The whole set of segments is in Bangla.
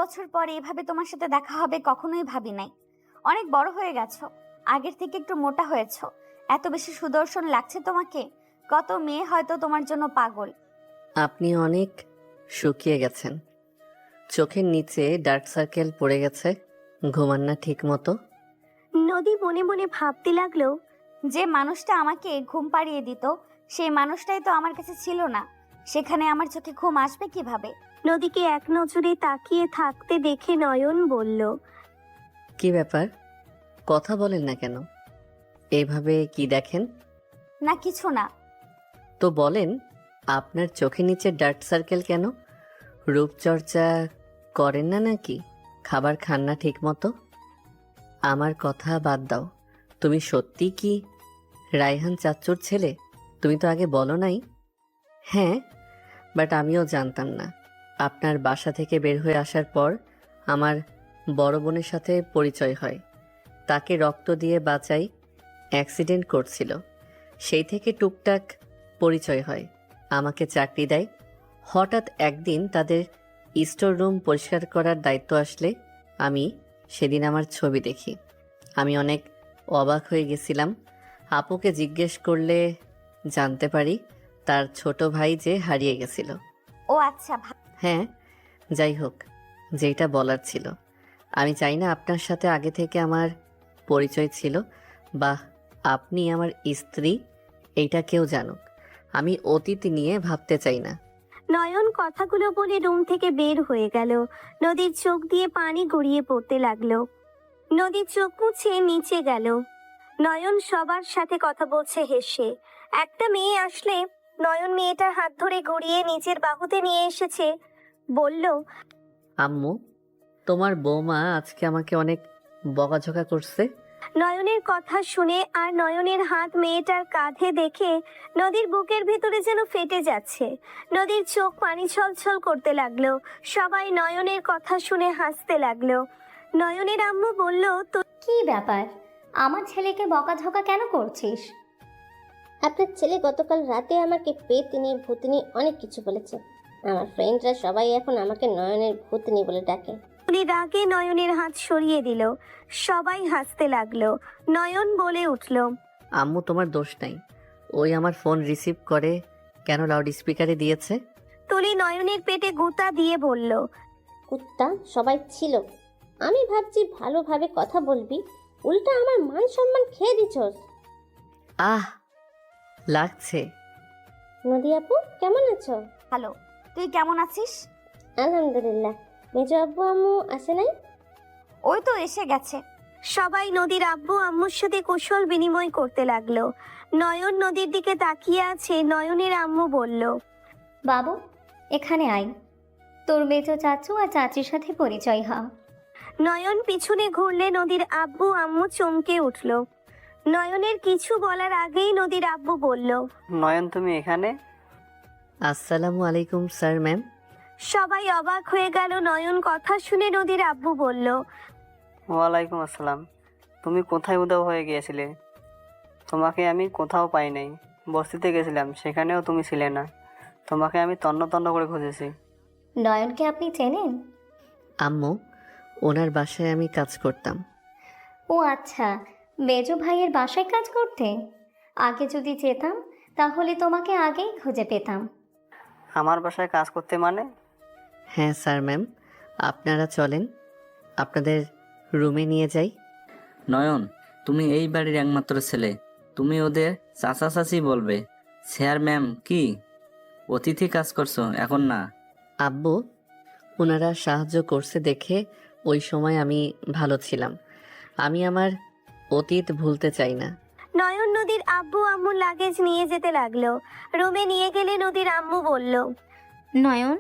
বছর পরে এভাবে তোমার সাথে দেখা হবে কখনোই ভাবি নাই। অনেক বড় হয়ে গেছো, আগের থেকে একটু মোটা হয়েছো। এত বেশি সুদর্শন লাগছে তোমাকে, কত মেয়ে হয়তো তোমার জন্য পাগল। আপনি অনেক শুকিয়ে গেছেন, চোখের নিচে ডার্ক সার্কেল পড়ে গেছে। ঘুমান না ঠিক মতো? নদী মনে মনে ভাবতে লাগলো, যে মানুষটা আমাকে ঘুম পাড়িয়ে দিত সেই মানুষটাই তো আমার কাছে ছিল না, সেখানে আমার চোখে ঘুম আসবে কিভাবে? নদীকে এক নজরে তাকিয়ে থাকতে দেখে নয়ন বলল, কি ব্যাপার, কথা বলেন না কেন? এইভাবে কি দেখেন? না কিছু না। তো বলেন, আপনার চোখের নিচে ডার্ক সার্কেল কেন? রূপচর্চা করেন না নাকি? খাবার খান না ঠিক মতো? আমার কথা বাদ দাও, তুমি সত্যি কি রায়হান চাচ্চুর ছেলে? তুমি তো আগে বলো নাই। হ্যাঁ, বাট আমিও জানতাম না। আপনার বাসা থেকে বের হয়ে আসার পর আমার বড় বোনের সাথে পরিচয় হয়, তাকে রক্ত দিয়ে বাঁচাই, অ্যাক্সিডেন্ট করছিল, সেই থেকে টুকটাক পরিচয় হয়, আমাকে চাকরি দেয়। হঠাৎ একদিন তাদের স্টোর রুম পরিষ্কার করার দায়িত্ব আসলে আমি সেদিন আমার ছবি দেখি। আমি অনেক অবাক হয়ে গেছিলাম। আপুকে জিজ্ঞেস করলে জানতে পারি তার ছোট ভাই যে হারিয়ে গেছিল। ও আচ্ছা, হ্যাঁ, যাই হোক, যেটা বলার ছিল, আমি চাই না আপনার সাথে আগে থেকে আমার পরিচয় ছিল বা আপনি আমার স্ত্রী এইটা কেউ জানুক। আমি অতীত নিয়ে ভাবতে চাই না। নয়ন কথাগুলো বলে রুম থেকে বের হয়ে গেল। নদীর চোখ দিয়ে পানি গড়িয়ে পড়তে লাগলো। নদীর চোখ মুছে নিচে গেল। নয়ন সবার সাথে কথা বলছে হেসে। একটা মেয়ে আসলে নয়ন মেয়েটার হাত ধরে ঘুরিয়ে নিজের বাহুতে নিয়ে এসেছে, বলল, আম্মু, তোমার বৌমা আজকে আমাকে অনেক বকাঝকা করছে। নয়নের কথা শুনে আর নয়নের হাত মেয়েটার কাঁধে দেখে নদীর বুকের ভিতরে যেন ফেটে যাচ্ছে। নদীর চোখ পানি ছলছল করতে লাগলো। সবাই নয়নের কথা শুনে হাসতে লাগলো। নয়নের আম্মু বলল, তো কি ব্যাপার, আমার ছেলেকে বকাঝকা কেন করছিস? আপনার ছেলে গতকাল রাতে আমাকে পেতনি ভূতনি অনেক কিছু বলেছে। আমার ফ্রেন্ডরা সবাই এখন আমাকে নয়নের ভূতনি বলে ডাকে। উনি রাগে নয়নের হাত সরিয়ে দিল। সবাই হাসতে লাগলো। নয়ন বলে উঠল, আম্মু, তোমার দোষ নাই। ওই আমার ফোন রিসিভ করে কেন লাউড স্পিকারে দিয়েছে? তুলি নয়নের পেটে গুঁতা দিয়ে বলল, কুত্তা সবাই ছিল। আমি ভাবছি ভালোভাবে কথা বলবি, উল্টা আমার মান সম্মান খেয়ে দিছস। আহ, লাগছে। নদী আপু কেমন আছো? ভালো। তুই কেমন আছিস? আলহামদুলিল্লাহ। মেজো আব্বু আম্মু আসে নাই? ওই তো এসে গেছে। সবাই নদীর আব্বু আম্মুর সাথে কুশল বিনিময় করতে লাগলো। নয়ন নদীর দিকে তাকিয়ে আছে। নয়নের আম্মু বলল, বাবু, এখানে আয়, তোর মেজো চাচু আর চাচির সাথে পরিচয় হ। নয়ন পিছনে ঘুরলে নদীর আব্বু আম্মু চমকে উঠল। নয়নের কিছু বলার আগেই নদীর আব্বু বলল, নয়ন, তুমি এখানে? আসসালামু আলাইকুম স্যার ম্যাম। সবাই অবাক হয়ে গেল। নয়ন কথা শুনে নদীর আব্বু বলল, ওয়ালাইকুম আসসালাম। তুমি কোথায় উধাও হয়ে গিয়েছিলে? তোমাকে আমি কোথাও পাই নাই। বস্তিতে গেছিলাম, সেখানেও তুমি ছিলে না। তোমাকে আমি তন্ন তন্ন করে খুঁজেছি। নয়নকে আপনি চেনেন? আম্মু, ওনার বাসায় আমি কাজ করতাম। ও আচ্ছা, মেজো ভাইয়ের বাসায় কাজ করতে? আগে যদি যেতাম তাহলে তোমাকে আগেই খুঁজে পেতাম। আমার বাসায় কাজ করতে মানে? হ্যাঁ স্যার ম্যাম, আপনারা চলেন, আপনাদের রুমে নিয়ে যাই। নয়ন, তুমি এই বাড়ির একমাত্র ছেলে, তুমি ওদের চাচা চাচি বলবে। স্যার ম্যাম কি? অতিথি কাজ করছো এখন না? আব্বু, ওনারা সাহায্য করছে দেখে ওই সময় আমি ভালো ছিলাম। আমি আমার অতীত ভুলতে চাই না। নয়ন নদীর আব্বু আম্মু লাগেজ নিয়ে যেতে লাগলো। রুমে নিয়ে গেলে নদীর আম্মু বলল, নয়ন,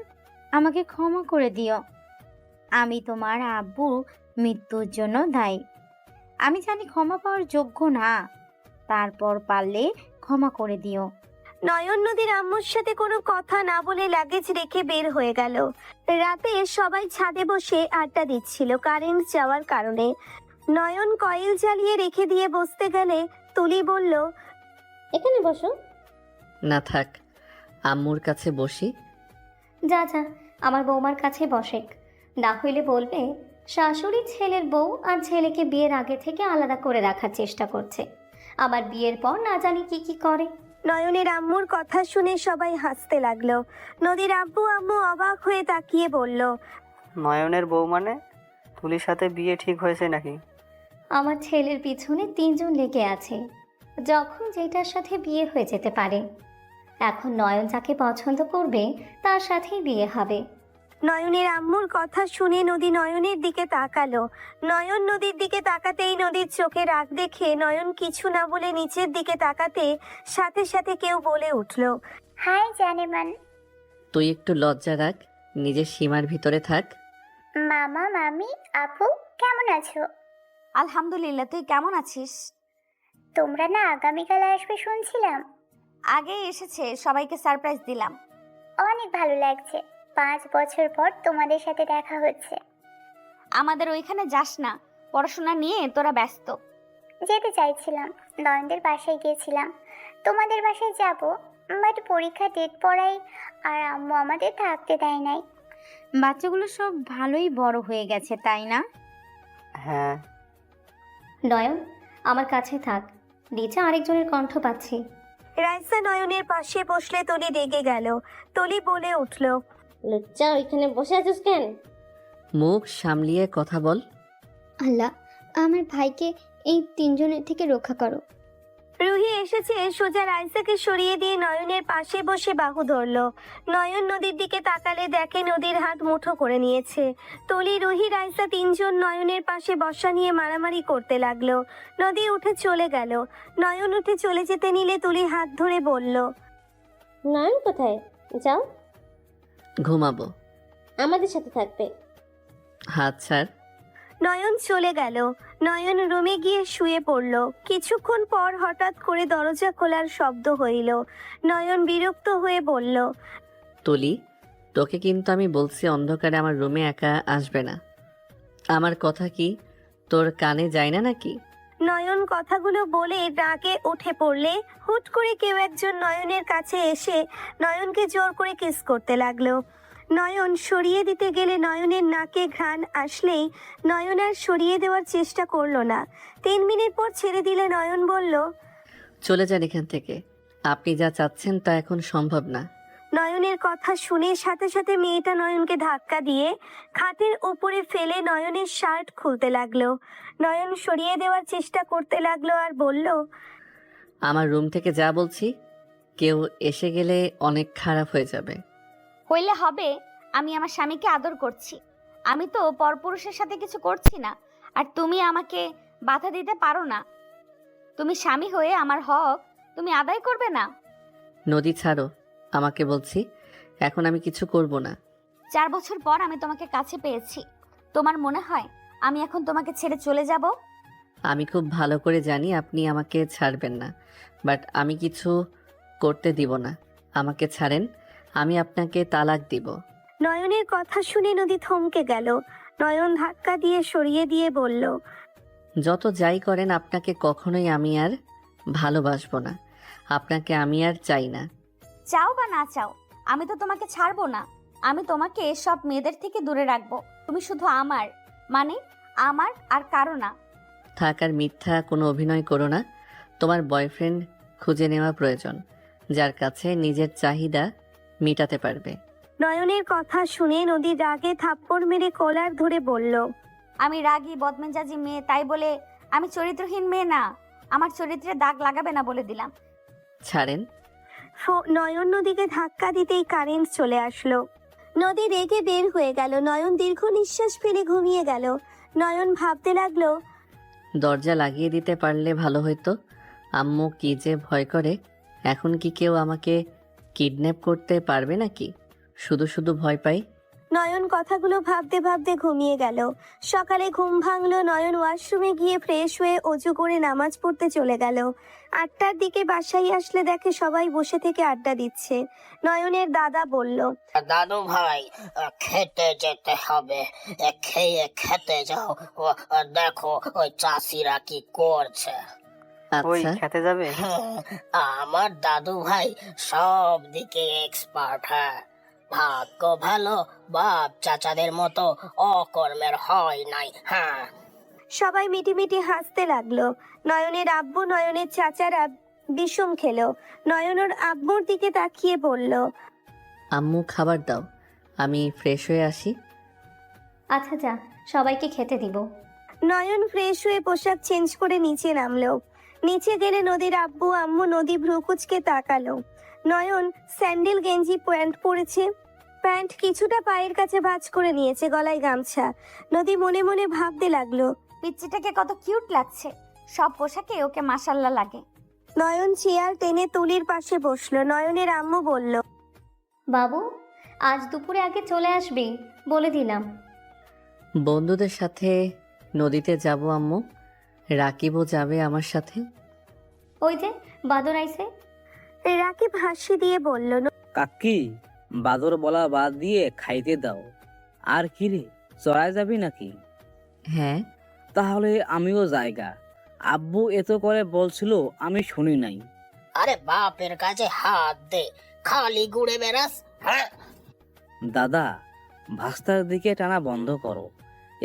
আমাকে ক্ষমা করে দিও। আমি তোমার আব্বুর মৃত্যুর জন্য দায়ী। আমি জানি ক্ষমা পাওয়ার যোগ্য না, তারপর পারলে ক্ষমা করে দিও। নয়ন নদীর আম্মুর সাথে কোনো কথা না বলে লাগেজ রেখে বের হয়ে গেল। রাতে সবাই ছাদে বসে আড্ডা দিচ্ছিল কারেন্ট যাওয়ার কারণে। নয়ন কয়েল জ্বালিয়ে রেখে দিয়ে বসতে গেলে তুলি বলল, এখানে বসো। না থাক, আম্মুর কাছে বসি। যা যা, আমার বৌমার কাছে বসেক। না হইলে বলবে শাশুড়ি ছেলের বউ আর ছেলেকে বিয়ের আগে থেকে আলাদা করে রাখার চেষ্টা করছে, আবার বিয়ের পর না জানি কি কি করে। নয়নের আম্মুর কথা শুনে সবাই হাসতে লাগলো। নদীর আব্বু আম্মু অবাক হয়ে তাকিয়ে বলল, নয়নের বউ মানে? তুলির সাথে বিয়ে ঠিক হয়েছে নাকি? আমার ছেলের পিছনে 3 জন লেগে আছে, যখন যেটার সাথে বিয়ে হয়ে যেতে পারে। এখন নয়ন যাকে পছন্দ করবে তার সাথেই বিয়ে হবে। নয়নের আম্মুর কথা শুনে নদী নয়নের দিকে তাকালো। নয়ন নদীর দিকে তাকাতেই নদীর চোখে রাগ দেখে নয়ন কিছু না বলে নিচের দিকে তাকাতে সাথে সাথে কেউ বলে উঠল, হাই জানেমান। তুই একটু লজ্জা রাখ, নিজের সীমার ভিতরে থাক। মামা মামি আপু কেমন আছো? আলহামদুলিল্লাহ, তুই কেমন আছিস? তোমরা না আগামীকাল আসবে শুনছিলাম। আগেই এসেছে, সবাইকে সারপ্রাইজ দিলাম। অনেক ভালো লাগছে, 5 বছর পর তোমাদের সাথে দেখা হচ্ছে। আমাদের ওইখানে যাস না, পড়াশোনা নিয়ে তোরা ব্যস্ত। যেতে চাইছিলাম, নয়নদের বাসায় গিয়েছিলাম, তোমাদের বাসায় যাব, বাট পরীক্ষা ডেট পড়াই আর আম্মু আমাদের থাকতে দেয় নাই। বাচ্চাগুলো সব ভালোই বড় হয়ে গেছে, তাই না? হ্যাঁ। নয়ন আমার কাছে থাক, নিচে আরেকজনের কণ্ঠ পাচ্ছি। রাইসা নয়নের পাশে বসলে তলি রেগে গেল। তলি বলে উঠল, লজ্জা ওইখানে বসে আছিস কেন? মুখ সামলিয়ে কথা বল। আল্লাহ, আমার ভাইকে এই 3 জনের থেকে রক্ষা করো। রুহি এসেছে সোজা রাইসাকে সরিয়ে দিয়ে নয়নের পাশে বসে বাহু ধরল। নয়ন নদীর দিকে তাকালে দেখে নদীর হাত মুঠো করে নিয়েছে। তলি, রুহি, রাইসা 3 জন নয়নের পাশে বসা নিয়ে মারামারি করতে লাগলো। নদী উঠে চলে গেল। নয়ন উঠে চলে যেতে নিলে তুলি হাত ধরে বলল, নয়ন কোথায়? যাও, ঘুমাবো। আমাদের সাথে থাকবে। হাত ছাড়। নয়ন চলে গেল। নয়ন রুমে গিয়ে শুয়ে পড়ল। কিছুক্ষণ পর হঠাৎ করে দরজা খোলার শব্দ হইল। নয়ন বিরক্ত হয়ে বলল, তুলি, তোকে কিন্তু আমি বলছি অন্ধকারে আমার রুমে একা আসবে না। আমার কথা কি তোর কানে যায় না নাকি? নয়ন কথাগুলো বলে রাগে উঠে পড়লে হুট করে কেউ একজন নয়নের কাছে এসে নয়নকে জোর করে কিস করতে লাগলো। নয়ন সরিয়ে দিতে গেলে নয়নের নাকে ঘ্রাণ আসলেই নয়ন আর সরিয়ে দেওয়ার চেষ্টা করলো না। 3 মিনিট পর ছেড়ে দিলে নয়ন বলল, চলে যান এখান থেকে। আপনি যা চাচ্ছেন তা এখন সম্ভব না। নয়নের কথা শুনে সাথে সাথে মেয়েটা নয়নকে ধাক্কা দিয়ে খাটের উপরে ফেলে নয়নের শার্ট খুলতে লাগলো। নয়ন সরিয়ে দেওয়ার চেষ্টা করতে লাগলো আর বলল, আমার রুম থেকে যা বলছি। কেউ এসে গেলে অনেক খারাপ হয়ে যাবে। হইলে হবে, আমি আমার স্বামীকে আদর করছি। আমি তো পরপুরুষের সাথে কিছু করছি না, আর তুমি আমাকে বাধা দিতে পারো না। তুমি স্বামী হয়ে আমার হক তুমি আদায় করবে না? নদী ছাড়ো, আমাকে বলছি। এখন আমি কিছু করব না। 4 বছর পর আমি তোমাকে কাছে পেয়েছি, তোমার মনে হয় আমি এখন তোমাকে ছেড়ে চলে যাব? আমি খুব ভালো করে জানি আপনি আমাকে ছাড়বেন না, বাট আমি কিছু করতে দিব না। আমাকে ছাড়েন, আমি আপনাকে তালাক দিব। নয়নের কথা শুনে নদী থমকে গেল। নয়ন ধাক্কা দিয়ে সরিয়ে দিয়ে বলল, যত যাই করেন আপনাকে কখনোই আমি আর ভালোবাসবো না। আপনাকে আমি আর চাই না। চাও বা না চাও, আমি তো তোমাকে ছাড়বো না। আমি তোমাকে সব মেয়েদের থেকে দূরে রাখবো। তুমি শুধু আমার, মানে আমার আর কারো না। থাকার মিথ্যা কোনো অভিনয় করো না। তোমার বয়ফ্রেন্ড খুঁজে নেওয়া প্রয়োজন, যার কাছে নিজের চাহিদা মেটাতে পারবে। নয়নের কথা শুনে নদী রাগে থাপ্পড় মেরে কলার ধরে বলল, আমি রাগী বদমেজাজি মেয়ে, তাই বলে আমি চরিত্রহীন মেয়ে না। আমার চরিত্রে দাগ লাগাবে না বলে দিলাম। ছাড়েন। নয়ন নদীকে ধাক্কা দিতেই কারেন্ট চলে আসলো। নদী রেগে বের হয়ে গেল। নয়ন দীর্ঘ নিঃশ্বাস ফেলে ঘুমিয়ে গেল। নয়ন ভাবতে লাগলো, দরজা লাগিয়ে দিতে পারলে ভালো হতো। আম্মু কি যে ভয় করে। এখন কি কেউ আমাকে কিডন্যাপ করতে পারবে নাকি? শুধু শুধু ভয় পাই। নয়ন কথাগুলো ভাবতে ভাবতে ঘুমিয়ে গেল। সকালে ঘুম ভাঙলো। নয়ন ওয়াশরুমে গিয়ে ফ্রেশ হয়ে অজু করে নামাজ পড়তে চলে গেল। 8টার দিকে বাসায় আসলে দেখে সবাই বসে থেকে আড্ডা দিচ্ছে। নয়নের দাদা বলল, দাদু ভাই, খেতে যেতে হবে, খেয়ে খেতে যাও। দেখো ওই চাষিরা কি করছে। ওই আচ্ছা, খেতে যাবে? আমার দাদু ভাই সব দিকে এক্সপার্ট। হ্যাঁ, ভাগ্য ভালো, বাপ চাচাদের মতো অকর্মের হয় নাই। হ্যাঁ, সবাই মিটিমিটি হাসতে লাগলো। নয়নের আব্বু নয়নের চাচারা বিষম খেলো। নয়ন ওর আব্বুর দিকে তাকিয়ে বলল, আম্মু খাবার দাও, আমি ফ্রেশ হয়ে আসি। আচ্ছা যা, সবাইকে খেতে দিব। নয়ন ফ্রেশ হয়ে পোশাক চেঞ্জ করে নিচে নামলো। নিচে গেলে নদীর আব্বু আম্মু নদী ভ্রুকুচকে তাকালো। নয়ন স্যান্ডেল গেঞ্জি প্যান্ট পরেছে, প্যান্ট কিছুটা পায়ের কাছে ভাঁজ করে নিয়েছে, গলায় গামছা। নদী মনে মনে ভাবতে লাগলো, পিচ্চিটাকে কত কিউট লাগছে, সব পোশাকে ওকে মাশাল্লাহ লাগে। নয়ন চেয়ার টেনে তুলির পাশে বসলো। নয়নের আম্মু বলল, বাবু, আজ দুপুরে আগে চলে আসবি, বলে দিলাম। বন্ধুদের সাথে নদীতে যাব আম্মু, রাকিবও যাবে আমার সাথে। ওই যে বাদর আইছে। রাকিব হাসি দিয়ে বলল, কাকি, বাদর বলা বাদ দিয়ে খাইতে দাও। আর কি রে, চড়ায় যাবি নাকি? হ্যাঁ। তাহলে আমিও জায়গা। আব্বু এত করে বলছিল, আমি শুনি নাই। আরে বাপের কাছে হাত দে, খালি ঘুরে বেড়াস। হ্যাঁ, দাদা, ভাস্তার দিকে টানা বন্ধ করো।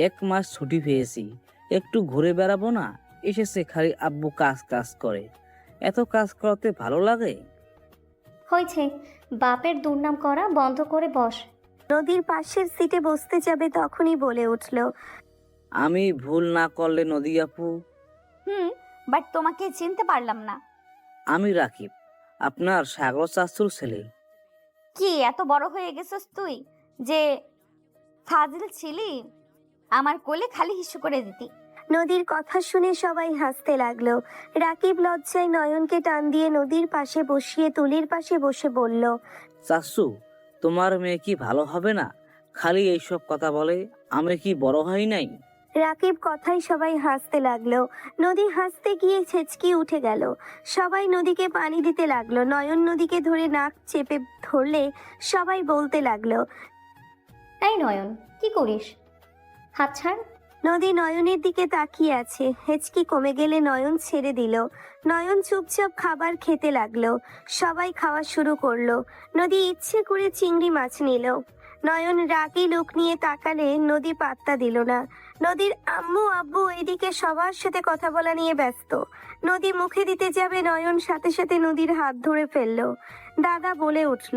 1 মাস ছুটি পেয়েছি, একটু ঘুরে বেড়াবো না? এসেছে খালি আব্বু কাজ কাজ করে। এত কাজ করতে ভালো লাগে? হয়েছে, বাপের দুর্নাম করা বন্ধ করে বস। নদীর পাশের সিটে বসতে যাবে তখনই বলে উঠল, আমি ভুল না করলে নদী আপু? বাট তোমাকে চিনতে পারলাম না। আমি রাকিব, আপনার সাগর চাচুর ছেলে। কি এত বড় হয়ে গেছিস তুই যে ফাজিল ছিলি? আমার কোলে খালি হিসু করে দিতি। নদীর কথা শুনে সবাই হাসতে লাগলো। রাকিব লজ্জায় নয়নকে টান দিয়ে নদীর পাশে বসিয়ে তুলির পাশে বসে বলল, চাচু, তোমার মেয়ে কি ভালো হবে না? খালি এইসব কথা বলে। আমি কি বড় হই নাই? রাকিব কথাই সবাই হাসতে লাগলো। নদী হাসতে গিয়ে ছেচকি উঠে গেল। সবাই নদীকে পানি দিতে লাগলো। নয়ন নদীকে ধরে নাক চেপে ধরলে সবাই বলতে লাগলো, এই নয়ন, কি করিস? হাত ছাড়। নদী নয়নের দিকে তাকিয়ে আছে। হেঁচকি কমে গেলে নয়ন ছেড়ে দিল। নয়ন চুপচাপ খাবার খেতে লাগলো। সবাই খাওয়া শুরু করলো। নদী ইচ্ছে করে চিংড়ি মাছ নিল। নয়ন রাগী লোক নিয়ে তাকালে নদী পাত্তা দিল না। নদীর আম্মু আব্বু এদিকে সবার সাথে কথা বলা নিয়ে ব্যস্ত। নদী মুখে দিতে যাবে, নয়ন সাথে সাথে নদীর হাত ধরে ফেললো। দাদা বলে উঠল,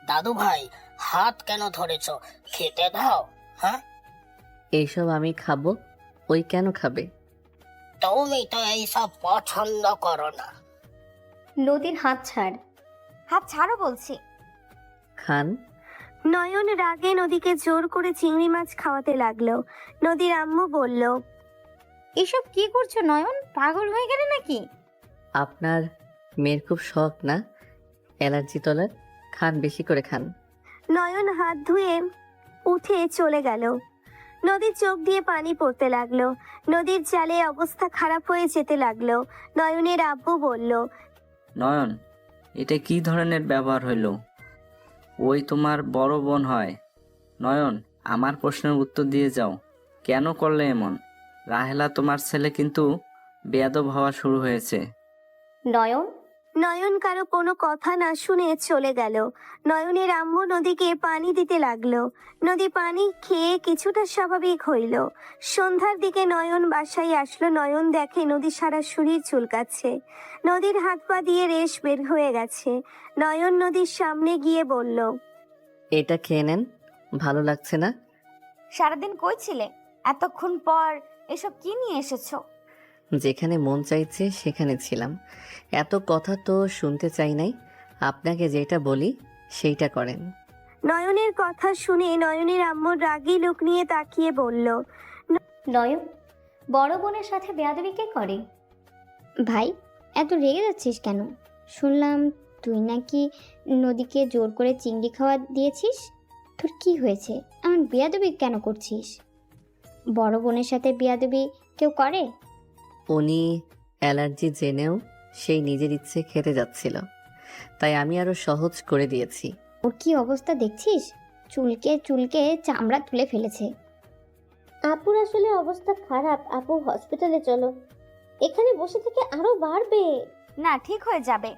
দাদু ভাই, হাত কেন ধরেছ? খেতে দাও। হ্যাঁ, এইসব আমি খাবো, ওই কেন খাবে? তুমি তো এইসব পছন্দ করো না। নদীর হাত ছাড়। হাত ছাড়ো বলছি। খান। নয়ন রাগে নদীকে জোর করে চিংড়ি মাছ খাওয়াতে লাগলো। নদীর আম্মু বলল, এসব কি করছো নয়ন, পাগল হয়ে গেলে নাকি? আপনার মেয়ের খুব শখ না অ্যালার্জি তোলার? খান, বেশি করে খান। নয়ন হাত ধুয়ে উঠে চলে গেল। নদীর চোখ দিয়ে পানি পড়তে লাগলো। নদীর জালে অবস্থা খারাপ হয়ে যেতে লাগলো। নয়নের আব্বু বলল, নয়ন, এটা কি ধরনের ব্যবহার হইল? ওই তোমার বড় বোন হয়। নয়ন, আমার প্রশ্নের উত্তর দিয়ে যাও, কেন করলে এমন? রাহেলা তোমার ছেলে কিন্তু বেয়াদব হওয়া শুরু হয়েছে। নয়ন, নয়ন কারো কোনো কথা না শুনে চলে গেল। নয়নের আম্মু নদীকে পানি দিতে লাগলো। নদী পানি খেয়ে কিছুটা স্বাভাবিক হইল। সন্ধ্যার দিকে নয়ন বাসায় আসলো। নয়ন দেখে নদী সারা শরীর চুলকাচ্ছে। নদীর হাত পা দিয়ে রেশ বের হয়ে গেছে। নয়ন নদীর সামনে গিয়ে বলল, এটা খেয়ে নেন, ভালো লাগছে না? সারাদিন কই ছিলে? এতক্ষণ পর এসব কি নিয়ে এসেছো? যেখানে মন চাইছে সেখানে ছিলাম। এত কথা তো শুনতে চাই নাই, আপনাকে যেটা বলি সেইটা করেন। নয়নের কথা শুনে নয়নের আম্মু রাগী লোক নিয়ে তাকিয়ে বলল, নয়ন, বড় বোনের সাথে বেয়াদবি কে করে? ভাই, এত রেগে যাচ্ছিস কেন? শুনলাম তুই নাকি নদীকে জোর করে চিংড়ি খাওয়া দিয়েছিস। তোর কি হয়েছে? এমন বেয়াদবি কেন করছিস? বড় বোনের সাথে বেয়াদবি কেউ করে? উনি অ্যালার্জি জেনেও সেই নিজের ইচ্ছে খেতে যাচ্ছিল, তাই আমি আরো সহজ করে দিয়েছি। ওর কি অবস্থা দেখছিস? চুলকে চুলকে চামড়া তুলে ফেলেছে। আপুর আসলে অবস্থা খারাপ। আপু হসপিটালে চলো, এখানে বসে থেকে আরো বাড়বে। না, ঠিক হয়ে যাবে,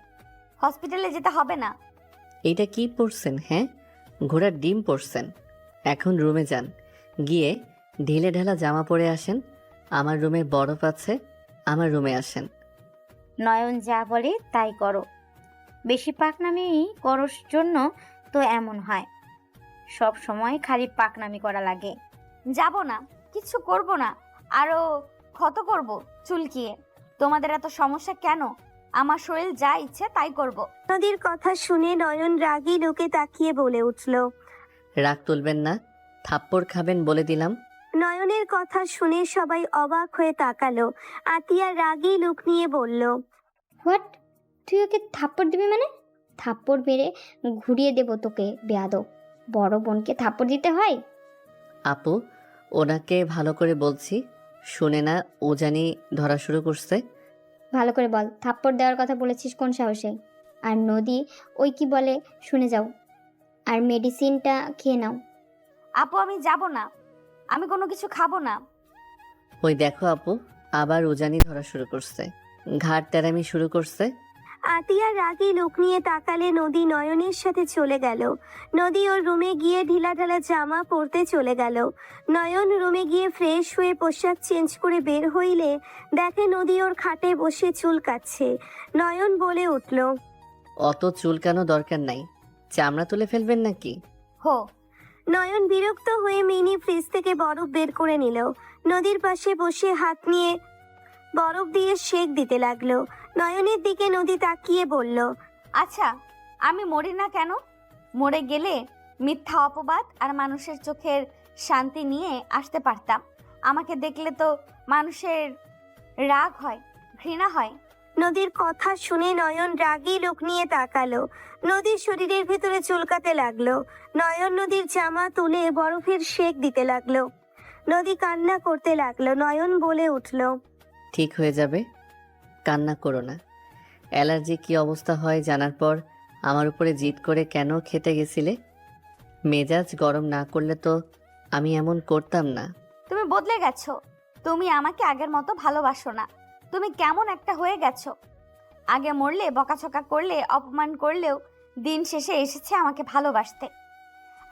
হসপিটালে যেতে হবে না। এইটা কি পড়ছেন? হ্যাঁ, ঘোড়ার ডিম পড়ছেন। এখন রুমে যান, গিয়ে ঢিলে ঢালা জামা পরে আসেন। আমার রুমে বরফ আছে, আমার রুমে আসেন। নয়ন যা বলে তাই করো। বেশি পাকনামি করোর জন্য তো এমন হয়, সব সময় খালি পাকনামি করা লাগে। যাব না, কিছু করব না, আরো ক্ষত করব চুলকিয়ে। তোমাদের এত সমস্যা কেন? আমার শরীর যা ইচ্ছে তাই করব। নদীর কথা শুনে নয়ন রাগী লোকে তাকিয়ে বলে উঠল। রাগ তুলবেন না, থাপ্পড় খাবেন বলে দিলাম। নয়নের কথা শুনে সবাই অবাক হয়ে তাকালো। আতিয়া রাগী লুক নিয়ে বলল, হোয়াট? তুই ওকে থাপ্পড় দিবি মানে? থাপ্পড় মেরে ঘুরিয়ে দেবো তোকে, বেয়াদব। বড় বোনকে থাপ্পড় দিতে হয়? আপু, ওনাকে ভালো করে বলছি, শুনে না ও জানি ধরা শুরু করছে। ভালো করে বল, থাপ্পড় দেওয়ার কথা বলেছিস কোন সাহসে? আর নদী ওই কি বলে শুনে যাও, আর মেডিসিনটা খেয়ে নাও। আপু আমি যাব না, আমি কোনো কিছু খাবো না। ওই দেখো আপু, আবার উজানি ধরা শুরু করছে, ঘাট তেরামি শুরু করছে। আতিয়া রাগী লুক নিয়ে তাকালে নদী নয়নের সাথে চলে গেল। নদী ওর রুমে গিয়ে ঢিলা ঢালা জামা পরতে চলে গেল। নয়ন রুমে গিয়ে ফ্রেশ হয়ে পোশাক চেঞ্জ করে বের হইলে দেখে নদী ওর খাটে বসে চুল কাটছে। নয়ন বলে উঠল, অত চুলকানো দরকার নাই, চামড়া তুলে ফেলবেন নাকি? হো। নয়ন বিরক্ত হয়ে মিনি ফ্রিজ থেকে বরফ বের করে নিল। নদীর পাশে বসে হাত নিয়ে বরফ দিয়ে সেক দিতে লাগলো। নয়নের দিকে নদী তাকিয়ে বলল, আচ্ছা, আমি মরি না কেন? মরে গেলে মিথ্যা অপবাদ আর মানুষের চোখের শান্তি নিয়ে আসতে পারতাম। আমাকে দেখলে তো মানুষের রাগ হয়, ঘৃণা হয়। নদীর কথা শুনে নয়ন রাগী লোক নিয়ে তাকালো। নদীর শরীরের ভেতরে চুলকাতে লাগলো। নয়ন নদীর জামা তুলে বরফের সেক দিতে লাগলো। নদী কান্না করতে লাগলো। নয়ন বলে উঠল, ঠিক হয়ে যাবে, কান্না করো না। অ্যালার্জি কি অবস্থা হয় জানার পর আমার উপরে জিদ করে কেন খেতে গেছিলে? মেজাজ গরম না করলে তো আমি এমন করতাম না। তুমি বদলে গেছো, তুমি আমাকে আগের মতো ভালোবাসো না। তুমি কেমন একটা হয়ে গেছো। আগে মরলে, বকাছকা করলে, অপমান করলেও দিন শেষে এসেছে আমাকে ভালোবাসতে।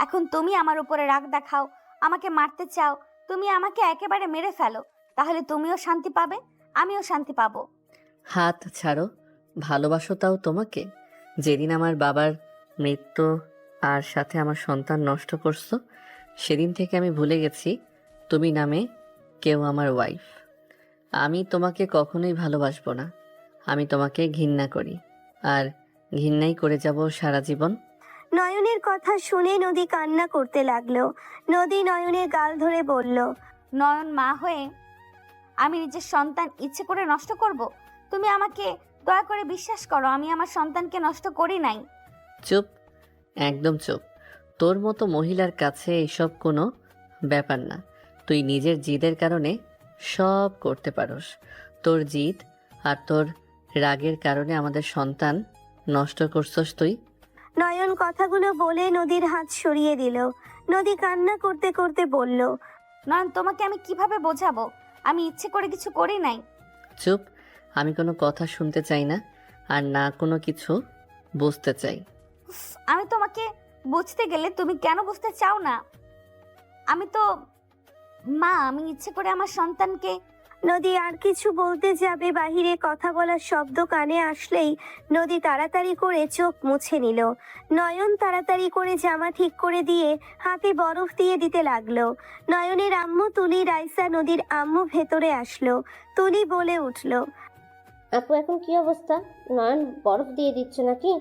এখন তুমি আমার উপরে রাগ দেখাও, আমাকে মারতে চাও। তুমি আমাকে একেবারে মেরে ফেলো, তাহলে তুমিও শান্তি পাবে, আমিও শান্তি পাবো। হাত ছাড়ো, ভালোবাসো তাও তোমাকে? যেদিন আমার বাবার মৃত্যু আর সাথে আমার সন্তান নষ্ট করছো, সেদিন থেকে আমি ভুলে গেছি তুমি নামে কেউ আমার ওয়াইফ। আমি তোমাকে কখনোই ভালোবাসবো না, আমি তোমাকে ঘৃণা করি, আর ঘৃণাই করে যাব সারা জীবন। নয়নের কথা শুনে নদী কান্না করতে লাগলো। নদী নয়নের গাল ধরে বলল, নয়ন, মা হয়ে আমি নিজের সন্তান ইচ্ছে করে নষ্ট করব? তুমি আমাকে দয়া করে বিশ্বাস করো, আমি আমার সন্তানকে নষ্ট করি নাই। চুপ, একদম চুপ। তোর মতো মহিলার কাছে এইসব কোনো ব্যাপার না। তুই নিজের জিদের কারণে সব করতে পারোস। তোর জিদ আর তোর রাগের কারণে আমাদের সন্তান নষ্ট করছস তুই। নয়ন কথাগুলো বলে নদীর হাত সরিয়ে দিল। নদী কান্না করতে করতে বলল, নয়ন, তোমাকে আমি কিভাবে বোঝাবো? আমি ইচ্ছে করে কিছু করি নাই। চুপ, আমি কোনো কথা শুনতে চাই না, আর না কোনো কিছু বুঝতে চাই। উফ, আমি তোমাকে বুঝতে গেলে তুমি কেন বুঝতে চাও না? আমি তো মা, আমি ইচ্ছে করে আমার সন্তানকে। নদী আর কিছু বলতে যাবে, বাহিরে কথা বলার শব্দ কানে আসলেই নদী তাড়াতাড়ি করে চোখ মুছে নিল। নয়ন তাড়াতাড়ি করে জামা ঠিক করে দিয়ে হাতে বরফ দিয়ে দিতে লাগলো। নয়নের আম্মু তুলি, রাইসা নদীর আম্মু ভেতরে আসলো। তুলি বলে উঠল, আপু এখন কি অবস্থা? নয়ন বরফ দিয়ে দিচ্ছ নাকি?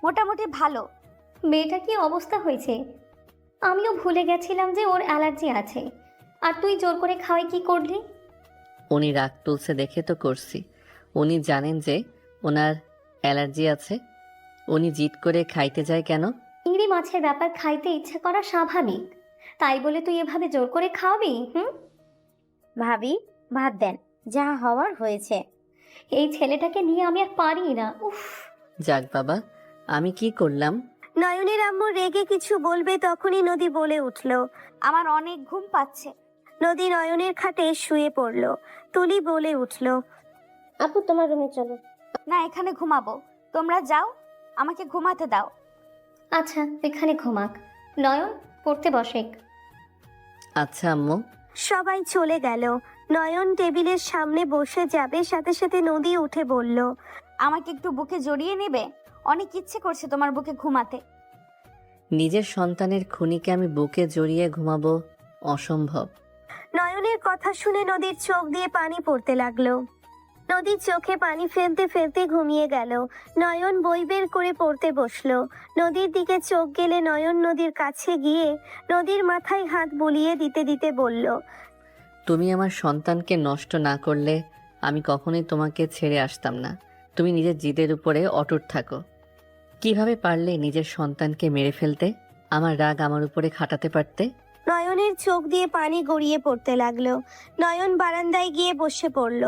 মোটামুটি ভালো। মেয়েটা কি অবস্থা হয়েছে? আমিও ভুলে গেছিলাম যে ওর অ্যালার্জি আছে, আর তুই জোর করে খাওয়াই কি করলি? উনি রাগ তুলছে দেখে তো করছি। উনি জানেন যে ওনার অ্যালার্জি আছে, উনি জিদ করে খাইতে যায় কেন? চিংড়ি মাছের ব্যাপার খাইতে ইচ্ছে করা স্বাভাবিক, তাই বলে তুই এভাবে জোর করে খাওয়াবি? ভাবি, ভাত দেন, যা হওয়ার হয়েছে। এই ছেলেটাকে নিয়ে আমি আর পারি না। উফ। যাক বাবা, আমি কি করলাম? নয়নের আম্মু রেগে কিছু বলবে, তখনই নদী বলে উঠল, আমার অনেক ঘুম পাচ্ছে। নদী নয়নের খাটে শুয়ে পড়ল। তুলি বলে উঠল, আপু তোমার রুমে চলো। না, এখানে ঘুমাবো। তোমরা যাও, আমাকে ঘুমাতে দাও। আচ্ছা, এখানে ঘুমাক। নয়ন পড়তে বসে। আচ্ছা আম্মু। সবাই চলে গেল। নয়ন টেবিলের সামনে বসে যাবে, সাথে সাথে নদী উঠে বলল, আমাকে একটু বুকে জড়িয়ে নেবে? অনেক ইচ্ছে করছে তোমার বুকে ঘুমাতে। নিজের সন্তানের খুনিকে আমি বুকে জড়িয়ে ঘুমাবো? অসম্ভব। নয়নের কথা শুনে নদীর চোখ দিয়ে পানি পড়তে লাগলো। নদীর চোখে পানি ফেলতে ফেলতে ঘুমিয়ে গেল। নয়ন বই বের করে পড়তে বসলো। নদীর দিকে চোখ গেলে নয়ন নদীর কাছে গিয়ে নদীর মাথায় হাত বুলিয়ে দিতে দিতে বলল, তুমি আমার সন্তানকে নষ্ট না করলে আমি কখনোই তোমাকে ছেড়ে আসতাম না। তুমি নিজের জিদের উপরে অটুট থাকো। কিভাবে পারলে নিজের সন্তানকে মেরে ফেলতে? আমার রাগ আমার উপরে খাটাতে পারতে। নয়নের চোখ দিয়ে পানি গড়িয়ে পড়তে লাগলো। নয়ন বারান্দায় গিয়ে বসে পড়ল।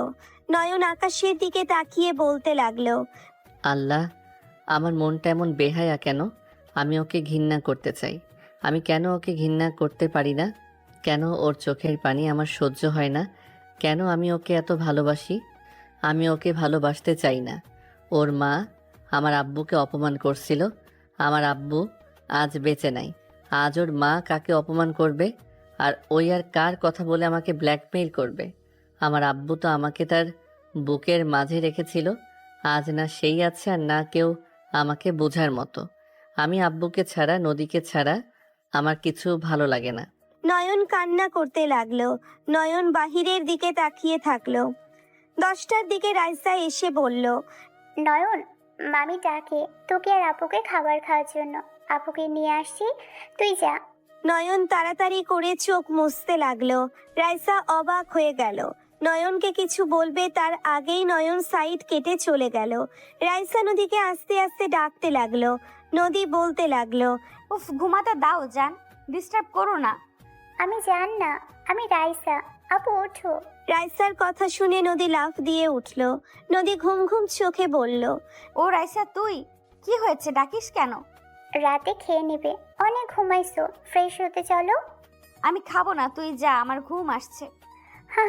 নয়ন আকাশের দিকে তাকিয়ে বলতে লাগলো, আল্লাহ, আমার মনটা এমন বেহায়া কেন? আমি ওকে ঘৃণা করতে চাই। আমি কেন ওকে ঘৃণা করতে পারি না? কেন ওর চোখের পানি আমার সহ্য হয় না? কেন আমি ওকে এত ভালোবাসি? আমি ওকে ভালোবাসতে চাই না। ওর মা আমার আব্বুকে অপমান করছিল। আমার আব্বু আজ বেঁচে নাই। আজ ওর মা কাকে অপমান করবে? আর ওই আর কার কথা বলে আমাকে ব্ল্যাকমেইল করবে? আমার আব্বু তো আমাকে তার বুকের মাঝে রেখেছিল। আজ না সেই আছে আর না কেউ আমাকে বোঝার মতো। আমি আব্বুকে ছাড়া, নদীকে ছাড়া আমার কিছু ভালো লাগে না। নয়ন কান্না করতে লাগলো। নয়ন বাহিরের দিকে তাকিয়ে থাকলো। 10টার দিকে রাইসা এসে বলল, নয়ন, মামি ডাকে তোকে আর আপুকে খাবার খাওয়ার জন্য। আপুকে নিয়ে আসছি, তুই যা। নয়ন তাড়াতাড়ি করে চোখ মুছতে লাগলো। রাইসা অবাক হয়ে গেল। নয়নকে কিছু বলবে তার আগেই নয়ন সাইড কেটে চলে গেল। রাইসা নদীকে আস্তে আস্তে ডাকতে লাগলো। নদী বলতে লাগলো, উফ, ঘুমাতে দাও জান, ডিস্টার্ব করো না। আমি জান না, আমি রাইসা। আপু ওঠো। রাইসার কথা শুনে নদী লাফ দিয়ে উঠল। নদী ঘুম ঘুম চোখে বলল, ও রাইসা, তুই? কি হয়েছে, ডাকিস কেন? রাতে খেয়ে নেবে, অনেক ঘুমাইছো, ফ্রেশ হতে চলো। আমি খাবো না, তুই যা, আমার ঘুম আসছে। হা,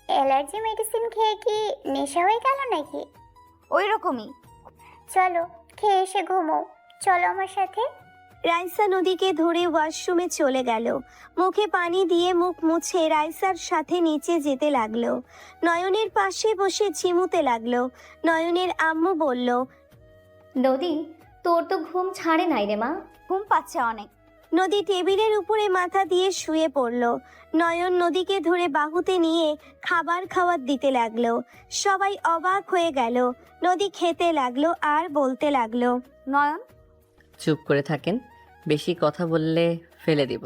অ্যালার্জি মেডিসিন খেয়ে কি নেশা হয়ে গেল নাকি? ওই রকমই। চলো খেয়ে এসে ঘুমো, চলো আমার সাথে। রাইসা নদীকে ধরে ওয়াশরুমে চলে গেল। মুখে পানি দিয়ে মুখ মুছে রাইসার সাথে নিচে যেতে লাগলো। নয়নের পাশে বসে ঝিমুতে লাগলো। নয়নের আম্মু বলল, নদী, তোর তো ঘুম ছাড়ে নাই রে মা। ঘুম পাচ্ছে অনেক। নদী টেবিলের উপরে মাথা দিয়ে শুয়ে পড়ল। নয়ন নদীকে ধরে বাহুতে নিয়ে খাবার খাওয়ার দিতে লাগলো। সবাই অবাক হয়ে গেল। নদী খেতে লাগলো আর বলতে লাগলো, নয়ন, চুপ করে থাকেন। বেশি কথা বললে ফেলে দিব।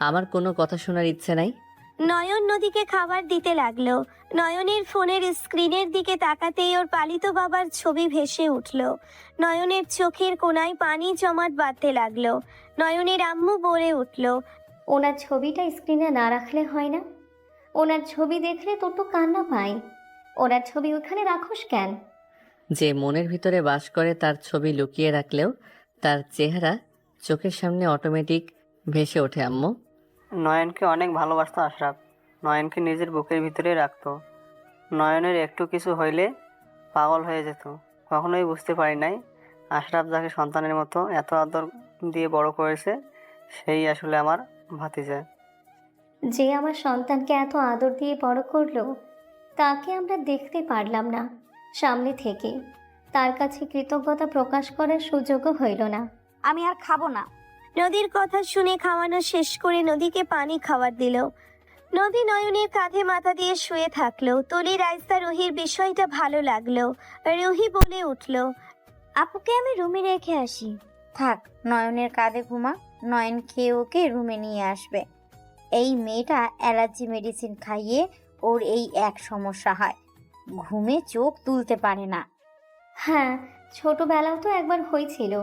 আমার কোনো কথা শোনার ইচ্ছে নাই। নয়ন নদীকে খাবার দিতে লাগলো। নয়নের ফোনের স্ক্রিনের দিকে তাকাতেই ওর পালিত বাবার ছবি ভেসে উঠল। নয়নের চোখের কোণায় পানি জমাট বাঁধতে লাগলো। নয়নের আম্মু বলে উঠল, ওনার ছবিটা স্ক্রিনে না রাখলে হয় না? ওনার ছবি দেখলে তোর তো কান্না পায়। ওনার ছবি ওখানে রাখোস কেন? যে মনের ভিতরে বাস করে তার ছবি লুকিয়ে রাখলেও তার চেহারা চোখের সামনে অটোমেটিক ভেসে ওঠে আম্মু। নয়নকে অনেক ভালোবাসতো আশরাফ। নয়নকে নিজের বুকের ভিতরে রাখতো। নয়নের একটু কিছু হইলে পাগল হয়ে যেত। কখনোই বুঝতে পারি নাই আশরাফ যাকে সন্তানের মতো এত আদর দিয়ে বড় করেছে সেই আসলে আমার ভাতিজা। যে আমার সন্তানকে এত আদর দিয়ে বড় করলো, তাকে আমরা দেখতে পারলাম না সামনে থেকে। তার কাছে কৃতজ্ঞতা প্রকাশ করার সুযোগও হইল না। আমি আর খাবো না। নদীর কথা শুনে খাওয়ানো শেষ করে নদীকে পানি খাবার দিল। নদী নয়নের কাঁধে মাথা দিয়ে শুয়ে থাকলো। তুলি, রাইসা, রুহির বিষয়টা ভালো লাগলো। রুহি বলে উঠল, আপুকে আমি রুমে রেখে আসি। থাক, নয়নের কাঁধে ঘুমা। নয়ন খেয়ে ওকে রুমে নিয়ে আসবে। এই মেয়েটা অ্যালার্জি মেডিসিন খাইয়ে ওর এই এক সমস্যা হয়, ঘুমে চোখ তুলতে পারে না। হ্যাঁ, ছোটবেলাও তো একবার হয়েছিল।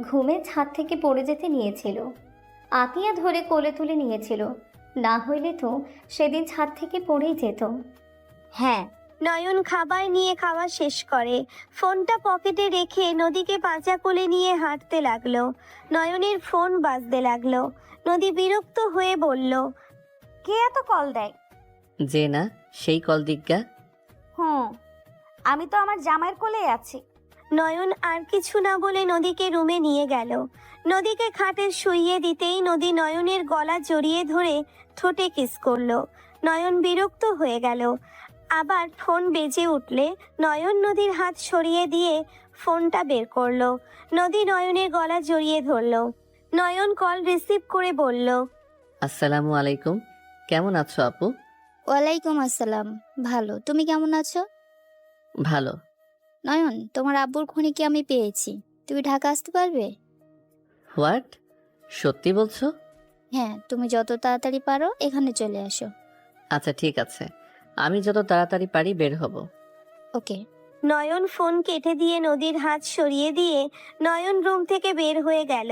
ঘুমে ছাদ থেকে পড়ে যেতে নিয়েছিল, আতিয়া ধরে কোলে তুলে নিয়েছিল। না হইলে তো সেদিন ছাদ থেকে পড়েই যেত। হ্যাঁ, নয়ন খাবার নিয়ে খাওয়া শেষ করে ফোনটা পকেটে রেখে নদীকে পাঁচা কোলে নিয়ে হাঁটতে লাগলো। নয়নের ফোন বাজতে লাগলো। নদী বিরক্ত হয়ে বলল, কে এত কল দেয়? যে না সেই কল দিজ্ঞা। হুম, আমি তো আমার জামাইয়ের কোলেই আছি। নয়ন আর কিছু না বলে নদীকে রুমে নিয়ে গেল। নদীকে খাটে শুইয়ে দিতেই নদী নয়নের গলা জড়িয়ে ধরে ঠোঁটে কিস করলো। নয়ন বিরক্ত হয়ে গেল। আবার ফোন বেজে উঠলে নয়ন নদীর হাত সরিয়ে দিয়ে ফোনটা বের করলো। নদী নয়নের গলা জড়িয়ে ধরলো। নয়ন কল রিসিভ করে বলল, আসসালামু আলাইকুম, কেমন আছো আপু? ওয়ালাইকুম আসসালাম, ভালো। তুমি কেমন আছো? ভালো। নয়ন, তোমার আব্বুর খনিকে আমি পেয়েছি। তুমি ঢাকা আসতে পারবে? হোয়াট? সত্যি বলছো? হ্যাঁ, তুমি যত তাড়াতাড়ি পারো এখানে চলে আসো। আচ্ছা ঠিক আছে, আমি যত তাড়াতাড়ি পারি বের হব। ওকে। নয়ন ফোন কেটে দিয়ে নদীর হাত সরিয়ে দিয়ে নয়ন রুম থেকে বের হয়ে গেল।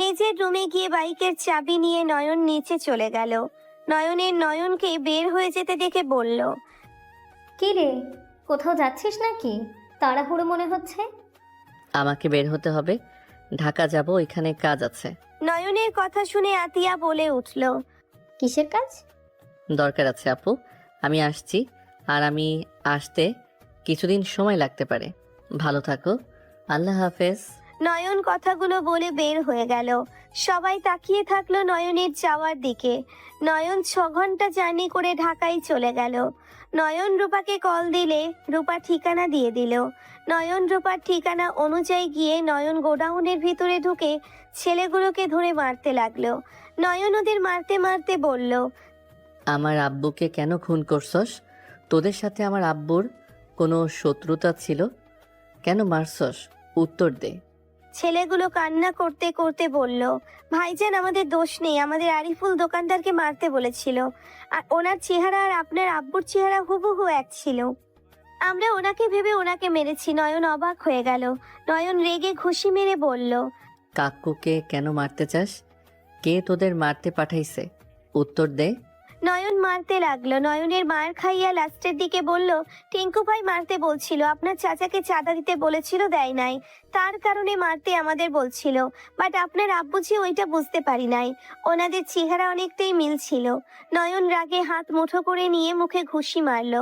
নিজের রুমে গিয়ে বাইকের চাবি নিয়ে নয়ন নিচে চলে গেল। নয়নকে বের হয়ে যেতে দেখে বলল, কি রে, কোথাও যাচ্ছিস নাকি? তাড়াহুড়ো মনে হচ্ছে। আমাকে বের হতে হবে, ঢাকা যাব, এখানে কাজ আছে। নয়নের কথা শুনে আতিয়া বলে উঠল, কিসের কাজ? দরকার আছে আপু, আমি আসছি। আর আমি আসতে কিছুদিন সময় লাগতে পারে। ভালো থাকো, আল্লাহ হাফেজ। নয়ন কথাগুলো বলে বের হয়ে গেল। সবাই তাকিয়ে থাকলো নয়নের যাওয়ার দিকে। নয়ন 6 ঘন্টা জার্নি করে ঢাকায় চলে গেল। নয়ন রূপাকে কল দিলে রূপা ঠিকানা দিয়ে দিল। নয়ন রূপার ঠিকানা অনুযায়ী গিয়ে নয়ন গোডাউনের ভিতরে ঢুকে ছেলেগুলোকে ধরে মারতে লাগলো। নয়ন ওদের মারতে মারতে বলল, আমার আব্বুকে কেন খুন করছস? তোদের সাথে আমার আব্বুর কোনো শত্রুতা ছিল? কেন মারছস? উত্তর দে। ছেলেগুলো কান্না করতে করতে বলল, ভাইজান আমাদের দোষ নেই, আমাদের আরিফুল দোকানদারকে মারতে বলেছিল। আর ওনার চেহারা আর আপনার আব্বুর চেহারা হুবহু এক ছিল। আমরা ওনাকে ভেবে ওনাকে মেরেছি। নয়ন অবাক হয়ে গেল। নয়ন রেগে ঘুষি মেরে বলল, কাকুকে কেন মারতে চাস? কে তোদের মারতে পাঠাইছে? উত্তর দে। নয়ন মারতে লাগলো। নয়নের মার খাইয়া লাস্টের দিকে বলল, টিঙ্কু ভাই মারতে বলছিল, আপনার চাচাকে চাঁদা দিতে বলেছিল, দেয় নাই, তার কারণে মারতে আমাদের বলছিল। বাট আপনার আব্বুজি ওইটা বুঝতে পারি নাই, ওনাদের চেহারা অনেকটাই মিল ছিল। নয়ন রাগে হাত মুঠো করে নিয়ে মুখে ঘুষি মারল।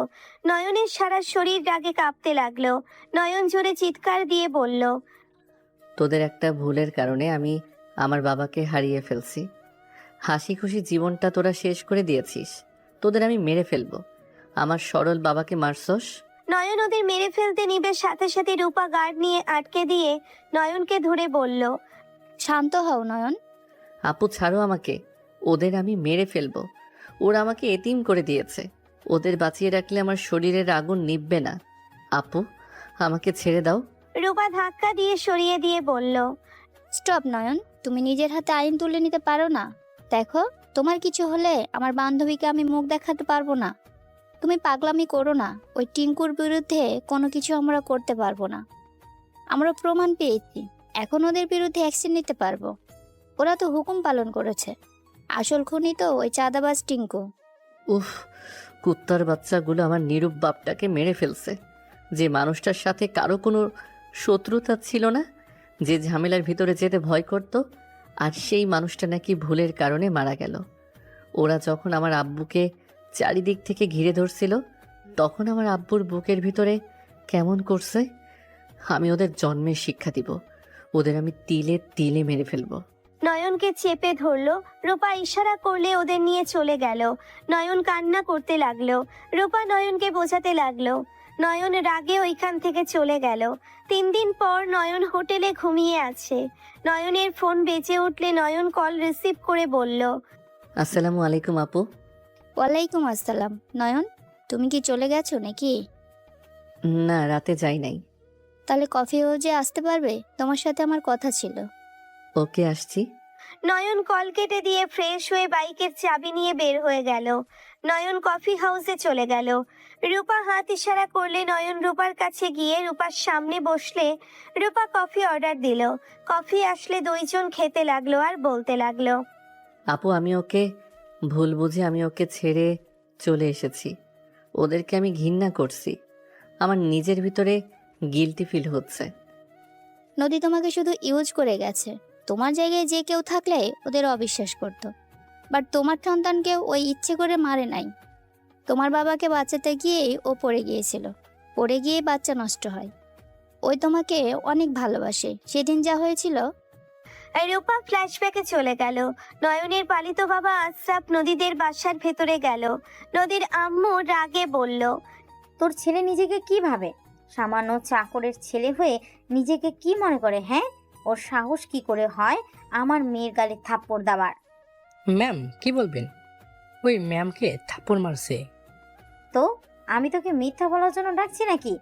নয়নের সারা শরীর রাগে কাঁপতে লাগলো। নয়ন জোরে চিৎকার দিয়ে বলল, তোদের একটা ভুলের কারণে আমি আমার বাবাকে হারিয়ে ফেলছি। হাসি খুশি জীবনটা তোরা শেষ করে দিয়েছিস। তোদের আমি মেরে ফেলবো। আমার সরল বাবাকে মারছস। নয়ন ওদের মেরে ফেলতে নিবে সাথে সাথে রূপা গার্ড নিয়ে আটকে দিয়ে নয়নকে ধরে বলল, শান্ত হও নয়ন। আপু ছাড়ো আমাকে, ওদের আমি মেরে ফেলবো। ওরা আমাকে এতিম করে দিয়েছে, ওদের বাঁচিয়ে রাখলে আমার শরীরের আগুন নিভবে না। আপু আমাকে ছেড়ে দাও। রূপা ধাক্কা দিয়ে সরিয়ে দিয়ে বলল, স্টপ নয়ন, তুমি নিজের হাতে আইন তুলে নিতে পারো না? দেখো, তোমার কিছু হলে আমার বান্ধবীকে আমি মুখ দেখাতে পারবো না। তুমি পাগলামি করো না। ওই টিঙ্কুর বিরুদ্ধে কোনো কিছু আমরা করতে পারবো না। আমরা প্রমাণ পেয়েছি, এখন ওদের বিরুদ্ধে অ্যাকশন নিতে পারবো। ওরা তো হুকুম পালন করেছে। আসল খুনি তো ওই চাঁদাবাজ টিঙ্কু। উফ, কুত্তার বাচ্চাগুলো আমার নিরূপ বাপটাকে মেরে ফেলছে। যে মানুষটার সাথে কারো কোনো শত্রুতা ছিল না, যে ঝামেলার ভিতরে যেতে ভয় করত, আর সেই মানুষটা নাকি ভুলের কারণে মারা গেল। ওরা যখন আমার আব্বুকে চারিদিক থেকে ঘিরে ধরছিল, তখন আমার আব্বুর বুকের ভিতরে কেমন করছে। আমি ওদের জন্মের শিক্ষা দিব। ওদের আমি তিলে তিলে মেরে ফেলবো। নয়নকে চেপে ধরলো। রূপা ইশারা করলে ওদের নিয়ে চলে গেল। নয়ন কান্না করতে লাগলো। রূপা নয়নকে বোঝাতে লাগলো। নয়ন রাগে ওইখান থেকে চলে গেল। 3 দিন পর নয়ন হোটেলে ঘুমিয়ে আছে। নয়নের ফোন বেজে উঠলে নয়ন কল রিসিভ করে বলল, আসসালামু আলাইকুম আপু। ওয়ালাইকুম আসসালাম। নয়ন, তুমি কি চলে গেছো নাকি? না, রাতে যাই নাই। তাহলে কফি হাউসে আসতে পারবে? তোমার সাথে আমার কথা ছিল। ওকে, আসছি। নয়ন কল কেটে দিয়ে ফ্রেশ হয়ে বাইকের চাবি নিয়ে বের হয়ে গেল। নয়ন কফি হাউসে চলে গেল। রূপা হাত ইশারা করলে নয়ন রূপার কাছে গিয়ে রূপার সামনে বসলে রূপা কফি অর্ডার দিল। কফি আসলে দুইজন খেতে লাগলো আর বলতে লাগলো, আপু আমি ওকে ভুল বুঝে আমি ওকে ছেড়ে চলে এসেছি। ওদেরকে আমি ঘৃণা করছি। আমার নিজের ভিতরে গিল্টি ফিল হচ্ছে। নদী তোমাকে শুধু ইউজ করে গেছে। তোমার জায়গায় যে কেউ থাকলে ওদের অবিশ্বাস করতো। বাট তোমার সন্তানকেও ওই ইচ্ছে করে মারে নাই। তোমার বাবাকে বাঁচাতে গিয়েই ও পড়ে গিয়েছিল। পড়ে গিয়ে বাচ্চা নষ্ট হয়। ওই তোমাকে অনেক ভালোবাসে, সেদিন যা হয়েছিল। রূপা ফ্ল্যাশব্যাকে চলে গেল। নয়নের পালিত বাবা আশরাফ নদীদের বাসার ভেতরে গেল। নদীর আম্মু রাগে বলল, তোর ছেলে নিজেকে কি ভাবে? সামান্য চাকরের ছেলে হয়ে নিজেকে কি মনে করে? হ্যাঁ, ওর সাহস কি করে হয় আমার মেয়ের গালে থাপ্পড় দেওয়ার? ম্যাম কি বলবেন? ওই ম্যামকে থাপ্পড় মারছে। তো আমি তোকে মিথ্যা বলার জন্য ডাকছি নাকি?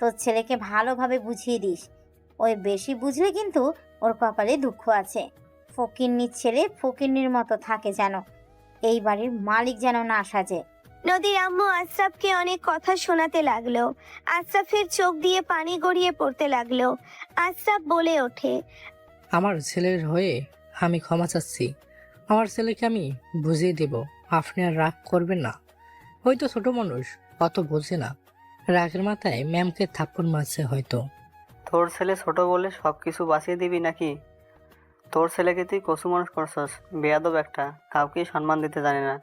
তোর ছেলেকে ভালোভাবে বুঝিয়ে দিস, ওই বেশি বুঝলে কিন্তু ওর কপালে দুঃখ আছে। ফকিন্নির ছেলে ফকিন্নির মতো থাকে যেন, এই বাড়ির মালিক যেন না সাজে। নদীর আম্মু আশরাফকে অনেক কথা শোনাতে লাগলো। আশরাফের চোখ দিয়ে পানি গড়িয়ে পড়তে লাগলো। আশরাফ বলে ওঠে, আমার ছেলের হয়ে আমি ক্ষমা চাচ্ছি। আমার ছেলেকে আমি বুঝিয়ে দেব, আপনি আর রাগ করবেন না। হয়তো ছোট মানুষ, অত বোঝে না, রাগের মাথায় ম্যামকে থাপ্পড় মারছে হয়তো। তোর ছেলে ছোট বলে সব কিছু বাঁচিয়ে দিবি নাকি? তোর ছেলেকে তুই কচু মানুষ করছস, বেয়াদব একটা, কাউকেই সম্মান দিতে জানে না,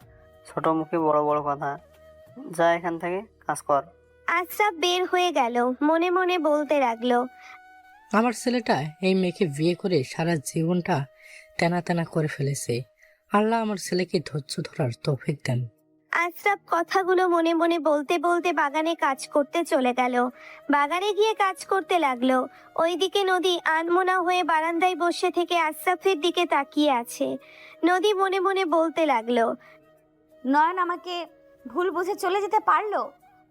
ছোট মুখে বড় বড় কথা। যা এখান থেকে, কাজ কর। আশরাফ বের হয়ে গেল। মনে মনে বলতে লাগলো, আমার ছেলেটা এই মেয়েকে বিয়ে করে সারা জীবনটা তেনা তেনা করে ফেলেছে। আল্লাহ আমার ছেলেকে ধৈর্য ধরার তৌফিক দেন। আশরাফ কথাগুলো মনে মনে বলতে বলতে বাগানে কাজ করতে চলে গেল। বাগানে গিয়ে কাজ করতে লাগলো। ওইদিকে নদী আনমনা হয়ে বারান্দায় বসে থেকে আশরাফের দিকে তাকিয়ে আছে। নদী মনে মনে বলতে লাগলো, নয়ন আমাকে ভুল বুঝে চলে যেতে পারলো?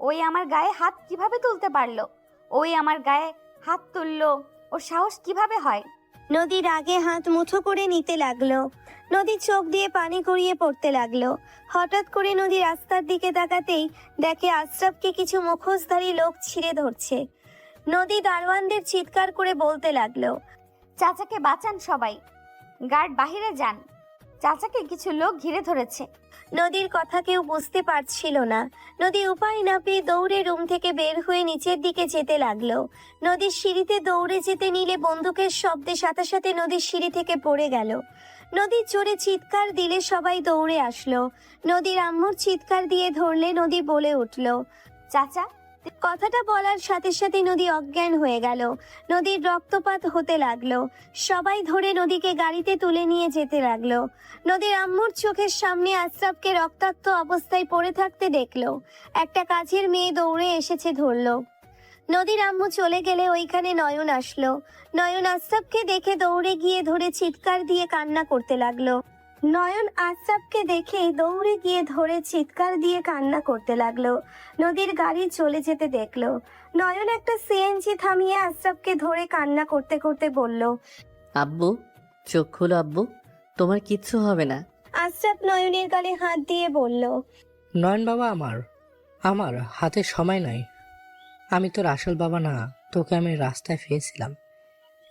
ওই আমার গায়ে হাত কিভাবে তুলতে পারলো? ওই আমার গায়ে হাত তুললো, ওর সাহস কিভাবে হয়? নদী রাগে হাত মুঠো করে নিতে লাগলো। নদীর চোখ দিয়ে পানি গড়িয়ে পড়তে লাগলো। হঠাৎ করে নদী রাস্তার দিকে তাকাতেই দেখে আশরাফকে কিছু মুখোশধারী লোক ছিঁড়ে ধরছে। নদী দারোয়ানদের চিৎকার করে বলতে লাগলো, চাচাকে বাঁচান সবাই, গার্ড বাহিরে যান, চাচাকে কিছু লোক ঘিরে ধরেছে। নদীর কথা কেউ বুঝতে পারছিল না। নদী উপায় না পেয়ে দৌড়ে রুম থেকে বের হয়ে নিচের দিকে যেতে লাগলো। নদীর সিঁড়িতে দৌড়ে যেতে নিলে বন্দুকের শব্দে সাথে সাথে নদীর সিঁড়ি থেকে পড়ে গেল। নদীর জোরে চিৎকার দিলে সবাই দৌড়ে আসলো। নদীর আম্মুর চিৎকার দিয়ে ধরলে নদী বলে উঠল, চাচা। কথাটা বলার সাথে সাথে নদী অজ্ঞান হয়ে গেল। নদীর রক্তপাত হতে লাগলো। সবাই ধরে নদীকে গাড়িতে তুলে নিয়ে যেতে লাগলো। নদীর আম্মুর চোখের সামনে আশরাফকে রক্তাক্ত অবস্থায় পড়ে থাকতে দেখলো। একটা কাজের মেয়ে দৌড়ে এসেছে ধরলো। নদীর আম্মু চলে গেলে ওইখানে নয়ন আসলো। নয়ন আশরাফকে দেখে দৌড়ে গিয়ে ধরে চিৎকার দিয়ে কান্না করতে লাগলো। নয়ন আশরাফকে দেখে দৌড়ে গিয়ে ধরে চিৎকার দিয়ে কান্না করতে লাগলো। নদীর গাড়ি চলে যেতে দেখলো। নয়ন একটা সিএনজি থামিয়ে আশরাফকে ধরে কান্না করতে করতে বলল, আব্বু চোখ খুলো আব্বু, তোমার কিচ্ছু হবে না। আশরাফ নয়নের গালে হাত দিয়ে বলল, নয়ন বাবা, আমার হাতে সময় নাই। আমি তোর আসল বাবা না, তোকে আমি রাস্তায় পেয়েছিলাম।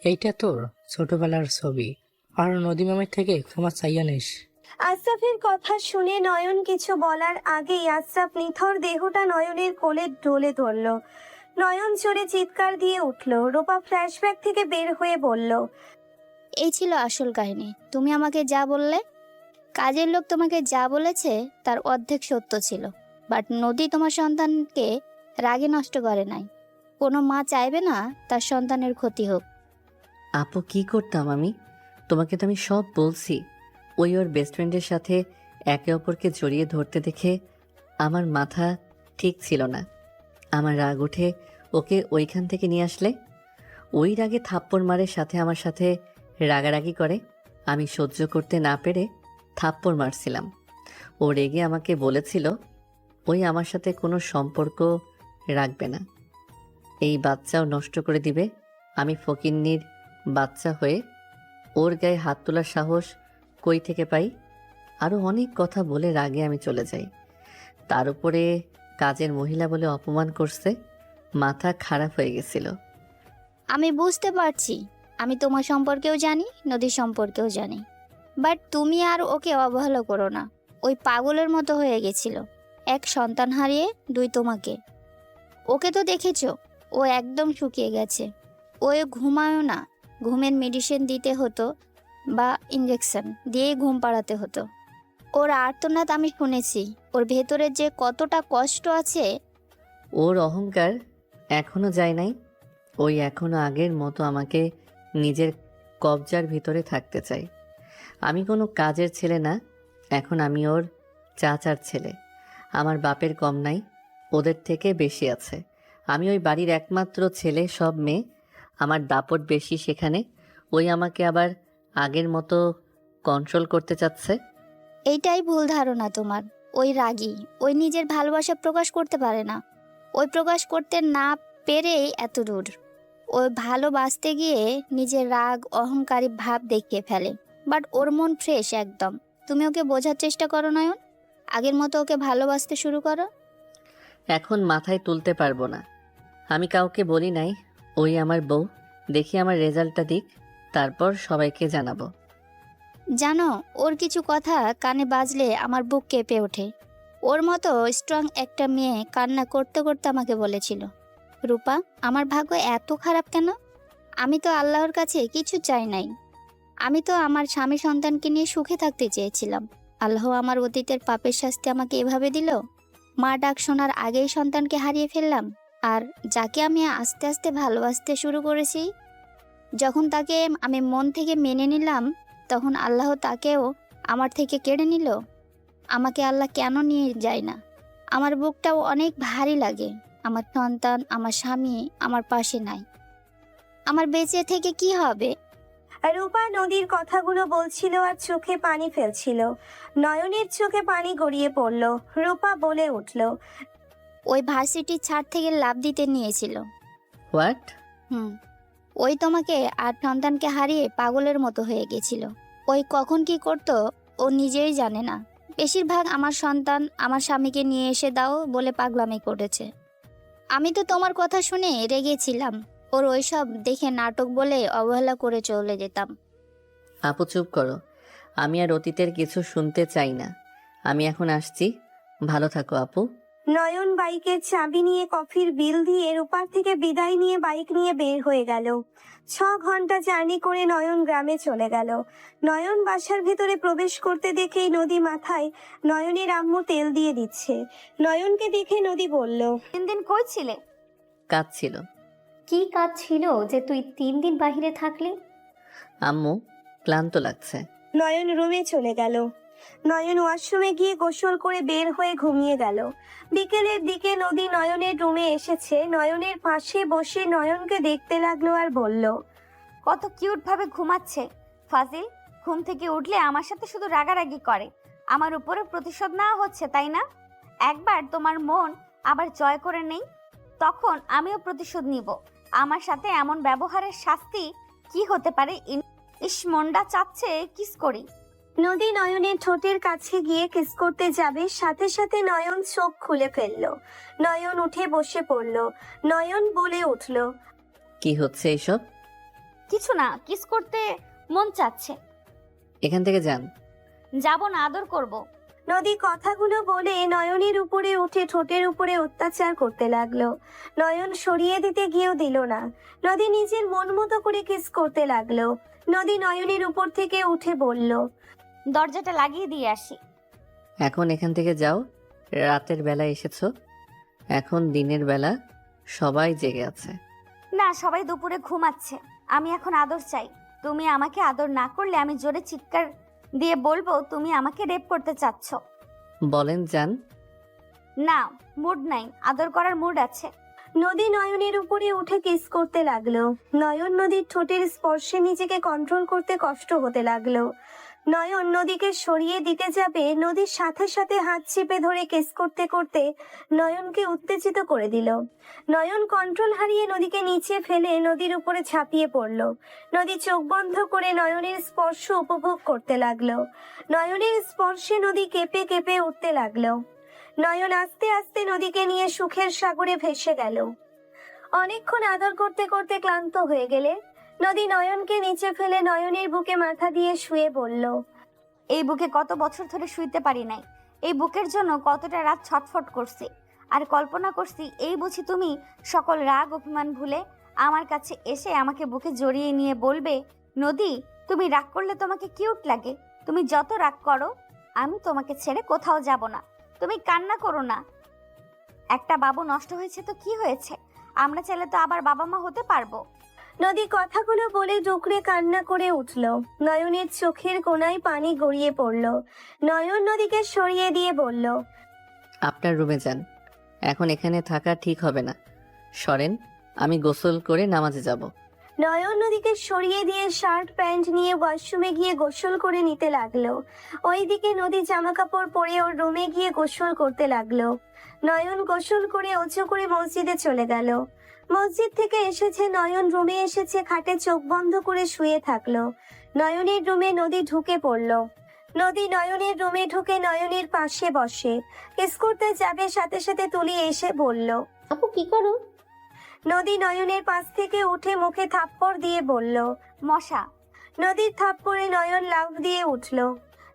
এইটা তোর ছোটবেলার ছবি, আর নদী মামের থেকে ক্ষমা চাইয়া নিস। আশরাফের কথা শুনে নয়ন কিছু বলার আগেই আশরাফ নিথর দেহটা নয়নের কোলে ডলে ধরল। নয়ন জোরে চিৎকার দিয়ে উঠল। রূপা ফ্ল্যাশব্যাক থেকে বের হয়ে বলল, এই ছিল আসল কাহিনী। তুমি আমাকে যা বললে, কাজের লোক তোমাকে যা বলেছে তার অর্ধেক সত্য ছিল। বাট নদী তোমার সন্তানকে রাগে নষ্ট করে নাই। কোনো মা চাইবে না তার সন্তানের ক্ষতি হোক। আপু কি করতাম আমি? তোমাকে তো আমি সব বলছি। ওই ওর বেস্ট ফ্রেন্ডের সাথে একে অপরকে জড়িয়ে ধরতে দেখে আমার মাথা ঠিক ছিল না। আমার রাগ উঠে ওকে ওইখান থেকে নিয়ে আসলে ওই রাগে থাপ্পড় মারে, সাথে আমার সাথে রাগারাগি করে। আমি সহ্য করতে না পেরে থাপ্পড় মারছিলাম। ও রেগে আমাকে বলেছিল ওই আমার সাথে কোনো সম্পর্ক রাখবে না, এই বাচ্চাও নষ্ট করে দিবে। আমি ফকিন্নির বাচ্চা হয়ে ওর গায়ে হাত তোলার সাহস কই থেকে পাই? আরও অনেক কথা বলে রাগে আমি চলে যাই। তার উপরে কাজের মহিলা বলে অপমান করছে, মাথা খারাপ হয়ে গেছিল। আমি বুঝতে পারছি, আমি তোমার সম্পর্কেও জানি, নদীর সম্পর্কেও জানি। বাট তুমি আর ওকে অবহেলা করো না। ওই পাগলের মতো হয়ে গেছিল, এক সন্তান হারিয়ে, দুই তোমাকে। ওকে তো দেখেছো, ও একদম শুকিয়ে গেছে। ও ঘুমায়ও না, ঘুমের মেডিসিন দিতে হতো বা ইঞ্জেকশন দিয়ে ঘুম পাড়াতে হতো। ওর আর্তনাদ আমি শুনেছি, ওর ভেতরে যে কতটা কষ্ট আছে। ওর অহংকার এখনো যায় নাই। ওই এখনো আগের মতো আমাকে নিজের কবজার ভিতরে থাকতে চাই। আমি কোনো কাজের ছেলে না, এখন আমি ওর চাচার ছেলে। আমার বাপের কম নাই, ওদের থেকে বেশি আছে। আমি ওই বাড়ির একমাত্র ছেলে, সব মেয়ে। আমার দাপট বেশি সেখানে। ওই আমাকে আবার আগের মতো কন্ট্রোল করতে চাচ্ছে। এইটাই ভুল ধারণা তোমার। ওই রাগী, ওই নিজের ভালোবাসা প্রকাশ করতে পারে না। ওই প্রকাশ করতে না পেরেই এত রূঢ়। ওই ভালোবাসতে গিয়ে নিজের রাগ অহংকারী ভাব দেখিয়ে ফেলে। বাট ওর মন ফ্রেশ একদম। তুমি ওকে বোঝার চেষ্টা করো নয়ন, আগের মতো ওকে ভালোবাসতে শুরু করো। এখন মাথায় তুলতে পারবো না। আমি কাউকে বলি নাই ওই আমার বউ। দেখি আমার রেজাল্টটা দিক, তারপর সবাইকে জানাবো। জানো, ওর কিছু কথা কানে বাজলে আমার বুক কেঁপে ওঠে। ওর মতো স্ট্রং একটা মেয়ে কান্না করতে করতে আমাকে বলেছিল, রূপা আমার ভাগ্য এত খারাপ কেন? আমি তো আল্লাহর কাছে কিছু চাই নাই। আমি তো আমার স্বামী সন্তানকে নিয়ে সুখে থাকতে চেয়েছিলাম। আল্লাহ আমার অতীতের পাপের শাস্তি আমাকে এভাবে দিল। মা ডাক শোনার আগেই সন্তানকে হারিয়ে ফেললাম। আর যাকে আমি আস্তে আস্তে ভালোবাসতে শুরু করেছি, যখন তাকে আমি মন থেকে মেনে নিলাম, তখন আল্লাহ তাকেও আমার থেকে কেড়ে নিল। আমাকে আল্লাহ কেন নিয়ে যায় না? আমার বুকটাও অনেক ভারী লাগে। আমার সন্তান, আমার স্বামী আমার পাশে নাই। আমার বেঁচে থেকে কি হবে? রূপা নদীর কথাগুলো বলছিল আর চোখে পানি ফেলছিল। নয়নের চোখে পানি গড়িয়ে পড়ল। রূপা বলে উঠল, ওই ভার্সিটির ছাদ থেকে লাফ দিতে নিয়েছিল। হোয়াট? ওই তোমাকে আর সন্তানকে হারিয়ে পাগলের মতো হয়ে গেছিল। ওই কখন কি করতো ও নিজেই জানে না। বেশিরভাগ আমার সন্তান আমার স্বামীকে নিয়ে এসে দাও বলে পাগলামি করেছে। আমি তো তোমার কথা শুনে রেগেছিলাম। ওর ওইসব দেখে নাটক বলে অবহেলা করে চলে যেতাম। আপু চুপ করো, আমি আর অতীতের কিছু শুনতে চাই না। আমি এখন আসছি, ভালো থাকো আপু। নয়ন বাইকের চাবি নিয়ে কফির বিল দিয়ে রূপার থেকে বিদায় নিয়ে বাইক নিয়ে বের হয়ে গেল। 6 ঘন্টা জার্নি করে নয়ন গ্রামে চলে গেল। নয়ন বাসার ভেতরে প্রবেশ করতে দেখেই নদী মাথায় নয়নের আম্মু তেল দিয়ে দিচ্ছে। নয়নকে দেখে নদী বলল, 3 দিন কই ছিলে? কাজ ছিল। কি কাজ ছিল যে তুই 3 দিন বাইরে থাকলি? আম্মু ক্লান্ত লাগছে। নয়ন রুমে চলে গেল। নয়ন ওয়াশরুমে গিয়ে গোসল করে বের হয়ে ঘুমিয়ে গেল। বিকেলের দিকে নদী নয়নের রুমে এসেছে। নয়নের পাশে বসে নয়নকে দেখতে লাগলো আর বলল, কত কিউট ভাবে ঘুমাচ্ছে। ফাজিল, ঘুম থেকে উঠলে আমার সাথে শুধু রাগারাগি করে। আমার উপরে প্রতিশোধ নেওয়া হচ্ছে, তাই না? একবার তোমার মন আবার জয় করে নেই, তখন আমিও প্রতিশোধ নিব। আমার সাথে এমন ব্যবহারের শাস্তি কি হতে পারে? ইস, মনটা চাচ্ছে কিস করি। নদী নয়নের ঠোঁটের কাছে গিয়ে কিস করতে যাবে, সাথে সাথে নয়ন চোখ খুলে ফেলল। নয়ন উঠে বসে পড়ল। নয়ন বলে উঠল, কি হচ্ছে এইসব? কিছু না, কিস করতে মন চাচ্ছে। এখান থেকে যান। যাব না, আদর করব। নদী কথাগুলো বলে নয়নের উপরে উঠে ঠোঁটের উপরে অত্যাচার করতে লাগলো। নয়ন সরিয়ে দিতে গিয়েও দিল না। নদী নিজের মন মতো করে কিস করতে লাগলো। নদী নয়নের উপর থেকে উঠে বলল, দরজাটা লাগিয়ে দিয়ে আসি। এখন এখান থেকে যাও। রাতের বেলা এসেছো, এখন দিনের বেলা সবাই জেগে আছে। না, সবাই দুপুরে ঘুমাচ্ছে। আমি এখন আদর চাই। তুমি আমাকে আদর না করলে আমি জোরে চিৎকার দিয়ে বলবো তুমি আমাকে রেপ করতে চাচ্ছ। বলেন যান। না, মুড নাই, আদর করার মুড আছে। নদী নয়নের উপরে উঠে কিস করতে লাগলো। নয়ন নদীর ঠোঁটের স্পর্শে নিজেকে কন্ট্রোল করতে কষ্ট হতে লাগলো। নয়ন নদীকে সরিয়ে দিতে যাবে, নদীর সাথে সাথে হাত চেপে ধরে কিস করতে করতে নয়নকে উত্তেজিত করে দিল। নয়ন কন্ট্রোল হারিয়ে নদীকে নিচে ফেলে নদীর উপরে ঝাঁপিয়ে পড়ল। নদী চোখ বন্ধ করে নয়নের স্পর্শ উপভোগ করতে লাগলো। নয়নের স্পর্শে নদী কেঁপে কেঁপে উঠতে লাগলো। নয়ন আস্তে আস্তে নদীকে নিয়ে সুখের সাগরে ভেসে গেল। অনেকক্ষণ আদর করতে করতে ক্লান্ত হয়ে গেলে নদী নয়নকে নিচে ফেলে নয়নের বুকে মাথা দিয়ে শুয়ে বলল, এই বুকে কত বছর ধরে শুইতে পারি নাই। এই বুকের জন্য কতটা রাত ছটফট করছি আর কল্পনা করছি। এই বুঝি তুমি সকল রাগ অভিমান ভুলে আমার কাছে এসে আমাকে বুকে জড়িয়ে নিয়ে বলবে, নদী তুমি রাগ করলে তোমাকে কিউট লাগে, তুমি যত রাগ করো আমি তোমাকে ছেড়ে কোথাও যাব না। তুমি কান্না করো না। একটা বাবু নষ্ট হয়েছে তো কি হয়েছে? আমরা চাইলে তো আবার বাবা মা হতে পারবো। নদী কথাগুলো বলে ডুকরে কান্না করে উঠল। নয়নের চোখের কোণায় পানি গড়িয়ে পড়ল। নয়ন নদীকে সরিয়ে দিয়ে বলল, আপনার রুমে যান, এখন এখানে থাকা ঠিক হবে না। সরেন, আমি গোসল করে নামাজে যাব। নয়ন নদীকে সরিয়ে দিয়ে শার্ট প্যান্ট নিয়ে ওয়াশরুমে গিয়ে গোসল করে নিতে লাগলো। ওইদিকে নদী জামা কাপড় পরে ওর রুমে গিয়ে গোসল করতে লাগলো। নয়ন গোসল করে অজু করে মসজিদে চলে গেল। মসজিদ থেকে এসেছে, নয়ন রুমে এসেছে, খাটে চোখ বন্ধ করে শুয়ে থাকলো। নয়নের রুমে নদী ঢুকে পড়লো। নদী নয়নের রুমে ঢুকে নয়নের পাশে বসে। কিস করতে যাবে, সাথে সাথে তুলি এসে বলল, আপু কি করো? নদী নয়নের পাশ থেকে উঠে মুখে থাপ্পড় দিয়ে বলল, মশা। নদীর থাপ্পড়ে নয়ন লাফ দিয়ে উঠল।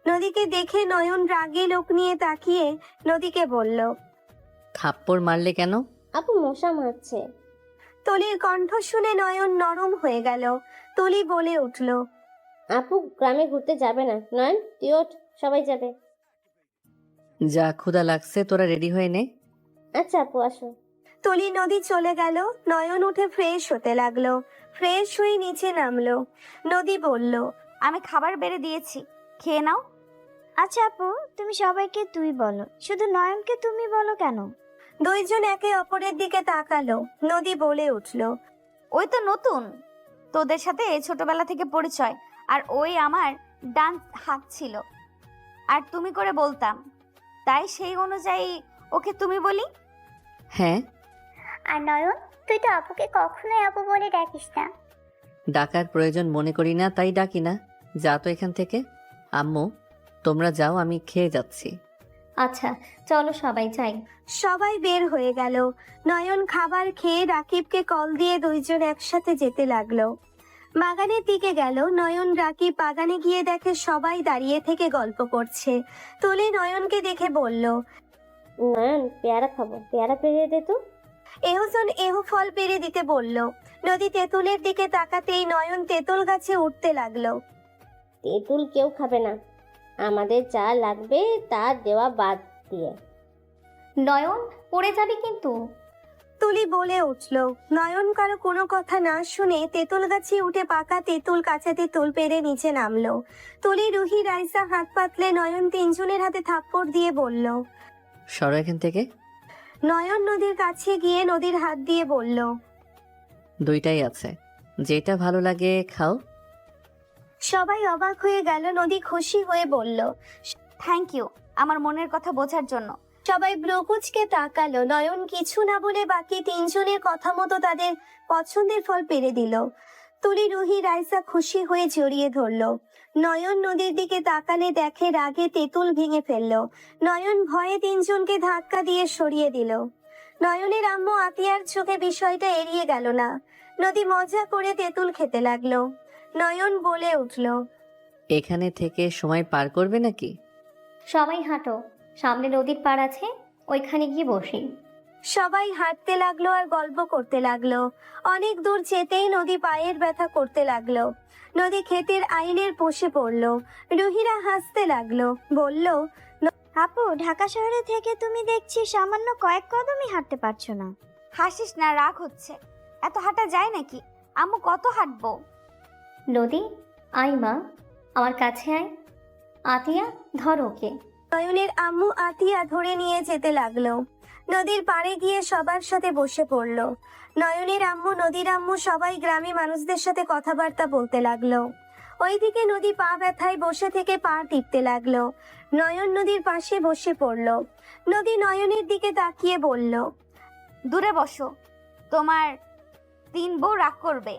নদীকে দেখে নয়ন রাগে লোক নিয়ে তাকিয়ে নদীকে বলল, থাপ্পড় মারলে কেন? আপু মশা মারছে। তুলির কণ্ঠ শুনে নয়ন নরম হয়ে গেল। তুলি বলে উঠল, আপু গ্রামে ঘুরতে যাবে না? নয়ন তুই ওঠ, সবাই যাবে। যা, ক্ষুধা লাগছে, তোরা রেডি হয়ে নে। আচ্ছা আপু আসো। তুলি নদী চলে গেল। নয়ন উঠে ফ্রেশ হতে লাগলো। ফ্রেশ হয়ে নিচে নামলো। নদী বলল, আমি খাবার বেড়ে দিয়েছি, খেয়ে নাও। আচ্ছা আপু, তুমি সবাইকে তুই বলো, শুধু নয়নকে তুমি বলো কেন? দুইজন একে অপরের দিকে তাকালো। নদী বলে উঠল, ওই তো নতুন, তোদের সাথে ছোটবেলা থেকে পরিচয়, আর ওই আমার ডান হাত ছিল, আর তুমি করে বলতাম, তাই সেই অনুযায়ী ওকে তুমি বলি। হ্যাঁ, আর নয়ন, তুই তো আপুকে কখনোই আপু বলে ডাকিস না। ডাকার প্রয়োজন মনে করি না, তাই ডাকি না। যা তো এখান থেকে। আম্মু, তোমরা যাও, আমি খেয়ে যাচ্ছি। আচ্ছা চলো সবাই যাই। সবাই বের হয়ে গেল। নয়ন খাবার খেয়ে রাকিবকে কল দিয়ে দুইজন একসাথে যেতে লাগলো। বাগানের দিকে গেল। নয়ন রাকিব বাগানে গিয়ে দেখে সবাই দাঁড়িয়ে থেকে গল্প করছে। তুলি নয়নকে দেখে বলল, নয়ন পেয়ারা খাবো, পেয়ারা পেরিয়ে দে তো। এহজন এহু ফল পেরে দিতে বলল। নদী তেঁতুলের দিকে তাকাতেই নয়ন তেঁতুল গাছে উঠতে লাগলো। তেঁতুল কেউ খাবে না, আমাদের যা লাগবে তা দেওয়া বাদ দিয়ে। নয়ন পড়ে যাবি কিন্তু। তুলি বলে উঠল। নয়ন কারো কোনো কথা না শুনে তেঁতুল গাছে উঠে পাকা তেঁতুল, কাঁচা তেঁতুল পেরে নিচে নামলো। তুলি, রুহি, রাইসা হাত পাতলে নয়ন তিনজনের হাতে থাপ্পড় দিয়ে বলল। সরো এখান থেকে। নয়ন নদীর কাছে গিয়ে নদীর হাত দিয়ে বলল, দুইটাই আছে, যেটা ভালো লাগে খাও। সবাই অবাক হয়ে গেল। নদী খুশি হয়ে বলল, থ্যাংক ইউ আমার মনের কথা বোঝার জন্য। সবাই ব্রকুচকে তাকালো। নয়ন কিছু না বলে বাকি তিনজনের কথা মতো তাদের পছন্দের ফল পেরে দিল। তুলি, রুহি, রাইসা খুশি হয়ে জড়িয়ে ধরলো। নয়ন নদীর দিকে তাকালে দেখে রাগে তেঁতুল ভেঙে ফেললো। নয়ন ভয়ে তিনজনকে ধাক্কা দিয়ে সরিয়ে দিল। নয়নের আম্মু আতিয়ার চোখে বিষয়টা এড়িয়ে গেল না। নদী মজা করে তেঁতুল খেতে লাগলো। নয়ন বলে উঠল, এখানে থেকে সময় পার করবে নাকি? সবাই হাঁটো, সামনে নদীর পাড় আছে, ওইখানে গিয়ে বসি। সবাই হাঁটতে লাগলো আর গল্প করতে লাগলো। অনেক দূর যেতেই নদী পায়ের ব্যথা করতে লাগলো। নদী ক্ষেতের আইলের বসে পড়লো। রুহিরা হাসতে লাগলো, বলল, আপু, ঢাকা শহরে থেকে তুমি দেখছি সামান্য কয়েক কদমই হাঁটতে পারছো না। হাসিস না, রাগ হচ্ছে। এত হাঁটা যায় নাকি? আম্মু কত হাঁটবো? নদী আয় মা, আমার কাছে আয়। আতিয়া ধর ওকে। নয়নের আম্মু আতিয়া ধরে নিয়ে যেতে লাগলো। নদীর পাড়ে গিয়ে সবার সাথে বসে পড়লো। নয়নের আম্মু, নদীর আম্মু সবাই গ্রামী মানুষদের সাথে কথাবার্তা বলতে লাগলো। ওইদিকে নদী পা ব্যথায় বসে থেকে পা টিপতে লাগলো। নয়ন নদীর পাশে বসে পড়লো। নদী নয়নের দিকে তাকিয়ে বলল, দূরে বসো, তোমার 3 বউ রাগ করবে।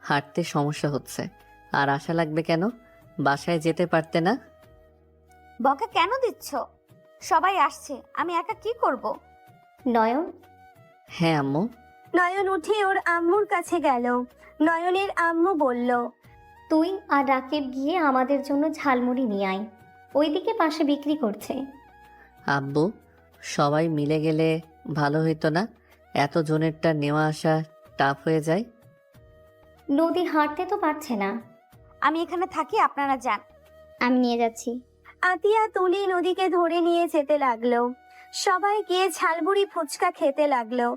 হাঁটতে সমস্যা হচ্ছে, আর আশা লাগবে কেন? বাসায় যেতে পারতে না? বকা কেন দিচ্ছ? সবাই আসছে, আমি একা কি করব? নয়ন। হ্যাঁ আম্মু। নয়ন উঠে ওর আম্মুর কাছে গেল। নয়নের আম্মু বলল, তুই আর রাকিব গিয়ে আমাদের জন্য ঝালমুড়ি নিয়ে আয়, ওইদিকে পাশে বিক্রি করছে। আব্বু, সবাই মিলে গেলে ভালো হইতো না? এত জনেরটা নেওয়া আসা টাফ হয়ে যায়। নদী হাঁটতে তো পারছে না। আমি এখানে থাকি, আপনারা যান। আমি নিয়ে যাচ্ছি। আতিয়া তুলি নদীকে ধরে নিয়ে যেতে লাগলো। সবাই গিয়ে ঝালমুড়ি ফুচকা খেতে লাগলো।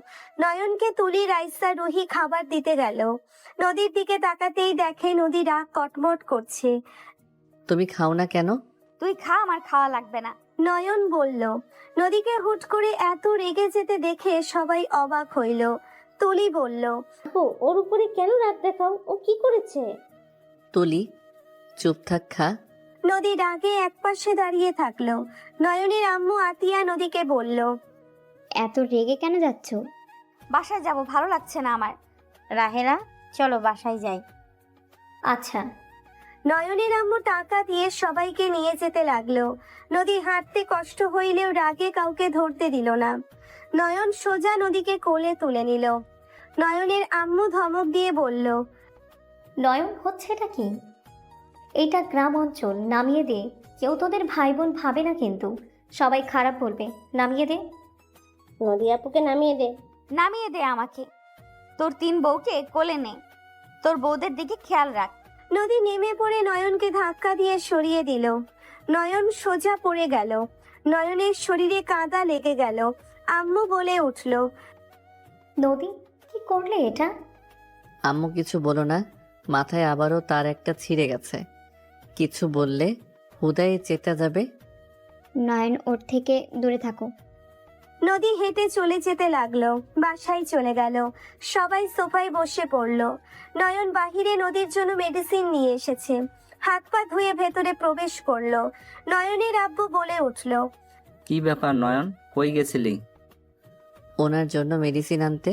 নয়নকে তুলি, রাইসা, রুহি খাবার দিতে গেল। নদীর দিকে তাকাতেই দেখে নদী রাগ কটমট করছে। তুমি খাও না কেন? তুই খা, আমার খাওয়া লাগবে না। নয়ন বলল। নদীকে হুট করে এত রেগে যেতে দেখে সবাই অবাক হইল। তুলি বলল, আপু, ওর উপরে কেন রাগ দেখাও? ও কি করেছে? তুলি চুপ থাক, খা। নদী রাগে একপাশে দাঁড়িয়ে থাকলো। নয়নের আম্মু আতিয়া নদীকে বলল, এত রেগে কেন যাচ্ছ? বাসায় যাব, ভালো লাগছে না আমার। রাহেলা, চলো বাসায় যাই। আচ্ছা। নয়নের আম্মু টাকা দিয়ে সবাইকে নিয়ে যেতে লাগলো। নদী হাঁটতে কষ্ট হইলেও রাগে কাউকে ধরতে দিল না। নয়ন সোজা নদীকে কোলে তুলে নিল। নয়নের আম্মু ধমক দিয়ে বলল, নয়ন, হচ্ছে এটা কি? এইটা গ্রাম অঞ্চল, নামিয়ে দে। কেউ তোদের ভাই বোন ভাবে না কিন্তু, সবাই খারাপ বলবে। নামিয়ে দে। নদী আপুকে নামিয়ে দে। নামিয়ে দে আমাকে। তোর 3 বউকে কোলে নে, তোর বউদের দিকে খেয়াল রাখ। নদী নেমে পড়ে নয়নকে ধাক্কা দিয়ে সরিয়ে দিল। নয়ন সোজা পড়ে গেল। নয়নের শরীরে কাদা লেগে গেল। আম্মু বলে উঠল, নদী, কি করলে এটা? আম্মু কিছু বলো না, মাথায় আবারও তার একটা ছিঁড়ে গেছে। কিছু বললে হুদায় চেতা যাবে। নয়ন, ওর থেকে দূরে থাকো। নদী হেঁটে চলে যেতে লাগলো। বাসায় চলে গেল। সবাই সোফায় বসে পড়ল। নয়ন বাহিরে নদীর জন্য মেডিসিন নিয়ে এসেছে। হাত পা ধুয়ে ভেতরে প্রবেশ করলো। নয়নের আব্বু বলে উঠল, কি ব্যাপার নয়ন, কই গেছিলি? ওনার জন্য মেডিসিন আনতে।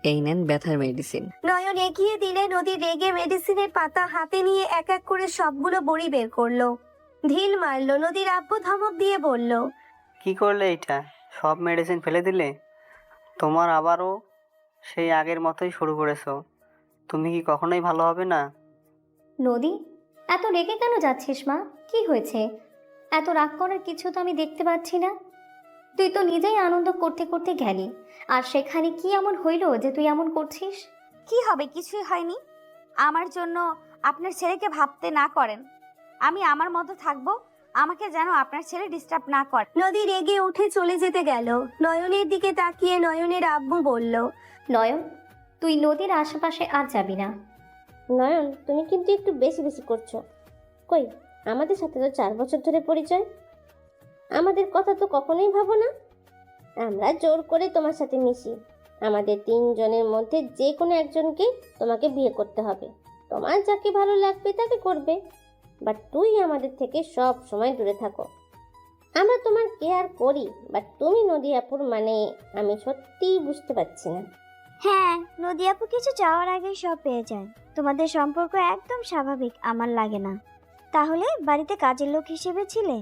এই নেন ব্যথার মেডিসিন। নয়ন এগিয়ে দিলে নদী রেগে মেডিসিনের পাতা হাতে নিয়ে এক এক করে সবগুলো বড়ি বের করলো। ঢিল মারলো। নদীর আব্বু ধমক দিয়ে বলল, কি করলে এটা? সব মেডিসিন ফেলে দিলে? তোমার আবারও সেই আগের মতোই শুরু করেছো। তুমি কি কখনোই ভালো হবে না? নদী, এত রেগে কেন যাচ্ছিস মা? কি হয়েছে? এত রাগ করার কিছু তো আমি দেখতে পাচ্ছি না। তুই তো নিজেই আনন্দ করতে করতে গেলি, আর সেখানে কি এমন হইল যে তুই এমন করছিস? কি হবে? কিছুই হয়নি। আমার জন্য আপনার ছেলেকে ভাবতে না করেন। আমি আমার মতো থাকবো, আমাকে যেন আপনার ছেলে ডিস্টার্ব না করে। নদী রেগে উঠে চলে যেতে গেল। নয়নের দিকে তাকিয়ে নয়নের আব্বু বলল, নয়ন, তুই নদীর আশেপাশে আর যাবি না। নয়ন, তুমি কিন্তু একটু বেশি বেশি করছো। কই, আমাদের সাথে তো 4 বছর ধরে পরিচয়। আমাদের কথা তো কখনোই ভাবো না। আমরা জোর করে তোমার সাথে মিশি। আমাদের 3 জনের মধ্যে যে কোনো একজনকে তোমাকে বিয়ে করতে হবে। তোমার যাকে ভালো লাগবে তাকে করবে, বাট তুই আমাদের থেকে সব সময় দূরে থাকো। আমরা তোমার কেয়ার করি, বাট তুমি নদী আপুর মানে আমি সত্যিই বুঝতে পারছি না। হ্যাঁ, নদী আপু কিছু চাওয়ার আগেই সব পেয়ে যায়। তোমাদের সম্পর্ক একদম স্বাভাবিক আমার লাগে না। তাহলে বাড়িতে কাজের লোক হিসেবে ছিলে,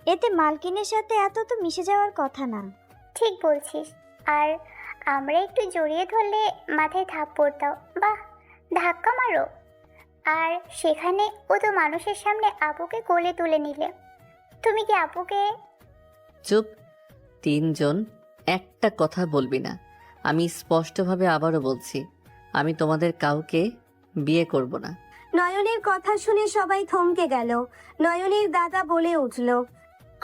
এতে মালকিনের সাথে এত তো মিশে যাওয়ার কথা না। ঠিক বলছিস। আর আমরা একটু জড়িয়ে ধরলে মাথায় থাপ্পড় দাও, বাহ, ধাক্কা মারো। আর সেখানে ও তো মানুষের সামনে আপুকে কোলে তুলে নিলে। তুমি কি আপুকে? চুপ। 3 জন একটা কথা বলবি না। আমি স্পষ্টভাবে আবারও বলছি, আমি তোমাদের কাউকে বিয়ে করব না। নয়নের কথা শুনে সবাই থমকে গেল। নয়নের দাদা বলে উঠল,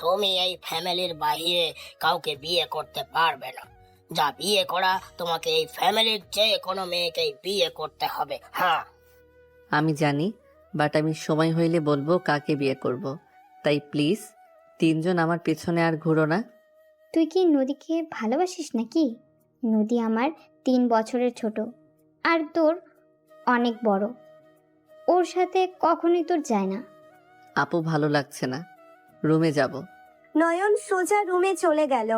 তুমি এই ফ্যামিলির বাইরে কাউকে বিয়ে করতে পারবে না। যা বিয়ে করা, তোমাকে এই ফ্যামিলির যে কোনো মেয়েকেই বিয়ে করতে হবে। হ্যাঁ, আমি জানি, বাট আমি সময় হইলে বলবো কাকে বিয়ে করব। তাই প্লিজ 3 জন আমার পেছনে আর ঘুরো না। তুই কি নদীকে ভালোবাসিস নাকি? নদী আমার 3 বছরের ছোট, আর তোর অনেক বড়। ওর সাথে কখনোই তোর যায় না। আপু ভালো লাগছে না, রুমে যাব। নয়ন সোজা রুমে চলে গেল।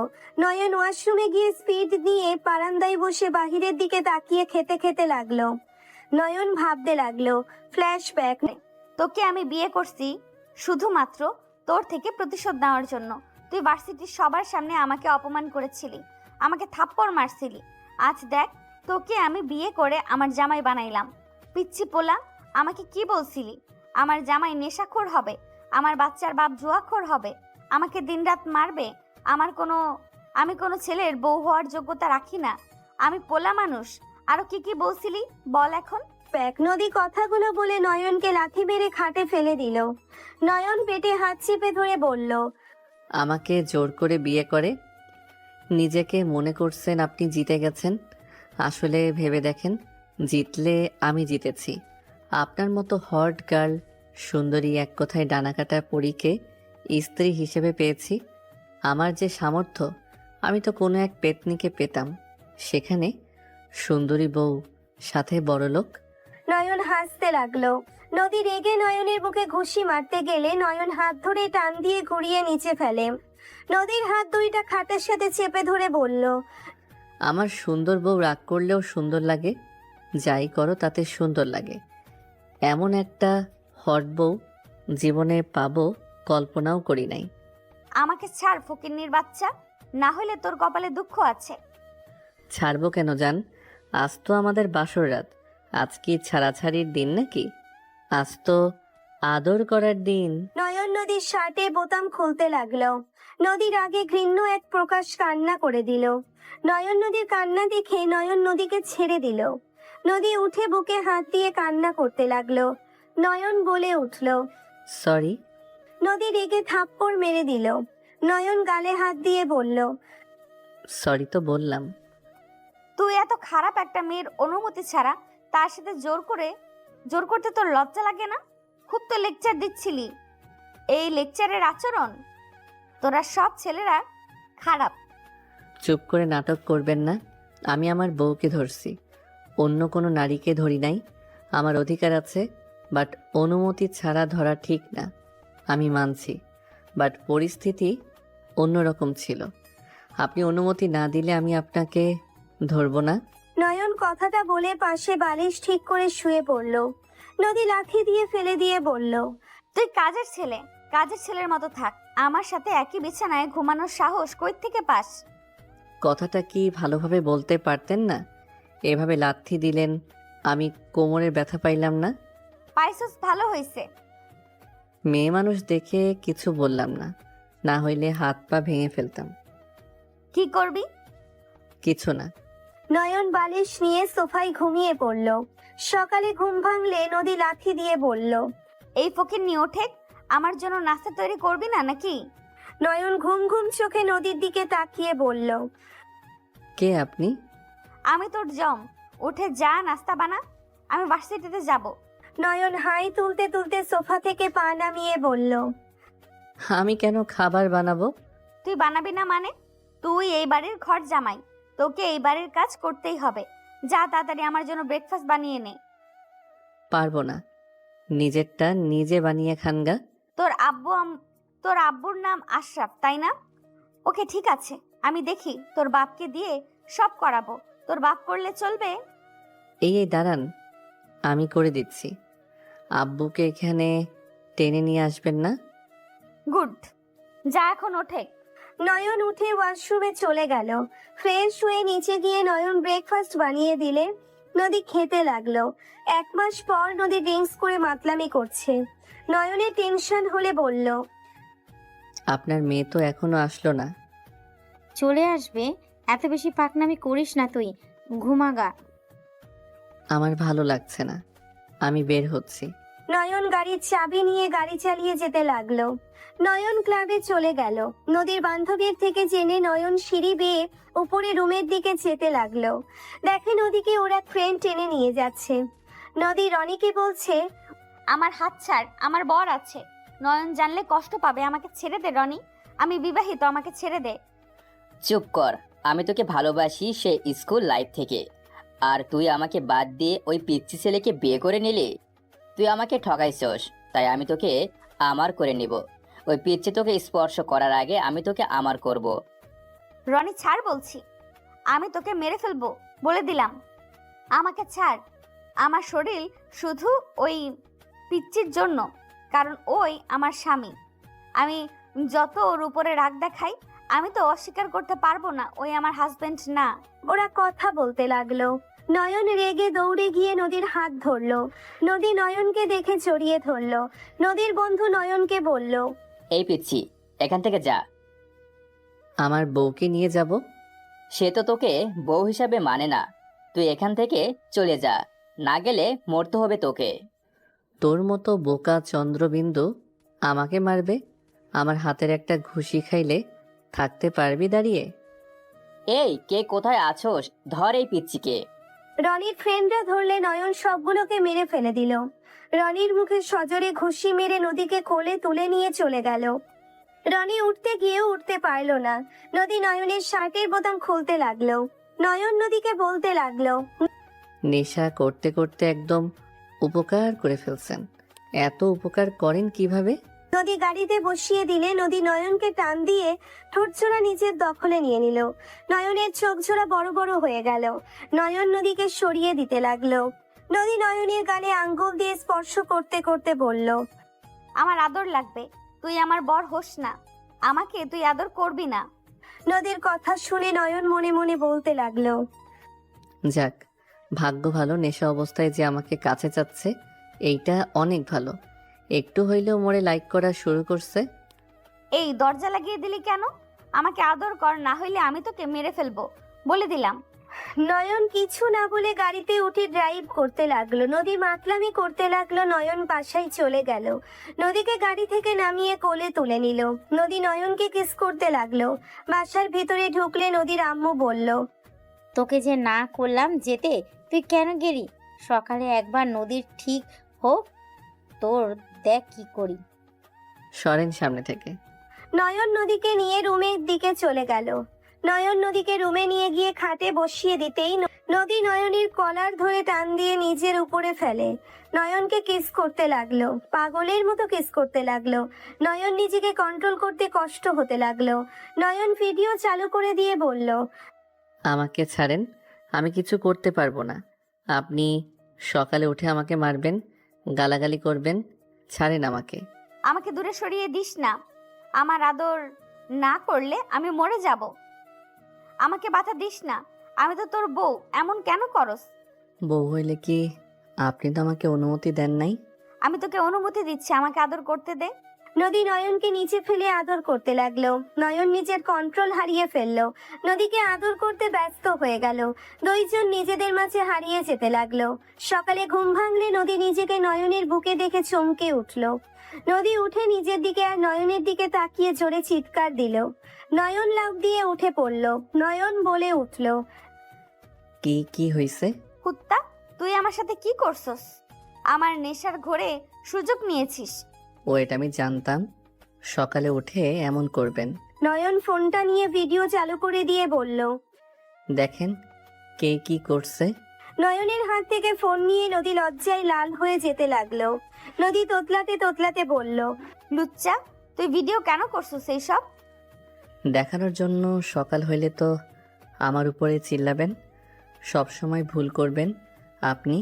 নয়ন ওয়াশরুমে গিয়ে স্পিড নিয়ে বারান্দায় বসে বাহিরের দিকে তাকিয়ে খেতে খেতে লাগলো। নয়ন ভাবতে লাগলো, ফ্ল্যাশব্যাক। তোকে আমি বিয়ে করছি শুধুমাত্র তোর থেকে প্রতিশোধ নেওয়ার জন্য। তুই ভার্সিটির সবার সামনে আমাকে অপমান করেছিলি, আমাকে থাপ্পড় মারছিলি। আজ দেখ, তোকে আমি বিয়ে করে আমার জামাই বানাইলাম। পিচ্ছি পোলা, আমাকে কি বলছিলি? আমার জামাই নেশাখোর হবে, আমার বাচ্চার বাপ জুয়াখোর হবে, আমাকে দিনরাত মারবে। আমি কোনো ছেলের বউ হওয়ার যোগ্যতা রাখি না, আমি পোলা মানুষ। আরো কি কি বলছিলি বল এখন। নদী কথাগুলো বলে নয়নকে লাথি মেরে খাটে ফেলে দিল। নয়ন পেটে হাত চেপে ধরে বলল, আমাকে জোর করে বিয়ে করে নিজেকে মনে করছেন আপনি জিতে গেছেন, আসলে ভেবে দেখেন জিতলে আমি জিতেছি। আপনার মতো হট গার্ল, সুন্দরী, এক কথায় ডানাকাটা পরীকে স্ত্রী হিসেবে পেয়েছি। আমার যে সামর্থ্য, আমি তো কোনো এক পেতনিকে পেতাম, সেখানে সুন্দরী বউ, সাথে বড়লোক। নয়ন হাসতে লাগলো। নদী রেগে নয়নের বুকে ঘুষি মারতে গেলে নয়ন হাত ধরে টান দিয়ে ঘুরিয়ে নিচে ফেলে। নদীর হাত দুইটা খাটের সাথে চেপে ধরে বলল, আমার সুন্দর বউ রাগ করলেও সুন্দর লাগে, যাই করো তাতে সুন্দর লাগে। এমন একটা হট বউ জীবনে পাবো কল্পনাও করি নাই। আমাকে ছাড় ফকিন্নির বাচ্চা, না হলে তোর কপালে দুঃখ আছে। ছাড়বো কেন জান? আজ তো আমাদের বাসর রাত, আজ কি ছাড়াছাড়ির দিন নাকি? আজ তো আদর করার দিন। নয়ন নদীর শার্টে বোতাম খুলতে লাগলো। নদীর আগে ঘৃণ্য এক প্রকাশ কান্না করে দিল। নয়ন নদীর কান্না দেখে নয়ন নদীকে ছেড়ে দিল। নদী উঠে বুকে হাত দিয়ে কান্না করতে লাগলো। নয়ন বলে উঠল। সরি। নদী রেগে থাপ্পড় মেরে দিল। নয়ন গালে হাত দিয়ে বলল, সরি তো বললাম। তুই এত খারাপ একটা মেয়ের অনুমতি ছাড়া তার সাথে জোর করতে তোর লজ্জা লাগে না? খুব তো লেকচার দিচ্ছিলি। এই লেকচারের আচরণ, তোরা সব ছেলেরা খারাপ। চুপ করে নাটক করবেন না। আমি আমার বউকে ধরছি, অন্য কোনো নারীকে ধরি নাই। আমার অধিকার আছে, বাট অনুমতি ছাড়া ধরা ঠিক না, আমি মানছি। বাট পরিস্থিতি অন্যরকম ছিল। আপনি অনুমতি না দিলে আমি আপনাকে ধরবো না। নয়ন কথাটা বলে পাশে বালিশ ঠিক করে শুয়ে পড়ল। নদী লাথি দিয়ে ফেলে দিয়ে বলল, তুই কাজের ছেলের মতো থাক। আমার সাথে একই বিছানায় ঘুমানোর সাহস কই থেকে পাস? কথাটা কি ভালোভাবে বলতে পারতেন না? এভাবে লাথি দিলেন, আমি কোমরে ব্যথা পাইলাম না। পাইছস, ভালো হইছে। মেয়ে মানুষ দেখে কিছু বললাম না, না হইলে হাত পা ভেঙে ফেলতাম। কি করবি? কিছু না। নয়ন বালিশ নিয়ে সোফায় ঘুমিয়ে পড়ল। সকালে ঘুম ভাঙলে নদী লাথি দিয়ে বলল, এই ফকিন্নি ওঠে, আমার জন্য নাস্তা তৈরি করবি না নাকি? নয়ন ঘুম ঘুম চোখে নদীর দিকে তাকিয়ে বলল, কে আপনি? আমি তোর জম, উঠে যা নাস্তা বানা, আমি ভার্সিটিতে যাব। নয়ন হাই তুলতে তুলতে সোফা থেকে পা নামিয়ে বলল, আমি কেন খাবার বানাবো? তুই বানাবি না মানে? তুই এই বাড়ির ঘর জামাই, তোকে এই বাড়ির কাজ করতেই হবে। যা তাড়াতাড়ি আমার জন্য ব্রেকফাস্ট বানিয়ে নে। পারবো না, নিজেরটা নিজে বানিয়ে খানগা। তোর আব্বুর নাম আশরাফ, তাই না? ওকে ঠিক আছে, আমি দেখি তোর বাপকে দিয়ে সব করাবো। তোর বাপ করলে চলবে? এই দাঁড়ান, আমি করে দিচ্ছি। আব্বুকে এখানে টেনে নিয়ে আসবেন না। গুড, যা এখন ওঠে। নয়ন উঠে ওয়াশরুমে চলে গেল। ফ্রেশ হয়ে নিচে গিয়ে নয়ন ব্রেকফাস্ট বানিয়ে দিলে নদী খেতে লাগলো। 1 মাস পর নদী ড্রিঙ্কস করে মাতলামি করছে। নয়নের টেনশন হলে বলল, আপনার মেয়ে তো এখনো আসলো না। চলে আসবে, এত বেশি পাকনামি করিস না তুই, ঘুমাগা। আমার ভালো লাগছে না, আমি বের হচ্ছি। নয়ন গাড়ির চাবি নিয়ে গাড়ি চালিয়ে যেতে লাগলো। নয়ন ক্লাবে চলে গেল। নদীর বান্ধবীর থেকে জেনে নয়ন সিঁড়ি বেয়ে উপরে রুমের দিকে যেতে লাগলো। দেখে নদীকে ওরা ট্রেন টেনে নিয়ে যাচ্ছে। নদী রনিকে বলছে, আমার হাত ছাড়, আমার বর আছে। নয়ন জানলে কষ্ট পাবে, আমাকে ছেড়ে দে রনি, আমি বিবাহিত, আমাকে ছেড়ে দে। চুপ কর, আমি তোকে ভালোবাসি সে স্কুল লাইফ থেকে, আর তুই আমাকে বাদ দিয়ে ওই পিচ্চি ছেলেকে বিয়ে করে নিলি। তুই আমাকে ঠকাইছস, তাই আমি তোকে আমার করে নিব। ওই পিচ্চি তোকে স্পর্শ করার আগে আমি তোকে আমার করব। রনি ছাড় বলছি, আমি তোকে মেরে ফেলবো বলে দিলাম। আমাকে ছাড়, আমার শরীর শুধু ওই পিচ্চির জন্য, কারণ ওই আমার স্বামী। আমি যত ওর উপরে রাগ দেখাই, আমি তো অস্বীকার করতে পারবো না ওই আমার হাজবেন্ড না। ওরা কথা বলতে লাগলো। নয়ন রেগে দৌড়ে গিয়ে নদীর হাত ধরলো। নদী নয়নকে দেখে জড়িয়ে ধরলো। নদীর বন্ধু নয়নকে বলল, এই পিচ্চি, এখান থেকে যা। আমার বউকে নিয়ে যাব? সে তো তোকে বউ হিসাবে মানে না, তুই এখান থেকে চলে যা, না গেলে মরতে হবে তোকে। তোর মতো বোকা চন্দ্রবিন্দু আমাকে মারবে? আমার হাতের একটা ঘুষি খাইলে থাকতে পারবি দাঁড়িয়ে? এই কে কোথায় আছোস? ধর এই পিচ্চিকে। রনির ফ্রেন্ডরা ধরলে নয়ন সবগুলোকে মেরে ফেলে দিল। রনির মুখে সজোরে ঘুষি মেরে নদীকে কোলে তুলে নিয়ে চলে গেল। রনি উঠতে গিয়েও উঠতে পারল না। নদী নয়নের শার্টের বোতাম খুলতে লাগলো। নয়ন নদীকে বলতে লাগলো, নেশা করতে করতে একদম উপকার করে ফেলছেন। এত উপকার করেন কিভাবে? নদী গাড়িতে বসিয়ে দিলে নদী নয়নকে টান দিয়ে ঠোঁটজোড়া নিজের দখলে নিয়ে নিল। নয়নের চোখ জোড়া বড় বড় হয়ে গেল। নয়ন নদীকে সরিয়ে দিতে লাগলো। নদী নয়নের গালে আঙ্গুল দিয়ে স্পর্শ করতে করতে বলল, আমার আদর লাগবে, তুই আমার বর হোস না, আমাকে তুই আদর করবি না। নদীর কথা শুনে নয়ন মনে মনে বলতে লাগলো, যাক, ভাগ্য ভালো নেশা অবস্থায় যে আমাকে কাছে চাচ্ছে, এইটা অনেক ভালো। একটু হইলেও মোরে লাইক করা শুরু করছে। এই দরজা লাগিয়ে দিলি কেন? আমাকে আদর কর, না হইলে আমি তোকে মেরে ফেলবো, বলে দিলাম। নয়ন কিছু না বলে গাড়িতে উঠে ড্রাইভ করতে লাগলো। নদী মাতলামি করতে লাগলো। নয়ন বাসায় চলে গেল। নদীকে গাড়ি থেকে নামিয়ে কোলে তুলে নিল। নদী নয়নকে কিস করতে লাগলো। বাসার ভিতরে ঢুকলে নদীর আম্মু বলল, তোকে যে না করলাম যেতে, তুই কেন গেলি? সকালে একবার নদীর ঠিক হোক, তোর দেখ কি করি। সরেন সামনে থেকে। নয়ন নদীকে নিয়ে রুমের দিকে চলে গেল। নয়ন নদীকে রুমে নিয়ে গিয়ে খাটে বসিয়ে দিতেই নদী নয়নের কলার ধরে টান দিয়ে নিজের উপরে ফেলে। নয়নকে কিস করতে লাগলো। পাগলের মতো কিস করতে লাগলো। নয়ন নিজেকে কন্ট্রোল করতে কষ্ট হতে লাগলো। নয়ন ভিডিও চালু করে দিয়ে বলল, আমাকে ছাড়েন, আমি কিছু করতে পারবো না। আপনি সকালে উঠে আমাকে মারবেন, গালাগালি করবেন, ছাড়েন আমাকে। আমাকে দূরে সরিয়ে দিস না, আমার আদর না করলে আমি মরে যাব। আমাকে বাধা দিস না, আমি তো তোর বউ, এমন কেন করস? বউ হইলে কি আপনি তো আমাকে অনুমতি দেন নাই? আমি তোকে অনুমতি দিচ্ছি, আমাকে আদর করতে দে। নদী নয়নকে নিচে ফেলে আদর করতে লাগলো। নয়ন নিজের কন্ট্রোল হারিয়ে ফেললো। নদীকে আদর করতে ব্যস্ত হয়ে গেল। দুইজন নিজেদের মাঝে হারিয়ে যেতে লাগলো। সকালে ঘুম ভাঙলে নদী নিজেকে নয়নের বুকে দেখে চমকে উঠল। নদী উঠে নিজের দিকে আর নয়নের দিকে তাকিয়ে জোরে চিৎকার দিল। নয়ন লাফ দিয়ে উঠে পড়ল। নয়ন বলে উঠল, কি কি হইছে? কুত্তা, তুই আমার সাথে কি করছস? আমার নেশার ঘোরে সুযোগ নিয়েছিস। ও এটা আমি জানতাম সকালে উঠে এমন করবেন। নয়ন ফোনটা নিয়ে ভিডিও চালু করে দিয়ে বলল, দেখেন কে কি করছে। নয়নের হাত থেকে ফোন নিয়ে নদী লজ্জায় লাল হয়ে যেতে লাগলো। নদী তোতলাতে তোতলাতে বলল, লুচ্চা, তুই ভিডিও কেন করছস এইসব? দেখানোর জন্য। সকাল হইলে তো আমার উপরে চিল্লাবেন, সব সময় ভুল করবেন আপনি,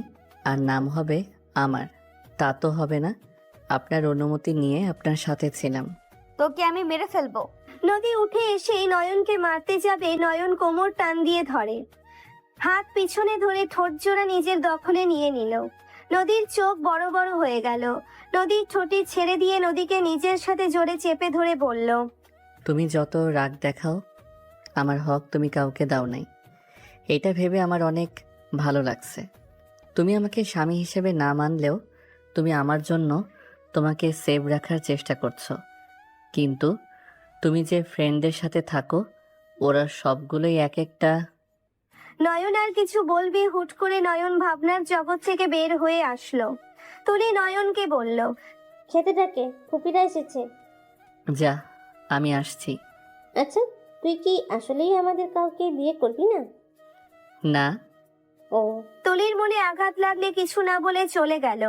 আর নাম হবে আমার। তা তো হবে না, আপনার অনুমতি নিয়ে আপনার সাথে ছিলাম। তোকে আমি মেরে ফেলবো। নদী উঠে এসে নয়নকে মারতে যাবে। নয়ন কোমর টান দিয়ে ধরে, হাত পিছনে ধরে ঠোঁট জোড়া নিজের দখলে নিয়ে নিল। নদীর চোখ বড় বড় হয়ে গেল। নদীর ঠোঁটি ছেড়ে দিয়ে নদীকে নিজের সাথে জোরে চেপে ধরে বলল, তুমি যত রাগ দেখাও, আমার হক তুমি কাউকে দাও নাই, এটা ভেবে আমার অনেক ভালো লাগছে। তুমি আমাকে স্বামী হিসেবে না মানলেও তুমি আমার জন্য তোমাকে সেভ রাখার চেষ্টা করছো। কিন্তু তুমি যে ফ্রেন্ডদের সাথে থাকো, ওরা সবগুলোই এক একটা। নয়ন আর কিছু বলবে, হুট করে নয়ন ভাবনার জগৎ থেকে বের হয়ে আসলো। তুলি নয়নকে বলল, খেতে ডাকে, ফুপিরা এসেছে। যা, আমি আসছি। আচ্ছা, তুই কি আসলেই আমাদের কাউকে বিয়ে করবি না? না। ও। তুলির মনে আঘাত লাগলে কিছু না বলে চলে গেল।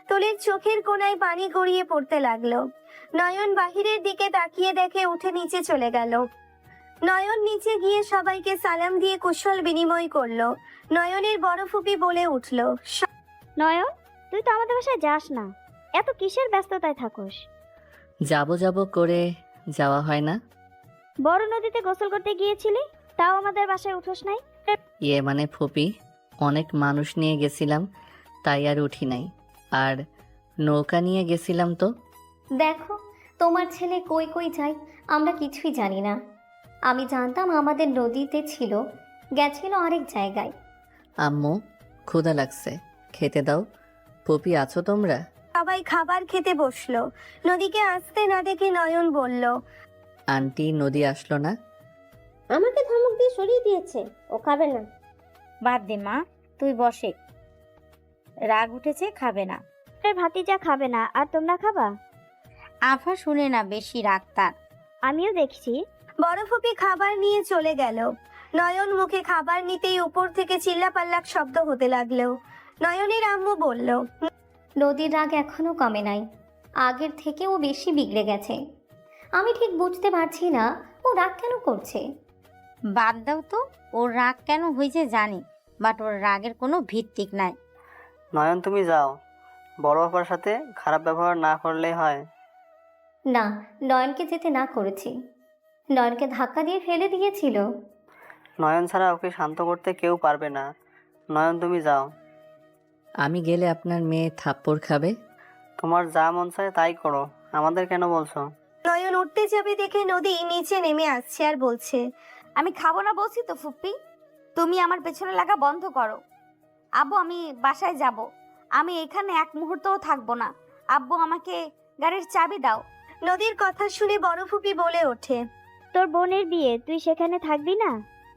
তুলির চোখের কোণায় পানি গড়িয়ে পড়তে লাগলো। নয়ন বাহিরের দিকে তাকিয়ে দেখে উঠে নিচে চলে গেল। নয়ন নিচে গিয়ে সবাইকে সালাম দিয়ে কুশল বিনিময় করলো। নয়নের বড় ফুপি বলে উঠল, নয়ন, তুই তো আমাদের বাসায় যাস না, এত কিসের ব্যস্ততায় থাকোস? যাব করে যাওয়া হয় না। বড় নদীতে গোসল করতে গিয়েছিলি, তাও আমাদের বাসায় উঠোস নাই? ইয়ে মানে ফুপি, অনেক মানুষ নিয়ে গেছিলাম, তাই আর উঠি নাই। আর নৌকা নিয়ে গেছিলাম তো। দেখো, তোমার ছেলে কই কই যায় আমরা কিছুই জানি না। আমি জানতাম আমাদের নদীতে ছিল, গেছিল আরেক জায়গায়। আম্মু, ক্ষুধা লাগছে, খেতে দাও। ফুপি, আছো তোমরা? সবাই খাবার খেতে বসলো। নদীকে আসতে না দেখে নয়ন বলল, আন্টি, নদী আসলো না? আমাকে ধমক দিয়ে সরিয়ে দিয়েছে, ও খাবে না। বাদ দে মা, তুই বসে। রাগ উঠেছে, খাবে না। ভাতিজা খাবে না আর তোমরা খাবা? আফা শুনে না, বেশি রাগ তার। আমিও দেখছি। বড় ফুপি খাবার নিয়ে চলে গেল। নয়ন মুখে খাবার নিতেই উপর থেকে চিল্লাপাল্লাক শব্দ হতে লাগলো। নয়নের আম্মু বলল, নদীর রাগ এখনো কমে নাই, আগের থেকে ও বেশি বিগড়ে গেছে। আমি ঠিক বুঝতে পারছি না ও রাগ কেন করছে। বাদ দাও তো, ওর রাগ কেন হয়েছে জানি, বাট ওর রাগের কোনো ভিত্তিক নাই। নয়ন তুমি যাও, বড় আপার সাথে খারাপ ব্যবহার না করলেই হয়। না, নয়নকে যেতে না করেছি, নয়নকে ধাক্কা দিয়ে ফেলে দিয়েছিল। নয়ন ছাড়া ওকে শান্ত করতে কেউ পারবে না। নয়ন তুমি যাও। আমি গেলে আপনার মেয়ে থাপ্পড় খাবে। তোমার যা মন চায় তাই করো, আমাদের কেন বলছো? নয়ন উঠতে যাবে দেখে নদী নিচে নেমে আসছে আর বলছে, আমি খাবো না বলছি তো ফুপ্পি, তুমি আমার পেছনে লাগা বন্ধ করো। আব্বু আমি বাসায় যাব, আমি এখানে এক মুহূর্তও থাকবো না। আব্বু আমাকে গাড়ির চাবি দাও। নদীর কথা শুনে বড় ফুপি বলে ওঠে, তোর বোনের বিয়ে, তুই সেখানে থাকবি না?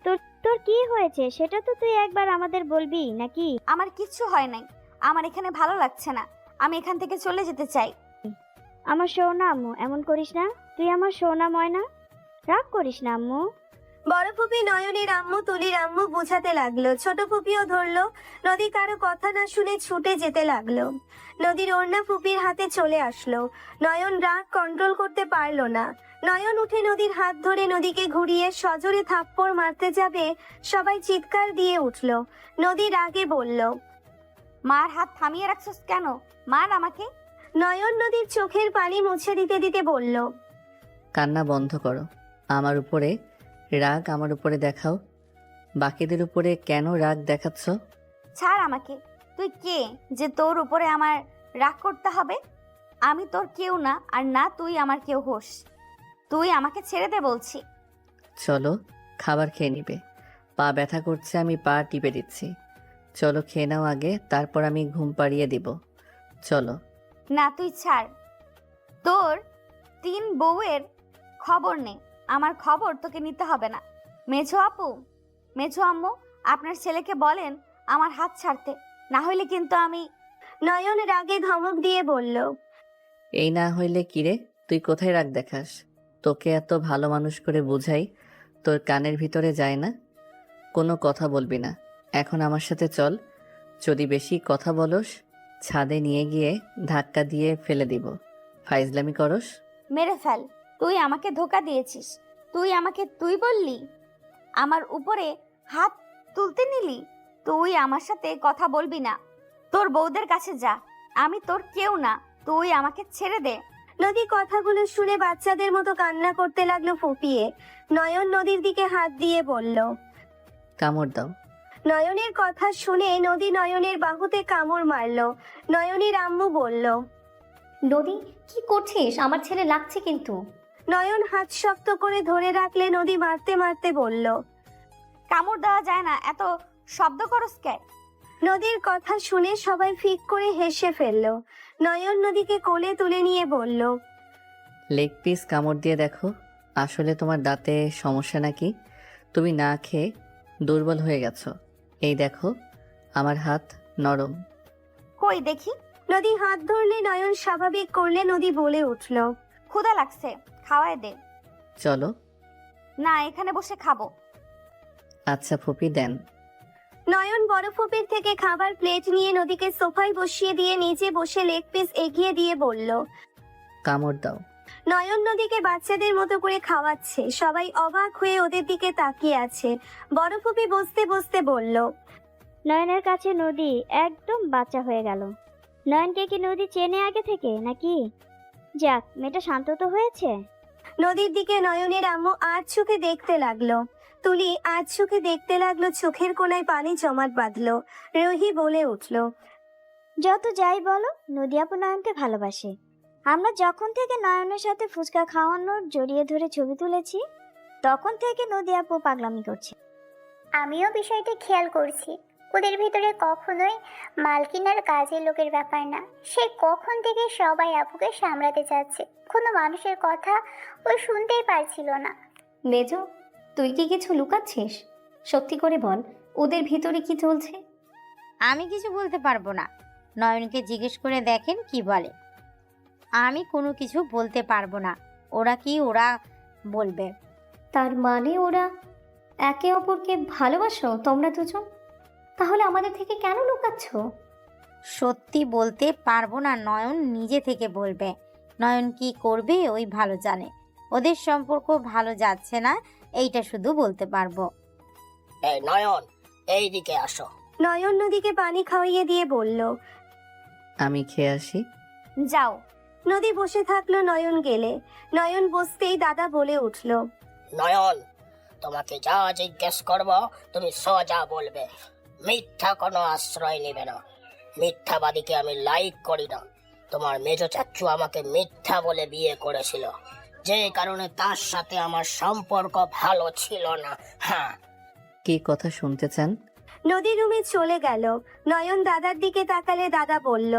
তোর তোর কি হয়েছে সেটা তো তুই একবার আমাদের বলবি নাকি? আমার কিচ্ছু হয় নাই, আমার এখানে ভালো লাগছে না, আমি এখান থেকে চলে যেতে চাই। আমার সোনা আম্মু, এমন করিস না, তুই আমার সোনা ময়না, রাগ করিস না আম্মু। বড় ফুপি নয়নের আম্মু তুলির আম্মু বোঝাতে লাগলো, ছোট ফুপিও ধরলো। নদী কারো কথা না শুনে ছুটে যেতে লাগলো। নদীর ওড়না ফুপির হাতে চলে আসলো। নয়ন রাগ কন্ট্রোল করতে পারলো না। নয়ন উঠে নদীর হাত ধরে নদীকে ঘুরিয়ে সজোরে থাপ্পড় মারতে যাবে, সবাই চিৎকার দিয়ে উঠল। নদী রাগে বলল, মার হাত থামিয়ে রাখছস কেন? মার আমাকে। নয়ন নদীর চোখের পানি মুছে দিতে দিতে বলল, কান্না বন্ধ করো। আমার উপরে রাগ আমার উপরে দেখাও, বাকিদের উপরে কেন রাগ দেখাচ্ছ? ছাড় আমাকে। তুই কে যে তোর উপরে আমার রাগ করতে হবে? আমি তোর কেউ না, আর না তুই আমার কেউ হোস। তুই আমাকে ছেড়ে দে বলছি। চলো, খাবার খেয়ে নিবে। পা ব্যথা করছে, আমি পা টিপে দিচ্ছি। চলো খেয়ে নাও আগে, তারপর আমি ঘুম পাড়িয়ে দিব। চলো। না তুই ছাড়। তোর 3 বউয়ের খবর নে, আমার খবর তোকে নিতে হবে না। মেঝো আপু, মেঝো আম্মু, আপনার ছেলেকে বলেন আমার হাত ছাড়তে, না হইলে কিন্তু আমি। নয়ন রাগে ধমক দিয়ে বলল, এই না হইলে কিরে, তুই কোথায় রাগ দেখাস? তোকে এত ভালো মানুষ করে বুঝাই, তোর কানের ভিতরে যায় না? কোনো কথা বলবি না, এখন আমার সাথে চল। যদি বেশি কথা বলস, ছাদে নিয়ে গিয়ে ধাক্কা দিয়ে ফেলে দিব। ফাইজলামি করস? মেরে ফেল। তুই আমাকে ধোকা দিয়েছিস। তুই আমাকে তুই বললি, আমার উপরে হাত তুলতে নিলি। তুই আমার সাথে কথা বলবি না, তোর বউদের কাছে যা। আমি তোর কেউ না, তুই আমাকে ছেড়ে দে। নদী কথাগুলো শুনে বাচ্চাদের মতো কান্না করতে লাগলো ফুপিয়ে। নয়ন নদীর দিকে হাত দিয়ে বলল, কামড় দাও। নয়নের কথা শুনে নদী নয়নের বাহুতে কামড় মারলো। নয়নের আম্মু বলল, নদী কি করছিস? আমার ছেলে লাগছে কিন্তু। নয়ন হাত শক্ত করে ধরে রাখলে নদী মারতে মারতে বলল, কামড় দেওয়া যায় না, এত শব্দ করস কেন? নদীর কথা শুনে সবাই ফিক করে হেসে ফেললো। নয়ন নদীকে কোলে তুলে নিয়ে বলল, লেগ পিস কামড় দিয়ে দেখো, আসলে তোমার দাঁতে সমস্যা নাকি? তুমি না খেয়ে দুর্বল হয়ে গেছো। এই দেখো, আমার হাত নরম। কই দেখি। নদী হাত ধরলে নয়ন স্বাভাবিক করলে নদী বলে উঠল, ক্ষুধা লাগছে, খাওয়ায় দে। চলো। না, এখানে বসে খাবো। আচ্ছা ফুপি, দেন। নয়ন বড় ফুপির থেকে খাবার প্লেট নিয়ে নদীকে সোফায় বসিয়ে দিয়ে নিচে বসে লেগ পিস এগিয়ে দিয়ে বলল, কামড় দাও। নয়ন নদীকে বাচ্চাদের মতো করে খাওয়াচ্ছে। সবাই অবাক হয়ে ওদের দিকে তাকিয়ে আছে। বড় ফুপি বসতে বসতে বলল, নয়নের কাছে নদী একদম বাচ্চা হয়ে গেল। নয়নকে কি নদী চেনে আগে থেকে নাকি? যাক, মেয়েটা শান্ত তো হয়েছে। নদীর দিকে নয়নের আম্মু আর চোখে দেখতে লাগলো। তুলি আজ চোখে দেখতে লাগলো, চোখের কোনায় পানি জমাট বাঁধলো। রুহি বলে উঠল, যত যাই বলো, নদী আপু নয়নকে ভালোবাসে। আমরা যখন থেকে নয়নের সাথে ফুচকা খাওয়ানোর জড়িয়ে ধরে ছবি তুলেছি, তখন থেকে নদী আপু পাগলামি করছে। আমিও বিষয়টি খেয়াল করছি, ওদের ভিতরে কখনোই মালকিনার কাজের লোকের ব্যাপার না। সে কখন থেকে সবাই আপুকে সামলাতে চাচ্ছে, কোনো মানুষের কথা ও শুনতেই পারছিল না। মেজো, তুই কি কিছু লুকাচ্ছিস? সত্যি করে বল, ওদের ভিতরে কি চলছে? আমি কিছু বলতে পারবো না। নয়নকে জিজ্ঞেস করে দেখেন কি বলে। আমি কোনো কিছু বলতে পারবো না। ওরা বলবে। তার মানে ওরা একে অপরকে ভালোবাসো তোমরা দুজন? তাহলে আমাদের থেকে কেন লুকাচ্ছ? সত্যি বলতে পারবো না, নয়ন নিজে থেকে বলবে। নয়ন কি করবে ওই ভালো জানে। ওদের সম্পর্ক ভালো যাচ্ছে না, এইটা শুধু বলতে পারবো। এই নয়ন, এইদিকে আসো। নয়ন নদীকে পানি খাওয়িয়ে দিয়ে বলল। আমি খেয়ে আসি। যাও। নদী বসে থাকলো, নয়ন গেলে। নয়ন বসতেই দাদা বলে উঠল। নয়ন, তোমাকে যা জিজ্ঞেস করব তুমি সোজা বলবে, মিথ্যা কোনো আশ্রয় নেবে না। মিথ্যাবাদীকে আমি লাইক করি না। তোমার মেজ চাচ্চু আমাকে মিথ্যা বলে বিয়ে করেছিল, যে কারণে তার সাথে আমার সম্পর্ক ভালো ছিল না। হ্যাঁ। কি কথা শুনতে চান? নদী রুমে চলে গেল। নয়ন দাদার দিকে তাকালে দাদা বলল।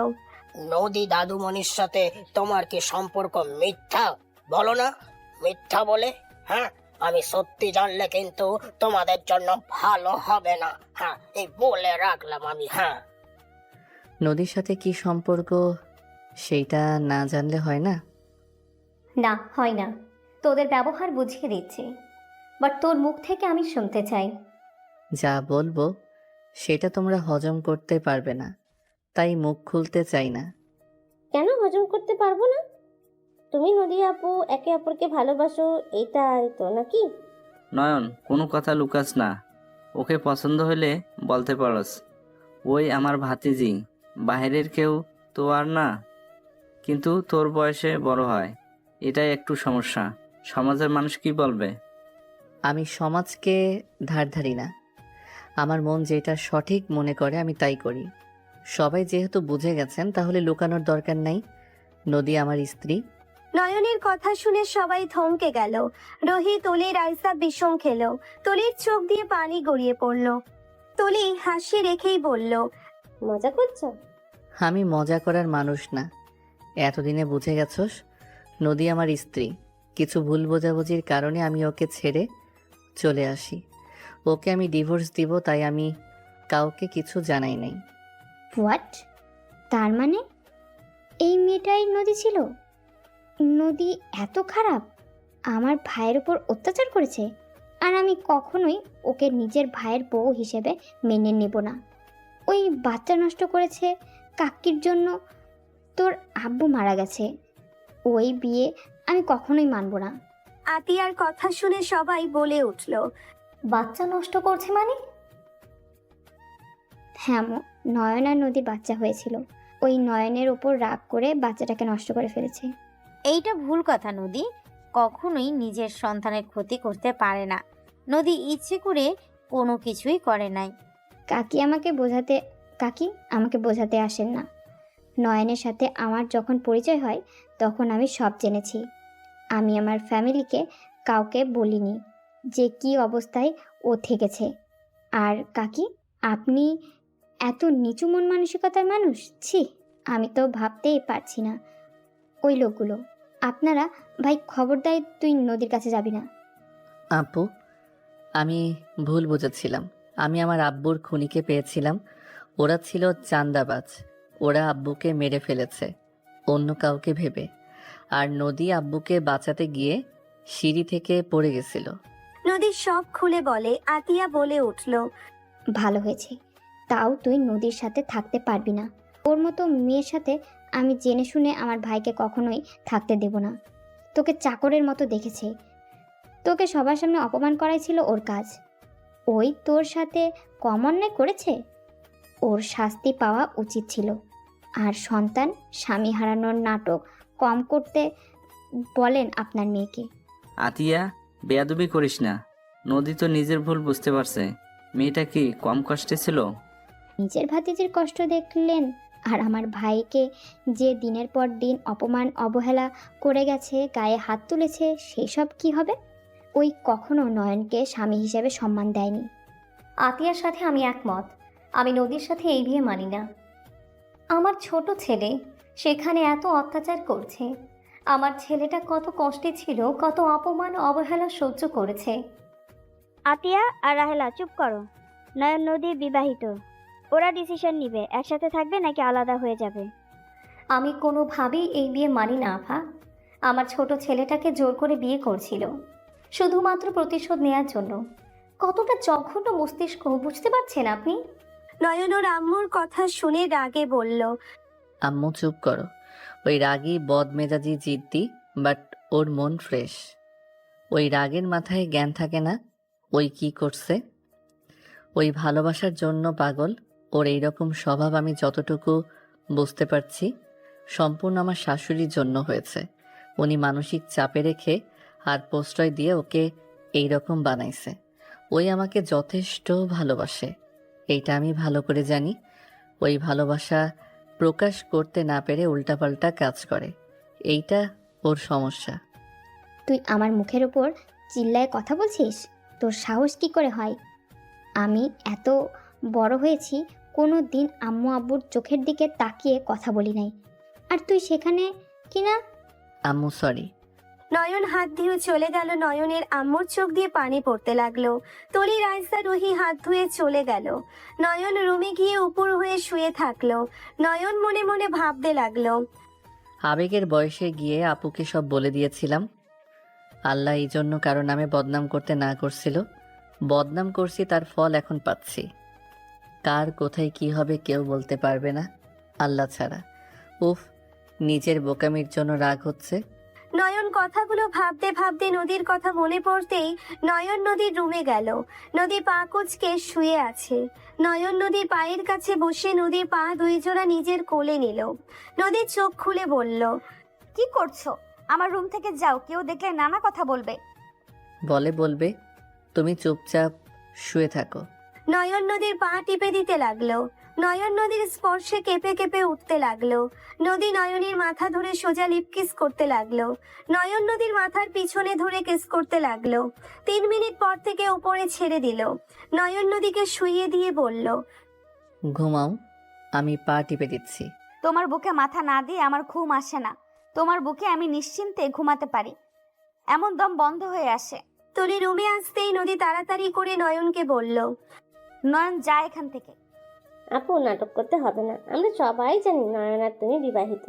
নদী দাদুমণির সাথে তোমার কি সম্পর্ক মিথ্যা? বলো না মিথ্যা বলে। হ্যাঁ, আমি সত্যি জানলে কিন্তু তোমাদের জন্য ভালো হবে না। হ্যাঁ, এই বলে রাখলাম আমি। হ্যাঁ। নদীর সাথে কি সম্পর্ক সেইটা না জানলে হয় না? না, হয় না। তোদের ব্যবহার বুঝিয়ে দিচ্ছি, বাট তোর মুখ থেকে আমি শুনতে চাই। যা বলবো সেটা তোমরা হজম করতে পারবে না, তাই মুখ খুলতে চাই না। কেন হজম করতে পারবো না? তুমি নদী আপু একে অপরকে ভালোবাসো, এইটাই তো নাকি? নয়ন, কোনো কথা লুকাস না। ওকে পছন্দ হলে বলতে পারস। ওই আমার ভাতিজি, বাইরের কেউ তো আর না। কিন্তু তোর বয়সে বড় হয়, এটাই একটু সমস্যা। সমাজের মানুষ কি বলবে? আমি সমাজকে ধার ধারি না। আমার মন যেটা সঠিক মনে করে আমি তাই করি। সবাই যেহেতু বুঝে গেছেন, তাহলে লুকানোর দরকার নাই। নদী আমার স্ত্রী। নয়নের কথা শুনে সবাই থমকে গেল। রোহি, তুলি, রাইসা বিষম খেল। তুলির চোখ দিয়ে পানি গড়িয়ে পড়ল। তুলি হাসি রেখেই বলল। মজা করছো? আমি মজা করার মানুষ না। এতদিনে বুঝে গেছস, নদী আমার স্ত্রী। কিছু ভুল বোঝাবুঝির কারণে আমি ওকে ছেড়ে চলে আসি। ওকে আমি ডিভোর্স দিব, তাই আমি কাউকে কিছু জানাই নাই। হোয়াট? তার মানে এই মেয়েটাই নদী ছিল? নদী এত খারাপ? আমার ভাইয়ের উপর অত্যাচার করেছে, আর আমি কখনোই ওকে নিজের ভাইয়ের বউ হিসেবে মেনে নেব না। ওই বাচ্চা নষ্ট করেছে কাকির জন্য। তোর আব্বু মারা গেছে, ওই বিয়ে আমি কখনোই মানব না। আতিয়ার কথা শুনে সবাই বলে উঠল। বাচ্চা নষ্ট করছে মানে? হ্যাঁ নয়ন আর নদীর বাচ্চা হয়েছিল, ওই নয়নের ওপর রাগ করে বাচ্চাটাকে নষ্ট করে ফেলেছে। এইটা ভুল কথা। নদী কখনোই নিজের সন্তানের ক্ষতি করতে পারে না। নদী ইচ্ছে করে কোনো কিছুই করে নাই। কাকি আমাকে বোঝাতে আসেন না। নয়নের সাথে আমার যখন পরিচয় হয় তখন আমি সব জেনেছি। আমি আমার ফ্যামিলিকে কাউকে বলিনি যে কি অবস্থায় ও থেকেছে। আর কাকি, আপনি এত নিচু মন মানসিকতার মানুষ? ছি, আমি তো ভাবতেই পারছি না। ওই লোকগুলো আপনারা। ভাই খবরদার, তুই নদীর কাছে যাবি না। আপু, আমি ভুল বুঝেছিলাম। আমি আমার আব্বুর খুনিকে পেয়েছিলাম। ওরা ছিল চাঁদাবাজ। ওরা আব্বুকে মেরে ফেলেছে অন্য কাউকে ভেবে। আর নদী আব্বুকে বাঁচাতে গিয়ে সিঁড়ি থেকে পড়ে গেছিল। নদী সব খুলে বলে। আতিয়া বলে উঠল। ভালো হয়েছে, তাও তুই নদীর সাথে থাকতে পারবি না। ওর মতো মেয়ের সাথে আমি জেনে শুনে আমার ভাইকে কখনোই থাকতে দেব না। তোকে চাকরের মতো দেখেছে, তোকে সবার সামনে অপমান করাই ছিল ওর কাজ। ওই তোর সাথে কম অন্যায় করেছে, ওর শাস্তি পাওয়া উচিত ছিল। আর সন্তান স্বামী হারানোর নাটক কম করতে বলেন আপনার মেয়েকে। আতিয়া, বেয়াদবি করিস না। নদী তো নিজের ভুল বুঝতে পারছে। মেয়েটা কি কম কষ্টে ছিল? নিজের ভাতিজির কষ্ট দেখলেন, আর আমার ভাইকে যে দিনের পর দিন অপমান অবহেলা করে গেছে, গায়ে হাত তুলেছে, সেই সব কি হবে? ওই কখনো নয়নকে স্বামী হিসেবে সম্মান দেয়নি। আতিয়ার সাথে আমি একমত। আমি নদীর সাথে এই বিয়ে মানি না। আমার ছোট ছেলে সেখানে এত অত্যাচার করছে। আমার ছেলেটা কত কষ্টে ছিল, কত অপমান অবহেলা সহ্য করেছে। আতিয়া আর রাহেলা চুপ করো। নয়ন নদী বিবাহিত, ওরা ডিসিশন নিবে একসাথে থাকবে নাকি আলাদা হয়ে যাবে। আমি কোনোভাবেই এই বিয়ে মানি না আফা। আমার ছোট ছেলেটাকে জোর করে বিয়ে করছিল শুধুমাত্র প্রতিশোধ নেওয়ার জন্য। কতটা জঘন্য মস্তিষ্ক বুঝতে পারছেন আপনি? নয়ন ওর আম্মুর কথা শুনে রাগে বলল, আম্মু চুপ করো। ওই রাগী বদমেজাজি জিদ্দি, বাট ওর মন ফ্রেশ। ওই রাগের মাথায় জ্ঞান থাকে না। ওই কি করছে? ওই ভালোবাসার জন্য পাগল। ওর এইরকম স্বভাব আমি যতটুকু বুঝতে পারছি সম্পূর্ণ আমার শাশুড়ির জন্য হয়েছে। উনি মানসিক চাপে রেখে আর প্রশ্রয় দিয়ে ওকে এইরকম বানাইছে। ওই আমাকে যথেষ্ট ভালোবাসে, এইটা আমি ভালো করে জানি। ওই ভালোবাসা প্রকাশ করতে না পেরে উল্টাপাল্টা কাজ করে, এইটা ওর সমস্যা। তুই আমার মুখের ওপর চিল্লায় কথা বলছিস? তোর সাহস কি করে হয়? আমি এত বড় হয়েছি, কোনো দিন আম্মু আব্বুর চোখের দিকে তাকিয়ে কথা বলি নাই, আর তুই সেখানে কিনা। আম্মু সরি। নয়ন হাত ধুয়ে চলে গেল। নয়নের আম্মুর চোখ দিয়ে পানি পড়তে লাগলো। তলি, রাইসা, রুহি হাত ধুয়ে চলে গেল। নয়ন রুমে গিয়ে উপর হয়ে শুয়ে থাকলো। নয়ন মনে মনে ভাবতে লাগলো, আবেগের বয়সে গিয়ে আপুকে সব বলে দিয়েছিলাম। আল্লাহ এই জন্য কারো নামে বদনাম করতে না করছিল। বদনাম করছি, তার ফল এখন পাচ্ছি। কার কোথায় কি হবে কেউ বলতে পারবে না, আল্লাহ ছাড়া। উফ, নিজের বোকামির জন্য রাগ হচ্ছে। নয়ন কথাগুলো ভাবতে ভাবতে নদীর কথা মনে পড়তেই নয়ন নদীর রুমে গেল। নদী পা কুঁচকে শুয়ে আছে। নয়ন নদীর পায়ের কাছে বসে নদীর পা দুই জোড়া নিজের কোলে নিল। নদীর চোখ খুলে বলল, কি করছো? আমার রুম থেকে যাও, কেউ দেখলে নানা কথা বলবে। বলবে, তুমি চুপচাপ শুয়ে থাকো। নয়ন নদীর পা টিপে দিতে লাগলো। নয়ন নদীর স্পর্শে কেঁপে কেঁপে উঠতে লাগলো। নদী নয়নের মাথা ধরে সোজা লিপকিস করতে লাগলো। নয়ন নদীর মাথার পিছনে ধরে কিস করতে লাগলো। 3 মিনিট পর থেকে উপরে ছেড়ে দিল। নয়ন নদীকে শুইয়ে দিয়ে বলল, ঘুমাও, আমি পা টিপে দিচ্ছি। তোমার বুকে মাথা না দিয়ে আমার ঘুম আসে না। তোমার বুকে আমি নিশ্চিন্তে ঘুমাতে পারি, এমন দম বন্ধ হয়ে আসে। তলি রুমে আসতেই নদী তাড়াতাড়ি করে নয়নকে বলল, নয়ন যা এখান থেকে। আপু, নাটক করতে হবে না, আমরা সবাই জানি নয়ন আর তুমি বিবাহিত।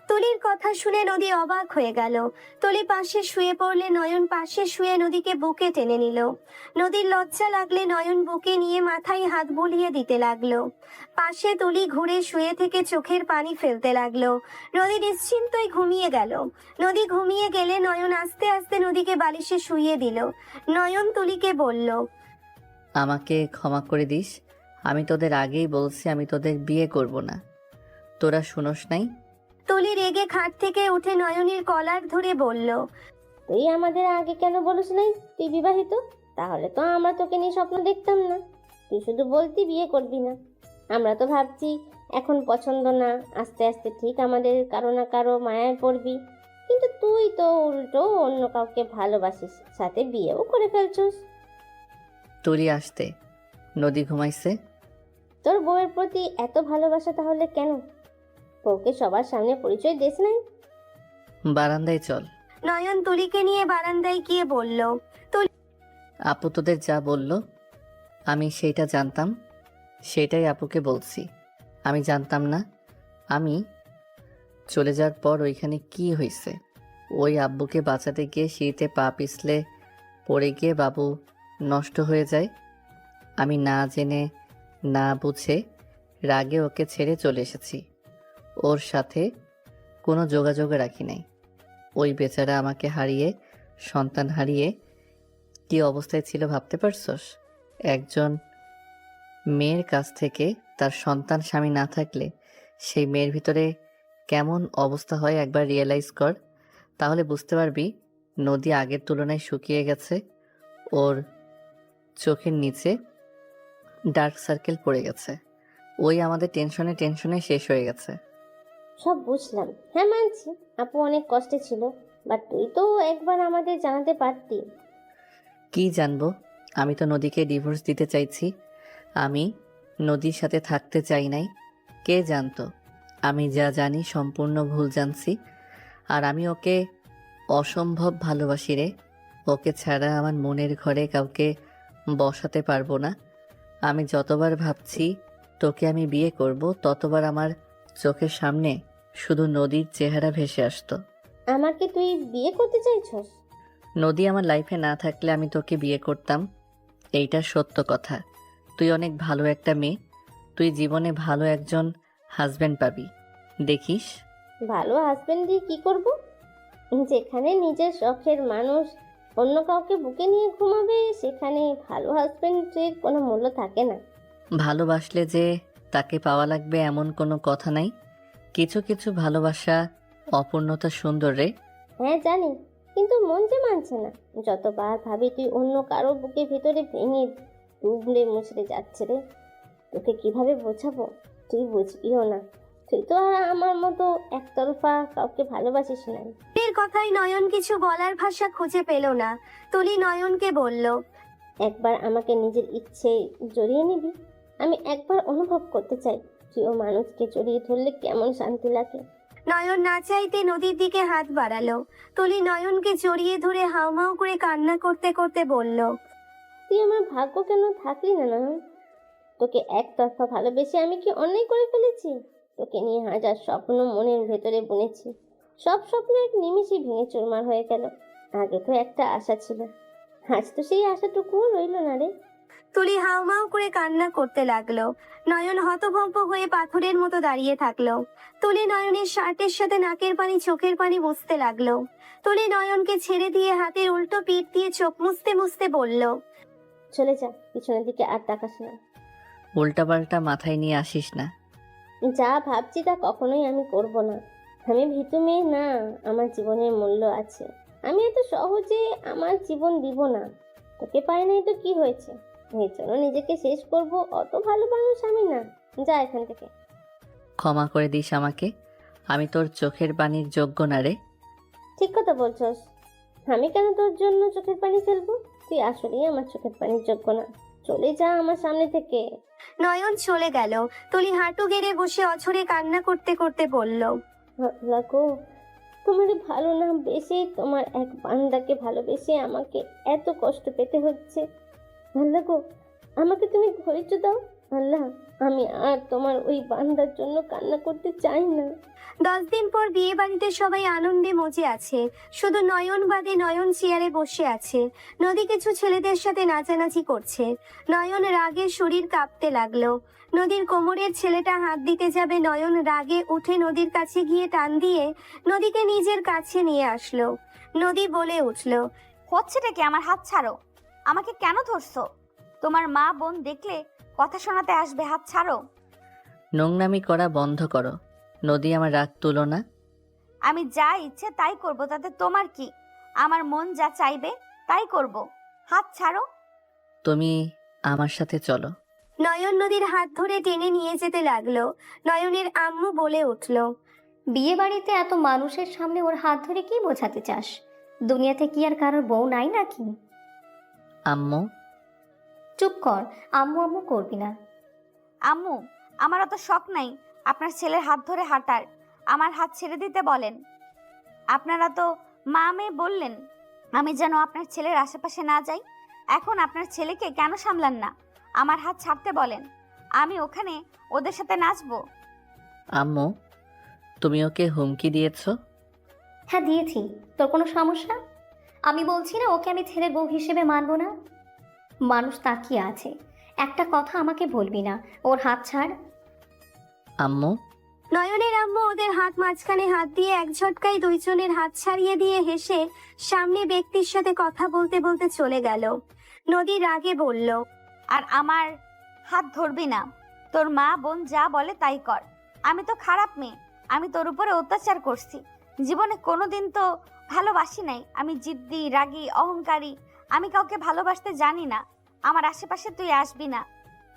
তলির কথা শুনে নদী অবাক হয়ে গেল। তলি পাশে শুয়ে পড়লে নয়ন পাশে শুয়ে নদীকে বুকে টেনে নিল। নদীর লজ্জা লাগলে নয়ন বুকে নিয়ে মাথায় হাত বুলিয়ে দিতে লাগলো। পাশে তলি ঘুরে শুয়ে থেকে চোখের পানি ফেলতে লাগলো। নদী নিশ্চিন্তই ঘুমিয়ে গেল। নদী ঘুমিয়ে গেলে নয়ন আস্তে আস্তে নদীকে বালিশে শুইয়ে দিল। নয়ন তলিকে বলল, আমাকে ক্ষমা করে দিস। আমি তোদের আগেই বলছি আমি তোদের বিয়ে করব না, তোরা শুনোস নাই? তলি রেগে খাট থেকে উঠে নয়নের কলার ধরে বলল, তুই আমাদের আগে কেন বলিস নাই তুই বিবাহিত? তাহলে তো আমরা তোকে নিয়ে স্বপ্ন দেখতাম না। তুই শুধু বলতি বিয়ে করবি না। আমরা তো ভাবছি এখন পছন্দ না, আস্তে আস্তে ঠিক আমাদের কারো না কারো মায়ায় পড়বি। কিন্তু তুই তো উল্টো অন্য কাউকে ভালোবাসিস, সাথে বিয়েও করে ফেলছিস। তুলি আসতে, নদী ঘুমাইছে। তোর বউয়ের প্রতি এত ভালোবাসা তাহলে কেন? বউকে সবার সামনে পরিচয় দিস নাই? বারান্দায় চল। নয়ন তুলিকে নিয়ে বারান্দায় গিয়ে বলল, আপু তোদের যা বলল আমি সেইটা জানতাম, সেটাই আপুকে বলছি। আমি জানতাম না। আমি চলে যাওয়ার পর ওইখানে কি হয়েছে। ওই আব্বুকে বাঁচাতে গিয়ে শীতে পা পিছলে পড়ে গিয়ে বাবু নষ্ট হয়ে যায়। আমি না জেনে না বুঝে রাগে ওকে ছেড়ে চলে এসেছি। ওর সাথে কোনো যোগাযোগ রাখি নাই। ওই বেচারা আমাকে হারিয়ে, সন্তান হারিয়ে কি অবস্থায় ছিল ভাবতে পারছস? একজন মেয়ের কাছ থেকে তার সন্তান স্বামী না থাকলে সেই মেয়ের ভিতরে কেমন অবস্থা হয় একবার রিয়েলাইজ কর, তাহলে বুঝতে পারবি নদী আগের তুলনায় শুকিয়ে গেছে। ওর চোখের নিচে ডার্ক সার্কেল পড়ে গেছে। ওই আমাদের টেনশনে শেষ হয়ে গেছে। সব বুঝলাম, হ্যাঁ মানছি আপু অনেক কষ্টে ছিল, বাট তুই তো একবার আমাদের জানাতে পারতি। কি জানবো? আমি তো নদীকে ডিভোর্স দিতে চাইছি। আমি নদীর সাথে থাকতে চাই নাই। কে জানতো? আমি যা জানি সম্পূর্ণ ভুল জানছি। আর আমি ওকে অসম্ভব ভালোবাসি রে। ওকে ছাড়া আমার মনের ঘরে কাউকে বসাতে পারবো না। আমি যতবার ভাবছি তোকে আমি বিয়ে করব, ততবার আমার চোখের সামনে শুধু নদীর চেহারা ভেসে আসতো। আমাকে তুই বিয়ে করতে চাইছস? নদী আমার লাইফে না থাকলে আমি তোকে বিয়ে করতাম, এইটা সত্য কথা। তুই অনেক ভালো একটা মেয়ে, তুই জীবনে ভালো একজন হাজবেন্ড পাবি, দেখিস। ভালো হাজবেন্ড দিয়ে কি করব? যেখানে নিজের শখের মানুষ অন্য কাউকে বুকে নিয়ে ঘুমাবে, সেখানে ভালো হাজবেন্ডের কোনো মূল্য থাকে না। ভালোবাসলে যে তাকে পাওয়া লাগবে এমন কোনো কথা নাই। কিছু কিছু ভালোবাসা অপূর্ণতা সুন্দর রে। হ্যাঁ জানি, কিন্তু মন যে মানছে না। যতবার ভাবি তুই অন্য কারো বুকের ভিতরে ভেঙে দুমড়ে মুচড়ে যাচ্ছে রে। তোকে কিভাবে বোঝাবো, তুই বুঝবিও না। তুই তো আর আমার মতো একতরফা কাউকে ভালোবাসিস না। এর কথায় নয়ন কিছু বলার ভাষা খুঁজে পেল না। তুলি নয়নকে বলল, একবার আমাকে নিজের ইচ্ছে জড়িয়ে নিবি? আমি একবার অনুভব করতে চাই প্রিয় মানুষকে জড়িয়ে ধরলে কেমন শান্তি লাগে। নয়ন না চাইতে নদীর দিকে হাত বাড়ালো। তুলি নয়নকে জড়িয়ে ধরে হাউমাউ করে কান্না করতে করতে বলল, তুই আমার ভাগ্য কেন থাকলি না নয়ন? তোকে একতরফা ভালোবেসে আমি কি অন্যায় করে ফেলেছি? তোকে নিয়ে হাজার স্বপ্ন মনের ভেতরে বুনেছি, সব স্বপ্ন এক নিমেষে ভেঙে চুরমার হয়ে গেল। আগে তো একটা আশা ছিল, আজ তো সেই আশাটুকুও রইল না রে। তুলি হাউমাউ করে কান্না করতে লাগলো। নয়ন হতভম্ব হয়ে পাথরের মতো দাঁড়িয়ে থাকলো। তুলি নয়নের শার্টের সাথে নাকের পানি চোখের পানি মুছতে লাগলো। তুলি নয়নকে ছেড়ে দিয়ে হাতের উল্টো পিঠ দিয়ে চোখ মুছতে মুছতে বলল, চলে যা, পিছনের দিকে আর তাকাস না। উল্টাপাল্টা মাথায় নিয়ে আসিস না। যা ভাবছি তা কখনোই আমি করব না। আমি ভীতু মেয়ে না, আমার জীবনের মূল্য আছে। আমি এত সহজে আমার জীবন দিব না। তোকে পাই নাই তো কি হয়েছে, এর জন্য নিজেকে শেষ করব? অত ভালো মানুষ আমি না। যা এখান থেকে। ক্ষমা করে দিস আমাকে, আমি তোর চোখের পানির যোগ্য না রে। ঠিক কথা বলছস, আমি কেন তোর জন্য চোখের পানি ফেলবো? তুই আসলেই আমার চোখের পানির যোগ্য না। চলে যা আমার সামনে থেকে। নয়ন চলে গেল। তুলি হাঁটু গেড়ে বসে অঝরে কান্না করতে করতে বলল, লাগো, তোমার ভালো না বেশি, তোমার এক বান্দাকে ভালোবেসে আমাকে এত কষ্ট পেতে হচ্ছে। আল্লাহ গো, আমাকে তুমি ধৈর্য দাও। আল্লাহ, আমি আর তোমার ওই বান্দার জন্য কান্না করতে চাই না। 10 দিন পর বিয়ে বাড়িতে সবাই আনন্দে মজে আছে। শুধু নয়ন বাদে নয়ন চেয়ারে বসে আছে। নদী কিছু ছেলেদের সাথে নাচানাচি করছে। নয়ন রাগে শরীর কাঁপতে লাগলো। নদীর কোমরের ছেলেটা হাত দিতে যাবে, নয়ন রাগে উঠে নদীর কাছে গিয়ে টান দিয়ে নদীকে নিজের কাছে নিয়ে আসলো। নদী বলে উঠল, হচ্ছেটা কি? আমার হাত ছাড়ো। আমাকে কেন ধরছো? তোমার মা বোন দেখলে কথা শোনাতে আসবে, হাত ছাড়ো। নোংরামি করা বন্ধ করো। নদী, আমার রাগ তুলো না। আমি যা ইচ্ছে তাই করব, তাতে তোমার কি? আমার মন যা চাইবে তাই করব। হাত ছাড়ো। তুমি আমার সাথে চলো। নয়ন নদীর হাত ধরে টেনে নিয়ে যেতে লাগলো। নয়নের আম্মু বলে উঠল, বিয়ে বাড়িতে এত মানুষের সামনে ওর হাত ধরে কি বোঝাতে চাস? দুনিয়াতে কি আর কারোর বউ নাই নাকি? আম্মু। চুপ কর, আম্মু আম্মু করবি না। আম্মু, আমার অত শখ নাই আপনার ছেলের হাত ধরে হাঁটার। আমার হাত ছেড়ে দিতে বলেন। আপনারা তো মা মেয়ে বললেন আমি যেন আপনার ছেলের আশেপাশে না যাই। এখন আপনার ছেলেকে কেন সামলান না? আমার হাত ছাড়তে বলেন, আমি ওখানে ওদের সাথে নাচবো। আম্মু, তুমি ওকে হুমকি দিয়েছো? হ্যাঁ দিয়েছি। তোর কোনো সমস্যা? আমি বলছি না ওকে আমি ছেলের বউ হিসেবে মানবো না। মানুষ তাকিয়ে আছে, একটা কথা আমাকে বলবি না। ওর হাত ছাড়। আম্মু। নয়নের আম্মু ওদের হাত মাঝখানে হাত দিয়ে এক ঝটকায় দুইজনের হাত ছাড়িয়ে দিয়ে হেসে সামনে ব্যক্তির সাথে কথা বলতে বলতে চলে গেল। নদী রাগে বলল, আর আমার হাত ধরবি না। তোর মা বোন যা বলে তাই কর। আমি তো খারাপ মেয়ে, আমি তোর উপরে অত্যাচার করছি। জীবনে কোনোদিন তো ভালোবাসি নাই। আমি জিদ্দি, রাগী, অহংকারী। আমি কাউকে ভালোবাসতে জানি না। আমার আশেপাশে তুই আসবি না।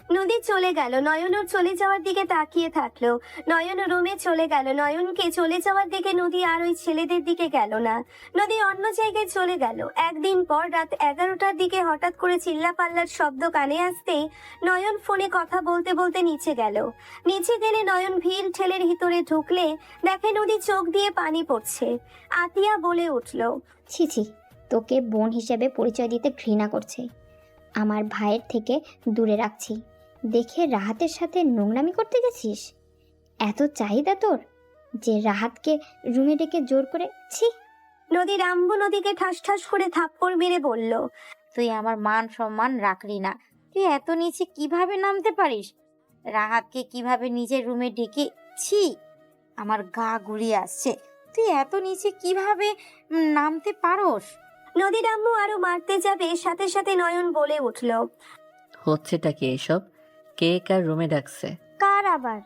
নদী চলে গেল। নয়ন ওর চলে যাওয়ার দিকে তাকিয়ে থাকলো। নয়ন রুমে চলে গেল। নয়নকে চলে যাওয়ার দিকে নদী আর ওই ছেলেদের দিকে গেল না। নদী অন্য জায়গায় চলে গেল। একদিন পর রাত 11টার দিকে হঠাৎ করে চিল্লাপাল্লার শব্দ কানে আসতেই নয়ন ফোনে কথা বলতে বলতে নিচে গেল। নিচে গেলে নয়ন ভিড় ঠেলের ভিতরে ঢুকলে দেখে নদী চোখ দিয়ে পানি পড়ছে। আতিয়া বলে উঠল, ছি ছি, তোকে বোন হিসেবে পরিচয় দিতে ঘৃণা করছে। আমার ভাইয়ের থেকে দূরে রাখছি। দেখে রাহাতের সাথে নোংরামি করতে গেছিস? এত চাহিদা তোর যে রাহাতকে রুমে ডেকে জোর করে? ছি! নদীর আম্মু নদীকে ঠাস ঠাস করে থাপ্পড় মেরে বলল, তুই আমার মান সম্মান রাখলি না। তুই এত নিচে কিভাবে নামতে পারিস? রাহাতকে কিভাবে নিজের রুমে ডেকে? ছি! আমার গা গুলিয়ে আসছে। তুই এত নিচে কিভাবে নামতে পারোস? নদীর আম্মু আরো মারতে যাবে, সাথে সাথে নয়ন বলে উঠল, হচ্ছেটা কি এসব? কে কার রুমে ডাকছে? কার আবার?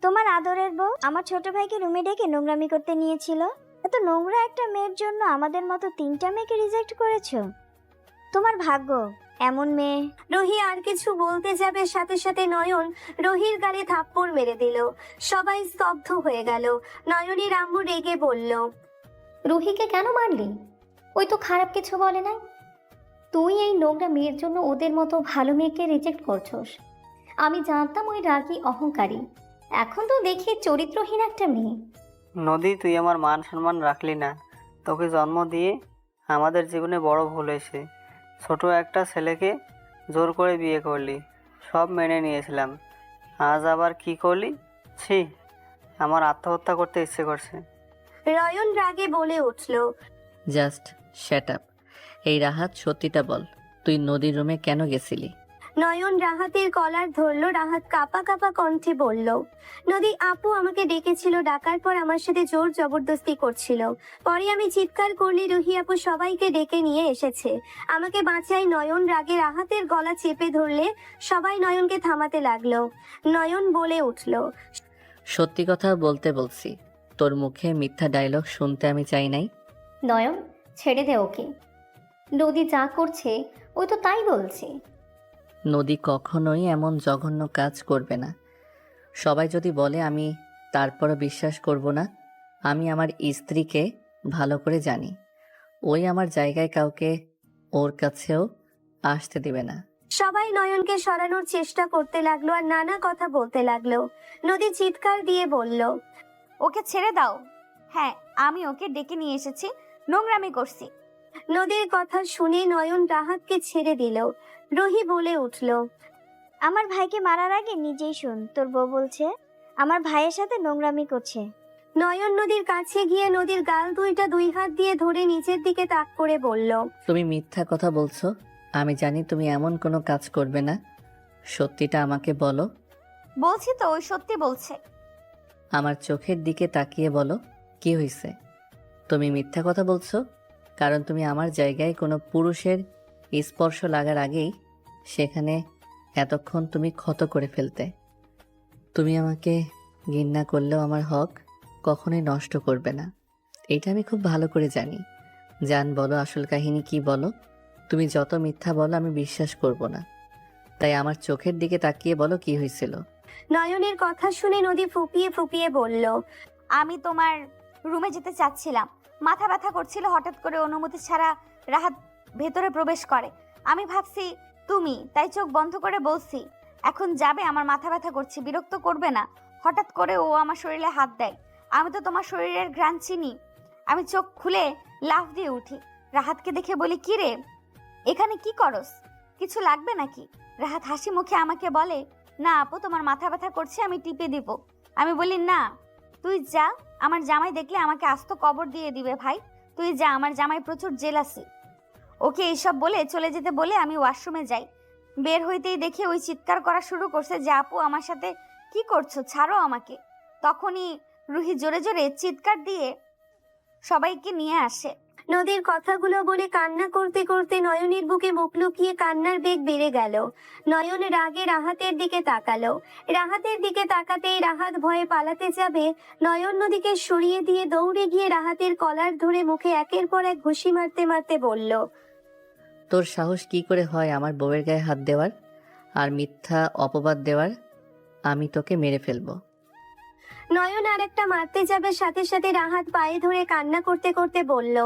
তোমার আদরের বউ আমার ছোট ভাইকে রুমে ডেকে নোংরামি করতে নিয়েছিল। এত নোংরা একটা মেয়ের জন্য আমাদের মতো 3টা মেয়েকে রিজেক্ট করেছো। তোমার ভাগ্য এমন মেয়ে। রুহি আর কিছু বলতে যাবে, সাথে সাথে নয়ন রুহির গালে থাপ্পড় মেরে দিল। সবাই স্তব্ধ হয়ে গেল। নয়নের আম্মু রেগে বলল, রুহিকে কেন মারলি? ওই তো খারাপ কিছু বলে নাই। তুই এই নোংরা মেয়ের জন্য ওদের মতো ভালো মেয়েকে রিজেক্ট করছস। আমি জানতাম ওই রাগী অহংকারী, এখন তো দেখি চরিত্রহীন একটা মেয়ে। নদী, তুই আমার মান সম্মান রাখলি না। তোকে জন্ম দিয়ে আমাদের জীবনে বড় ভুল হয়েছে। ছোট একটা ছেলেকে জোর করে বিয়ে করলি, সব মেনে নিয়েছিলাম। আজ আবার কি করলি? ছি, আমার আত্মহত্যা করতে ইচ্ছে করছে। নয়ন রাগে বলে উঠল, জাস্ট শ্যাট আপ। এই রাহাত, সত্যিটা বল, তুই নদীর রুমে কেন গেছিলি? নয়ন রাহাতের কলার ধরলো। রাহাত কাঁপা কাঁপা কণ্ঠে বলল, নদী আপু আমাকে ডেকেছিল, ডাকার পর আমার সাথে জোর জবরদস্তি করছিল। পরে আমি চিৎকার করলে রুহি আপু সবাইকে ডেকে নিয়ে এসেছে। আমাকে বাঁচাই। নয়ন রাগে রাহাতের গলা চেপে ধরলে সবাই নয়নকে থামাতে লাগলো। নয়ন বলে উঠল, সত্যি কথা বলতে বলছি, তোর মুখে মিথ্যা ডায়লগ শুনতে আমি চাই নাই। নয়ন, ছেড়ে দে ওকে। নদী যা করছে ওই তো তাই বলছে। নদী কখনোই এমন জঘন্য কাজ করবে না। সবাই যদি বলে আমি তারপরও বিশ্বাস করব না। আমি আমার স্ত্রীকে ভালো করে জানি। ওই আমার জায়গায় কাউকে ওর কাছেও আসতে দেবে না। সবাই নয়নকে সরানোর চেষ্টা করতে লাগলো আর নানা কথা বলতে লাগলো। নদী চিৎকার দিয়ে বলল, ওকে ছেড়ে দাও। হ্যাঁ, আমি ওকে ডেকে নিয়ে এসেছি, নোংরামি করছি। নদীর কথা শুনে নয়ন রাহাতকে ছেড়ে দিল। রুহি বলে উঠল, আমার ভাইকে মারার আগে নিজেই শোন, তোর বউ বলছে আমার ভাইয়ের সাথে নোংরামি করছে। নয়ন নদীর কাছে গিয়ে নদীর গাল দুইটা 2 হাত দিয়ে ধরে নিচের দিকে তাক করে বলল, তুমি মিথ্যা কথা বলছো। আমি জানি তুমি এমন কোনো কাজ করবে না। সত্যিটা আমাকে বলো। বলছি তো, ওই সত্যি বলছে। আমার চোখের দিকে তাকিয়ে বলো, কি হয়েছে? তুমি মিথ্যা কথা বলছো, কারণ তুমি আমার জায়গায় কোনো পুরুষের স্পর্শ লাগার আগেই সেখানে এতক্ষণ তুমি ক্ষত করে ফেলতে। তুমি আমাকে ঘৃণা করলেও আমার হক কখনোই নষ্ট করবে না, এটা আমি খুব ভালো করে জানি। জান, বলো আসল কাহিনী কি? বলো। তুমি যত মিথ্যা বলো আমি বিশ্বাস করব না। তাই আমার চোখের দিকে তাকিয়ে বলো, কি হয়েছিল? নয়নের কথা শুনে নদী ফুপিয়ে ফুপিয়ে বলল, আমি তোমার রুমে যেতে চাচ্ছিলাম, মাথা ব্যথা করছিল, হঠাৎ করে অনুমতি ছাড়া রাহাত ভেতরে প্রবেশ করে। আমি ভাবছি তুমি, তাই চোখ বন্ধ করে বলছি এখন যাবে, আমার মাথা ব্যথা করছে, বিরক্ত করবে না। হঠাৎ করে ও আমার শরীরে হাত দেয়। আমি তো তোমার শরীরের ঘ্রাণ চিনি। আমি চোখ খুলে লাফ দিয়ে উঠি, রাহাতকে দেখে বলি, কি রে, এখানে কি করস? কিছু লাগবে নাকি? রাহাত হাসি মুখে আমাকে বলে, না আপু, তোমার মাথা ব্যথা করছে, আমি টিপে দিব। আমি বলি, না তুই যা, আমার জামাই দেখলে আমাকে আস্ত কবর দিয়ে দিবে। ভাই তুই যা, আমার জামাই প্রচুর জেলাসি। ওকে এইসব বলে চলে যেতে বলে আমি ওয়াশরুমে যাই। বের হইতেই দেখি ওই চিৎকার করা শুরু করছে যে আপু আমার সাথে কি করছো, ছাড়ো আমাকে। তখনই রুহি জোরে জোরে চিৎকার দিয়ে সবাইকে নিয়ে আসে। নদীর কথাগুলো বলে কান্না করতে করতে নয়নের বুকে মুখ লুকিয়ে কান্নার বেগ বেড়ে গেল। নয়ন রাগে রাহাতের দিকে তাকালো। রাহাতের দিকে তাকাতেই রাহাত ভয়ে পালাতে যাবে, নয়ন নদীকে সরিয়ে দিয়ে দৌড়ে গিয়ে রাহাতের কলার ধরে মুখে একের পর এক ঘুষি মারতে মারতে বলল, তোর সাহস কি করে হয় আমার বউয়ের গায়ে হাত দেওয়ার আর মিথ্যা অপবাদ দেওয়ার? আমি তোকে মেরে ফেলবো। নয়ন আর একটা মারতে যাবে, সাথে সাথে রাহাত পায়ে ধরে কান্না করতে করতে বলল,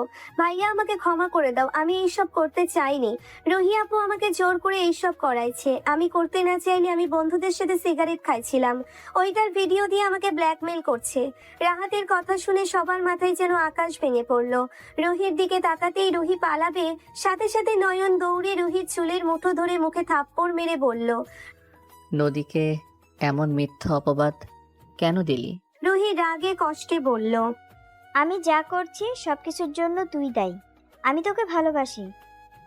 ভাইয়া আমাকে ক্ষমা করে দাও, আমি এইসব করতে চাইনি। রুহি আপু আমাকে জোর করে এইসব করাইছে, আমি করতে না চাইলে আমি বন্ধুদের সাথে সিগারেট খাইছিলাম, ওইটার ভিডিও দিয়ে আমাকে ব্ল্যাকমেল করছে। রাহাতের কথা শুনে সবার মাথায় যেন আকাশ ভেঙে পড়ল। রুহির দিকে তাকাতেই রুহি পালাবে, সাথে সাথে নয়ন দৌড়ে রুহির চুলের মুঠো ধরে মুখে থাপ্পড় মেরে বলল, নদীকে এমন মিথ্যা অপবাদ কেন দিলি? রুহি রাগে কষ্টে বলল, আমি যা করছি সব কিছুর জন্য তুই দায়ী। আমি তোকে ভালোবাসি,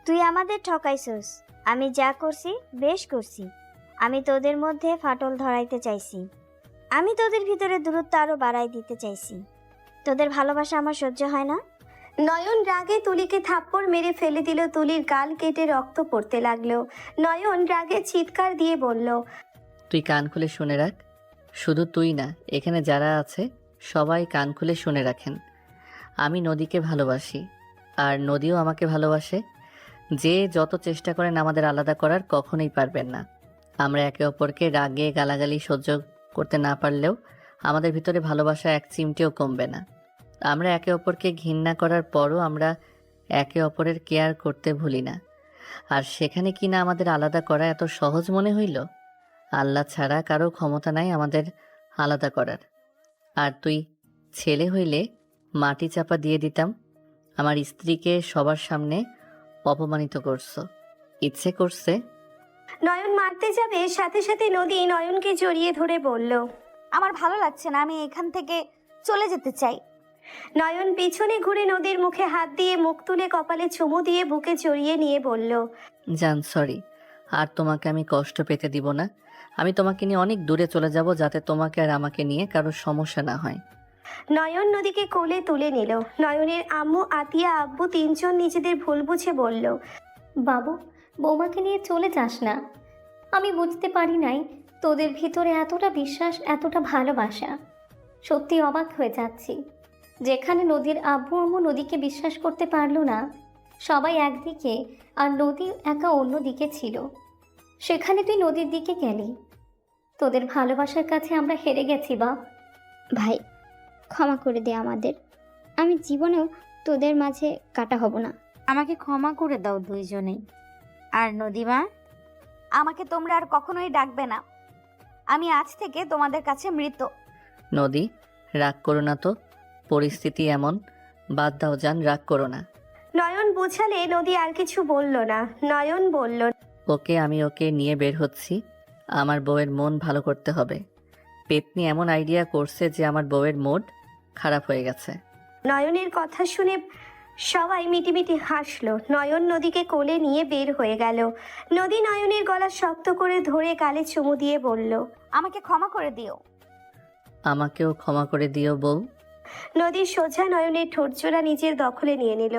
তুই আমাদের ঠকাইছস। আমি যা করছি বেশ করছি। আমি তোদের মধ্যে ফাটল ধরাইতে চাইছি, আমি তোদের ভিতরে দূরত্ব আরো বাড়াই দিতে চাইছি। তোদের ভালোবাসা আমার সহ্য হয় না। নয়ন রাগে তুলিকে থাপ্পড় মেরে ফেলে দিল, তুলির গাল কেটে রক্ত পড়তে লাগলো। নয়ন রাগে চিৎকার দিয়ে বলল, তুই কান খুলে শুনে রাখ, শুধু তুই না, এখানে যারা আছে সবাই কান খুলে শুনে রাখেন। আমি নদীকে ভালোবাসি, আর নদীও আমাকে ভালোবাসে। যে যত চেষ্টা করেন আমাদের আলাদা করার, কখনোই পারবেন না। আমরা একে অপরকে রাগে গালাগালি সহ্য করতে না পারলেও আমাদের ভিতরে ভালোবাসা এক চিমটেও কমবে না। আমরা একে অপরকে ঘৃণা করার পরও আমরা একে অপরের কেয়ার করতে ভুলি না। আর সেখানে কি না আমাদের আলাদা করা এত সহজ মনে হইল? আল্লাহ ছাড়া কারো ক্ষমতা নাই আমাদের আলাদা করার। আর তুই ছেলে হইলে মাটি চাপা দিয়ে দিতাম। আমার স্ত্রীকে সবার সামনে অপমানিত করছো, ইচ্ছে করছে। নয়ন মারতে যাবে, সাথে সাথে নদী নয়নকে জড়িয়ে ধরে বলল, আমার ভালো লাগছে না, আমি এখান থেকে চলে যেতে চাই। নয়ন পিছনে ঘুরে নদীর মুখে হাত দিয়ে মুখ তুলে কপালে চুমু দিয়ে বুকে জড়িয়ে নিয়ে বলল, জান সরি, আর তোমাকে আমি কষ্ট পেতে দিব না। আমি তোমাকে নিয়ে অনেক দূরে চলে যাব, যাতে তোমাকে আর আমাকে নিয়ে কারো সমস্যা না হয়। নয়ন নদীকে কোলে তুলে নিল। নয়নের আম্মু, আতিয়া, আব্বু তিনজন নিজেদের ভুল বুঝে বলল, বাবু, বৌমাকে নিয়ে চলে যাস না। আমি বুঝতে পারি নাই তোদের ভিতরে এতটা বিশ্বাস, এতটা ভালোবাসা। সত্যি অবাক হয়ে যাচ্ছি। যেখানে নদীর আব্বু আম্মু নদীকে বিশ্বাস করতে পারলো না, সবাই একদিকে আর নদী একা অন্য দিকে ছিল, সেখানে তুই নদীর দিকে গেলি। তোদের ভালোবাসার কাছে আমরা হেরে গেছি বাপ। ভাই, ক্ষমা করে দে আমাদের। আমি জীবনেও তোদের মাঝে কাটা হব না। আমাকে ক্ষমা করে দাও দুইজনেই। আর নদীমা, আমাকে তোমরা আর কখনোই ডাকবে না। আমি আজ থেকে তোমাদের কাছে মৃত। নদী, রাগ করো না তো, পরিস্থিতি এমন, বাদ দাও জান, রাগ করো না। নয়ন বুঝালে নদী আর কিছু বলল না। নয়ন বলল, আমি ওকে নিয়ে বের হচ্ছি। আমার বউয়ের মন ভালো করতে হবে। পেতনি এমন আইডিয়া করছে যে আমার বউয়ের মুড খারাপ হয়ে গেছে। নয়নের কথা শুনে সবাই মিটিমিটি হাসলো। নয়ন নদীকে কোলে নিয়ে বের হয়ে গেল। নদী নয়নের গলা শক্ত করে ধরে গালে চুমু দিয়ে বলল, আমাকে ক্ষমা করে দিও। আমাকেও ক্ষমা করে দিও বউ। নদী সোজা নয়নের ঠোঁটজোড়া নিজের দখলে নিয়ে নিল।